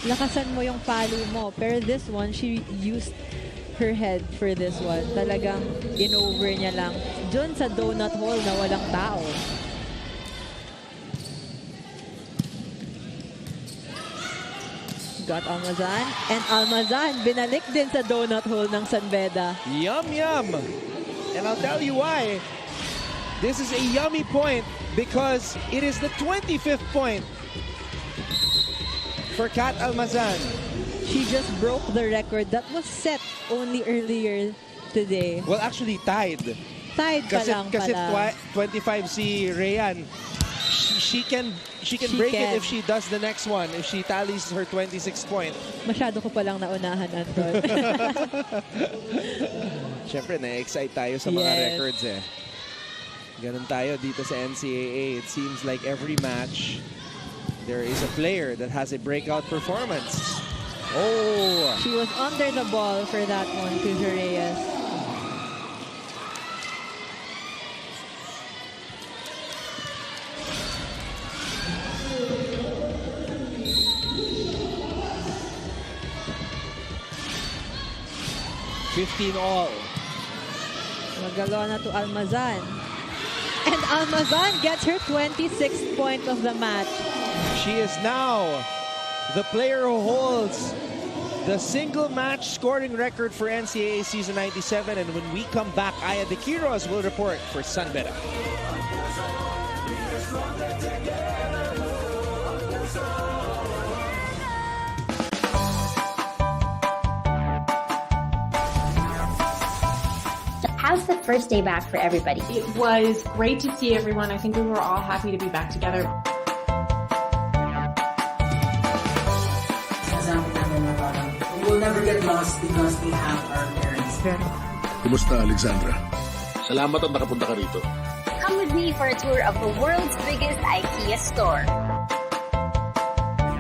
lakasan mo yung palo mo. Pero this one, she used her head for this one. Talagang in-over niya lang. Dun sa donut hole na walang tao. Got Almazan. And Almazan, binalik din sa donut hole ng San Beda. Yum, yum. And I'll tell you why. This is a yummy point because it is the 25th point for Kat Almazan. She just broke the record that was set only earlier today. Well, actually tied. Tied pa lang Kasi pala. 25 si Rayan. She can break it if she does the next one, if she tallies her 26th point. Masyado ko palang naunahan, Anton. Siyempre, na-excite tayo sa mga records eh. Ganun tayo dito sa NCAA. It seems like every match, there is a player that has a breakout performance. Oh! She was under the ball for that one to Reyes. $15 Magalona to Almazan. And Almazan gets her 26th point of the match. She is now the player who holds the single match scoring record for NCAA season 97. And when we come back, Aya de Quiros will report for San Beda. How's the first day back for everybody? It was great to see everyone. I think we were all happy to be back together. We will never get lost because we have our parents. Kumusta, Alexandra? Salamat at nakapunta ka rito. Come with me for a tour of the world's biggest IKEA store.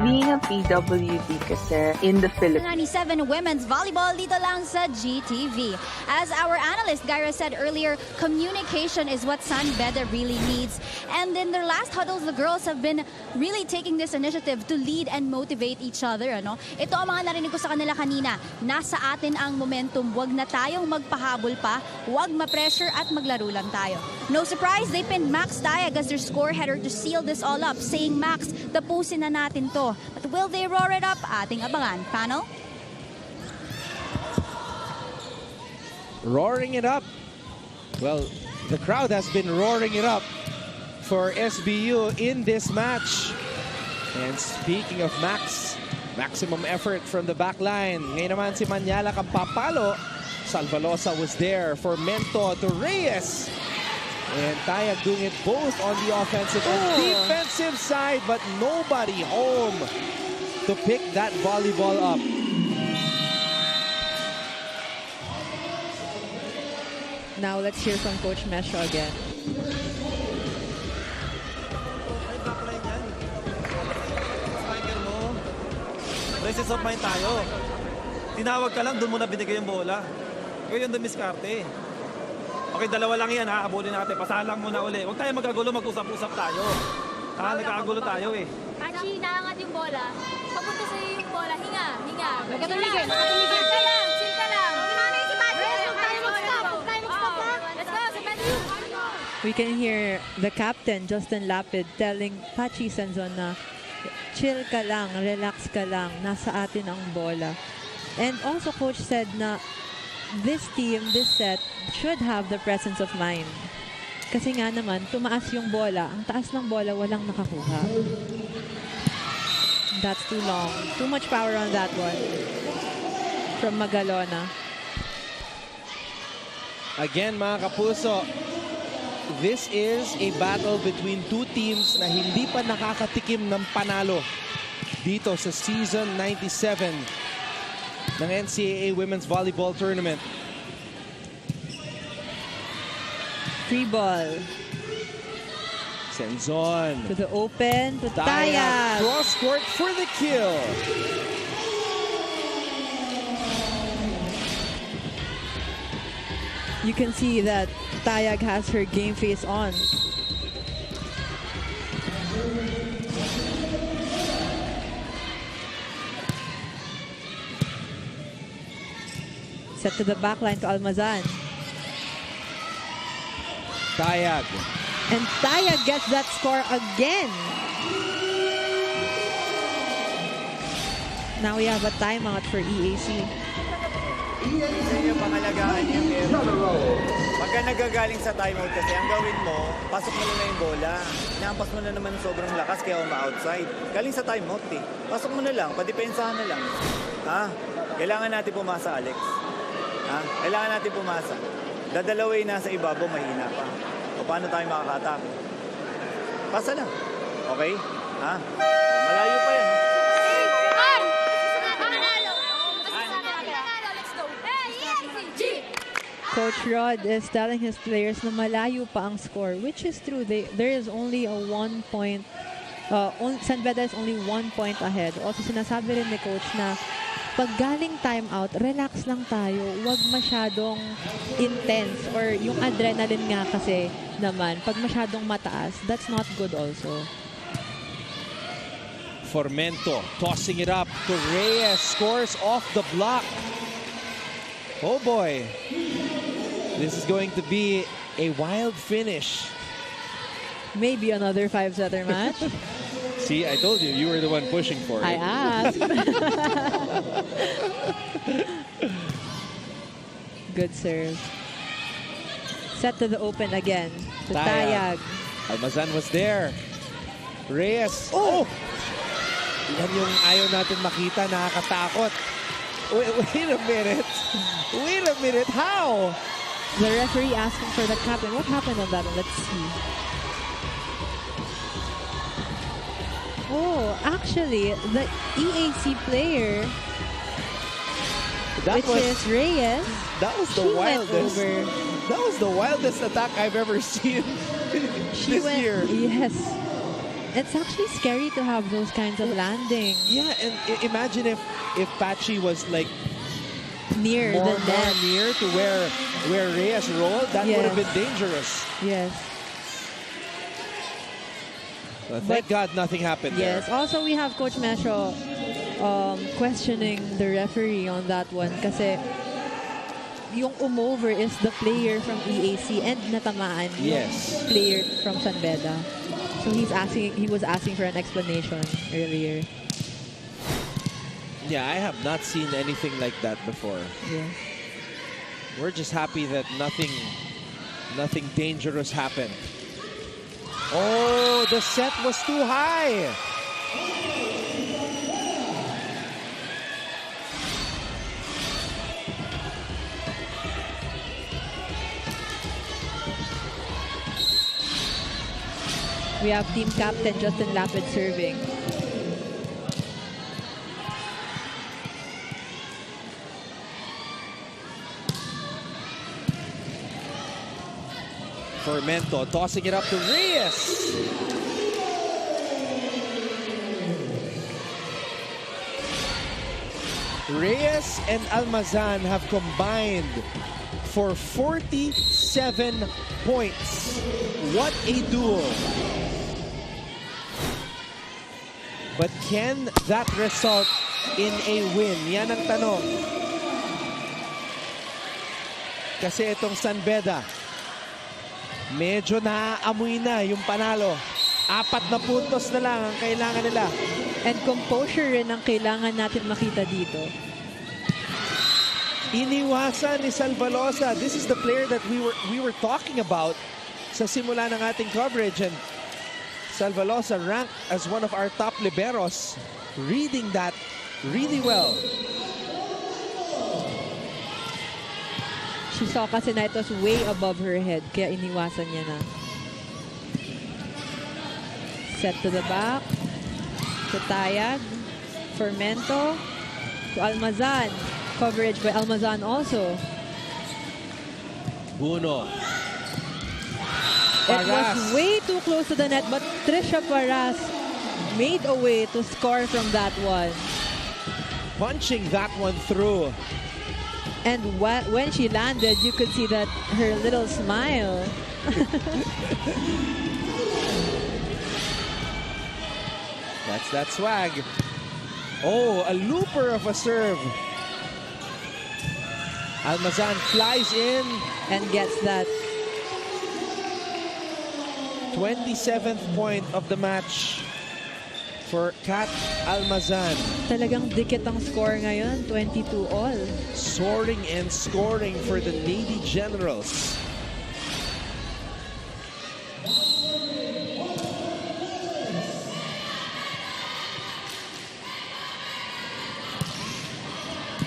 Being a PWD kasi in the Philippines. 97 women's volleyball dito lang sa GTV. As our analyst Gyra said earlier, communication is what San Beda really needs. And in their last huddles, the girls have been really taking this initiative to lead and motivate each other. Ano? Ito ang mga narinig ko sa kanila kanina. Nasa atin ang momentum. Huwag na tayong magpahabol pa. Huwag ma-pressure at maglaro lang tayo. No surprise, they pinned Max Tayag as their score header to seal this all up, saying, Max, tapusin na natin to. But will they roar it up? Ating abangan. Panel? Roaring it up. Well, the crowd has been roaring it up for SBU in this match. And speaking of Max, maximum effort from the back line. Ngayon naman si Manyala ang papalo. Salvalosa was there for Mento to Reyes. And Tayag doing it both on the offensive and defensive side, but nobody home to pick that volleyball up. Now let's hear from Coach Mesho again. Presence of mind tayo. Tinawag ka lang, doon mo na binigay yung bola. Kaya yung dumiskarte. Okay, dalawa lang yan ha. Abulin natin. Pasahan lang muna uli. Huwag tayo magagulo, mag-usap-usap tayo. Nagkakagulo tayo eh. Pachi, naangat yung bola. Papunta sa'yo yung bola. Hinga, hinga. Magkatumigil. Chill ka lang, chill ka lang. Si Pachi, huwag tayo mag-stop. Huwag tayo mag-stop ha. Let's go, San We can hear the captain, Justin Lapid, telling Pachi Senzon na chill ka lang, relax ka lang, nasa atin ang bola. And also Coach said na this team, this set, should have the presence of mind. Kasi nga naman, tumaas yung bola. Ang taas ng bola, walang nakakuha. That's too long. Too much power on that one. From Magalona. Again, mga kapuso, this is a battle between two teams na hindi pa nakakatikim ng panalo dito sa Season 97 ng NCAA Women's Volleyball Tournament. free ball. Senzon. To the open, to Tayag. Tayag. Cross court for the kill. You can see that Tayag has her game face on. Set to the backline to Almazan. Tayag. And Tayag gets that score again. Now we have a timeout for EAC. Isa yung pangalagaan niya, pero pagka nagagaling sa timeout kasi, ang gawin mo, pasok mo na yung bola. Inaampas mo na naman sobrang lakas kaya ma-outside. Galing sa timeout eh. Pasok mo na lang, padepensahan na lang. Ha? Kailangan natin pumasa, Alex. Ha? Kailangan natin pumasa. Dadalaway na sa ibabaw, mahina pa. O paano tayo makakatake? Pasa lang. Okay? Ha? Malayo pa yan. Coach Rod is telling his players na malayo pa ang score, which is true. There is only a 1 point. San Beda is only 1 point ahead. Also, sinasabi rin ni Coach na pag galing timeout, relax lang tayo. Huwag masyadong intense or yung adrenaline nga kasi naman. Pag masyadong mataas, that's not good also. Formento tossing it up to Reyes. Scores off the block. Oh boy. This is going to be a wild finish. Maybe another 5-setter match. See, I told you, you were the one pushing for it. I asked. Good serve. Set to the open again. To Tayag. Almazan was there. Reyes. Oh! Yan yung ayaw natin makita. Nakakatakot. Wait a minute. Wait a minute. How? The referee asking for the captain. What happened on that one? Let's see. Oh, actually, the EAC player, which is Reyes, that was the wildest. That was the wildest attack I've ever seen this year. Yes. It's actually scary to have those kinds of landings. Yeah, and imagine if Patchy was like near more near to where Reyes rolled, that would have been dangerous. Yes. Well, thank God nothing happened there. Yes. Also, we have Coach Mesho questioning the referee on that one kasi yung umover is the player from EAC and natamaan yung player from San Beda. So he was asking for an explanation earlier. Yeah, I have not seen anything like that before. Yeah. We're just happy that nothing dangerous happened. Oh, the set was too high. We have team captain Justin Lapid serving. Formento tossing it up to Reyes. Reyes and Almazan have combined for 47 points. What a duel. But can that result in a win? Yan ang tanong. Kasi itong San Beda, medyo naaamoy na yung panalo. 4 na puntos na lang ang kailangan nila. And composure rin ang kailangan natin makita dito. Iniwasan ni Salvalosa. This is the player that we were talking about sa simula ng ating coverage. And Salvalosa ranked as one of our top liberos. Reading that really well. She saw kasi na it was way above her head, kaya iniwasan niya na. Set to the back. To Tayag. Formento. To Almazan. Coverage by Almazan also. Buno. It was way too close to the net, but Trisha Paras made a way to score from that one. Punching that one through. And when she landed, you could see that her little smile. That's that swag. Oh, a looper of a serve. Almazan flies in and gets that 27th point of the match for Kat Almazan. Talagang dikit ang score ngayon, 22-all. Soaring and scoring for the Lady Generals.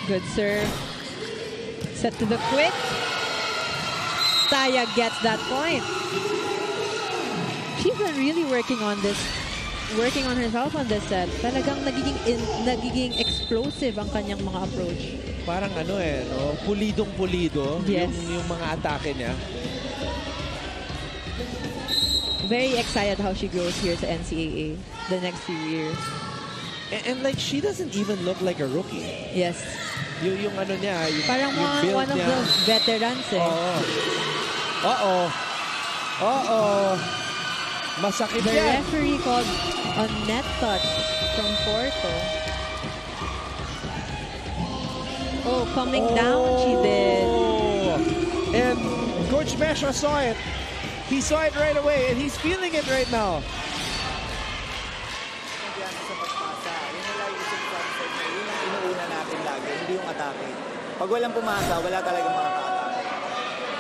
Good serve. Set to the quick. Taya gets that point. She's been really working on herself on this set. Talagang nagiging explosive ang kanyang mga approach. Parang no? Pulidong-pulido yes. yung mga atake niya. Very excited how she grows here sa NCAA the next few years. And like, she doesn't even look like a rookie. Yes. Yung ano niya, parang one of the veterans eh. Masakit the yan. referee called a net touch from Porto. Oh, coming down she did. And Coach Mesha saw it. He saw it right away and he's feeling it right now. Hindi yung atake. Pag walang pumasa, wala talagang makaka-atake.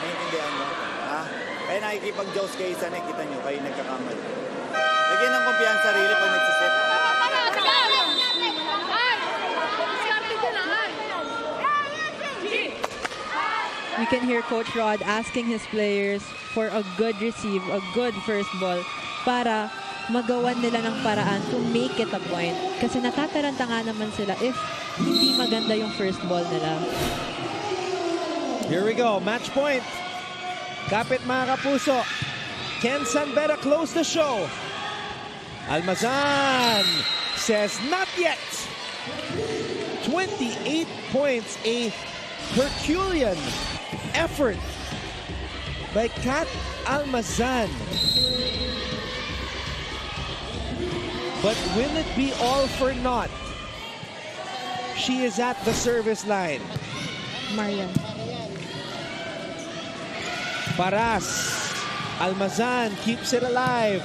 Naiintindihan mo? Ha? Kaya nakikipag-joust kayo sa nakikita nyo, kayo nagkakamali. Lagyan ng kumpiyansa sarili pag nagsiset. You can hear Coach Rod asking his players for a good receive, a good first ball para magawan nila ng paraan to make it a point. Kasi natataranta nga naman sila if hindi maganda yung first ball nila. Here we go, match point. Kapit mga kapuso. Can Beda close the show? Almazan says not yet. 28 points, a Herculean effort by Kat Almazan. But will it be all for naught? She is at the service line. Marian. Paras. Almazan keeps it alive.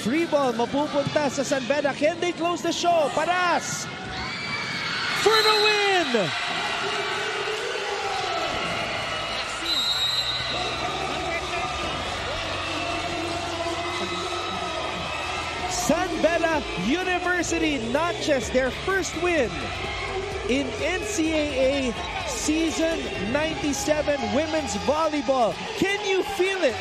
Free ball mapupunta sa Beda. Can they close the show? Paras for the win! Beda University notches their first win in NCAA Season 97 Women's Volleyball. Can you feel it?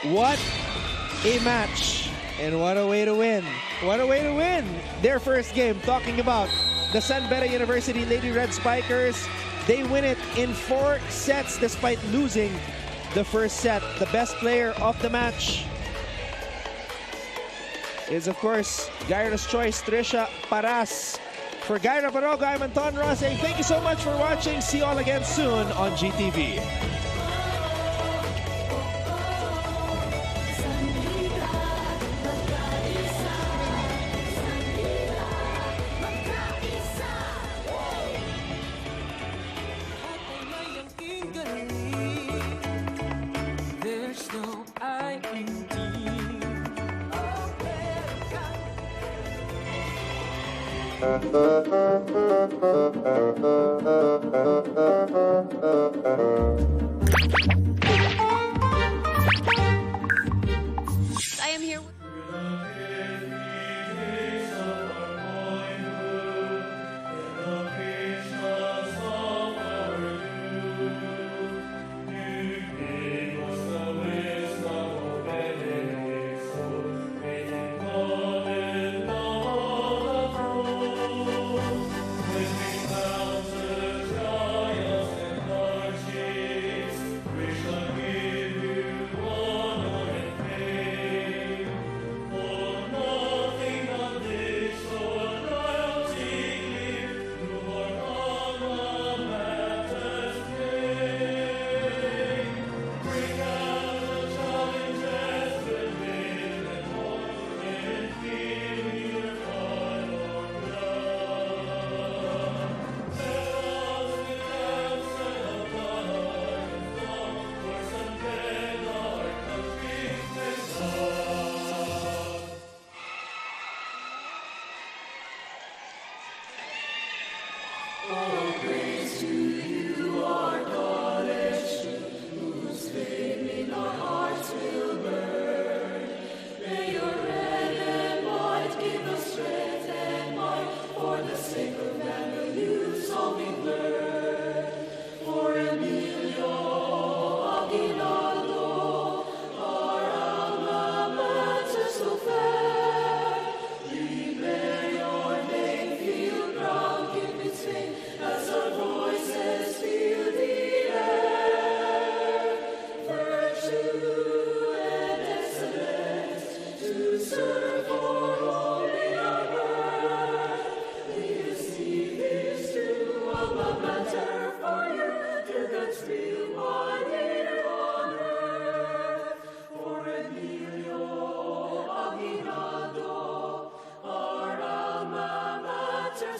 What a match. And what a way to win. What a way to win their first game. Talking about the Beda University Lady Red Spikers. They win it in 4 sets despite losing the first set. The best player of the match is, of course, Gyra's Choice, Trisha Paras. For Gyra Baroga, I'm Anton Ross saying thank you so much for watching. See you all again soon on GTV. I am here. With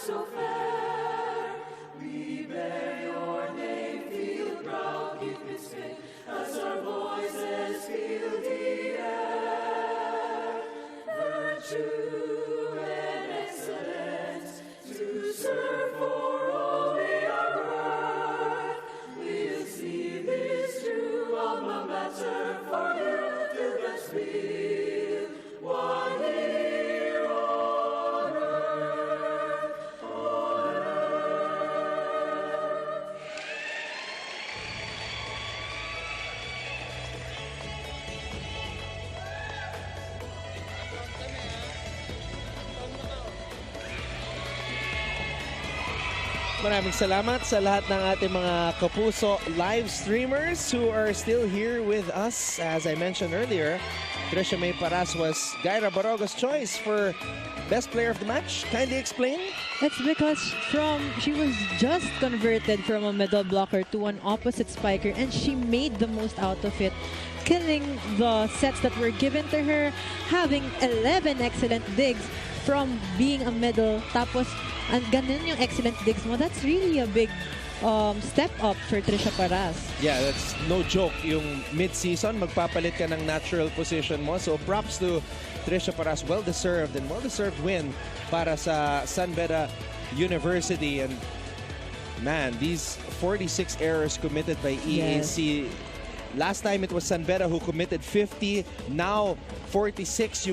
so fair. We bear your name, feel proud, keep it straight, as our voices fill the air. Virtue and excellence, to serve for all we are worth. We'll see this true alma mater for you till the spill. One year on earth, on earth. Maraming salamat sa lahat ng ating mga kapuso live streamers who are still here with us. As I mentioned earlier, Trisha May Paras was Gaira Baroga's choice for Best Player of the Match. Kindly explain? It's because she was just converted from a middle blocker to an opposite spiker, and she made the most out of it, killing the sets that were given to her, having 11 excellent digs from being a middle. Tapos, ang ganun yung excellent digs mo. That's really a big step up for Trisha Paras. Yeah, that's no joke. Yung mid-season, magpapalit ka ng natural position mo. So props to Trisha Paras. Well-deserved and well-deserved win para sa San Beda University. And man, these 46 errors committed by EAC. Yes. Last time it was San Beda who committed 50. Now 46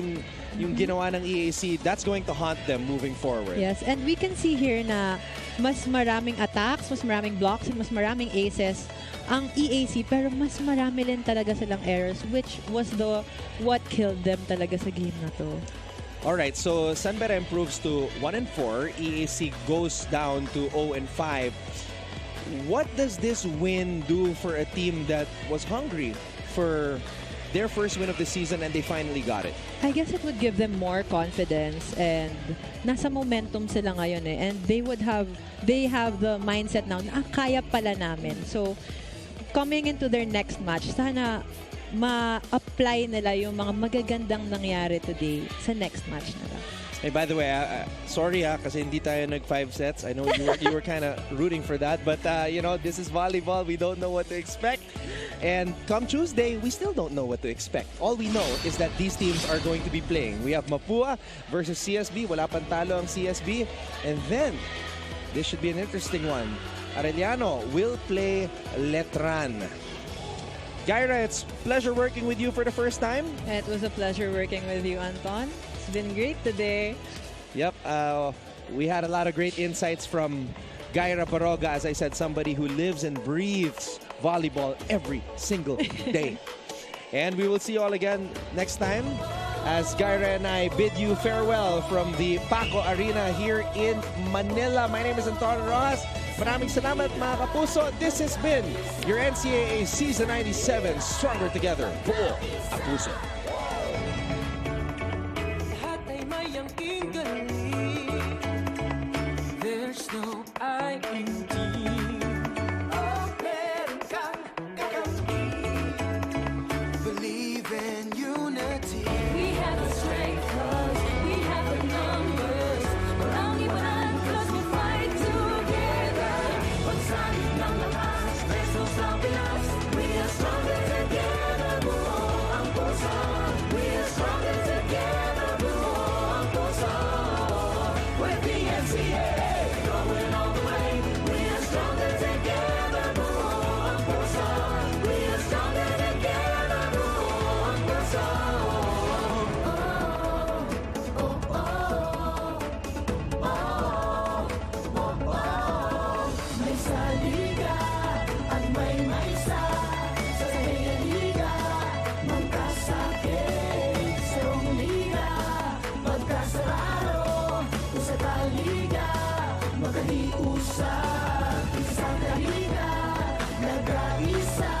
yung ginawa ng EAC. That's going to haunt them moving forward. Yes, and we can see here na mas maraming attacks, mas maraming blocks, and mas maraming aces ang EAC, pero mas marami rin talaga silang errors, which was what killed them talaga sa game na to. Alright, so San Beda improves to 1-4. EAC goes down to 0-5. What does this win do for a team that was hungry for their first win of the season and they finally got it? I guess it would give them more confidence, and nasa momentum sila ngayon eh, and they have the mindset now na kaya pala namin. So coming into their next match, sana ma-apply nila yung mga magagandang nangyari today sa next match nila. Hey, by the way, sorry kasi hindi tayo nag-5 sets. I know you were kind of rooting for that, but you know, this is volleyball. We don't know what to expect. And come Tuesday, we still don't know what to expect. All we know is that these teams are going to be playing. We have Mapua versus CSB. Wala pang talo ang CSB. And then, this should be an interesting one. Arellano will play Letran. Gaira, it's a pleasure working with you for the first time. It was a pleasure working with you, Anton. It's been great today. Yep, we had a lot of great insights from Gaira Baroga, as I said, somebody who lives and breathes volleyball every single day. And we will see you all again next time as Gaira and I bid you farewell from the Paco Arena here in Manila. My name is Anton Rojas. Maraming salamat mga kapuso. This has been your NCAA Season 97 Stronger Together. Buo ang puso. There's no I in team. Oh, meron kang kakampi. Believe in unity. We have the strength, cause we have the numbers. We're only one, cause we fight together. Pagsalit ng lakas, there's no stopping us. We are stronger together. Buo ang puso. We are stronger together. Buo ang puso. With the NCAA. Going all the way, we are stronger together. Buo ang puso. We are stronger together. Buo ang puso. May saliga at may maisa. Sa sahing liga, magkasakit. Sa liga, magkasararo. Kung sa taliga, magkahiusap. Isang kaliga, nag-aisa.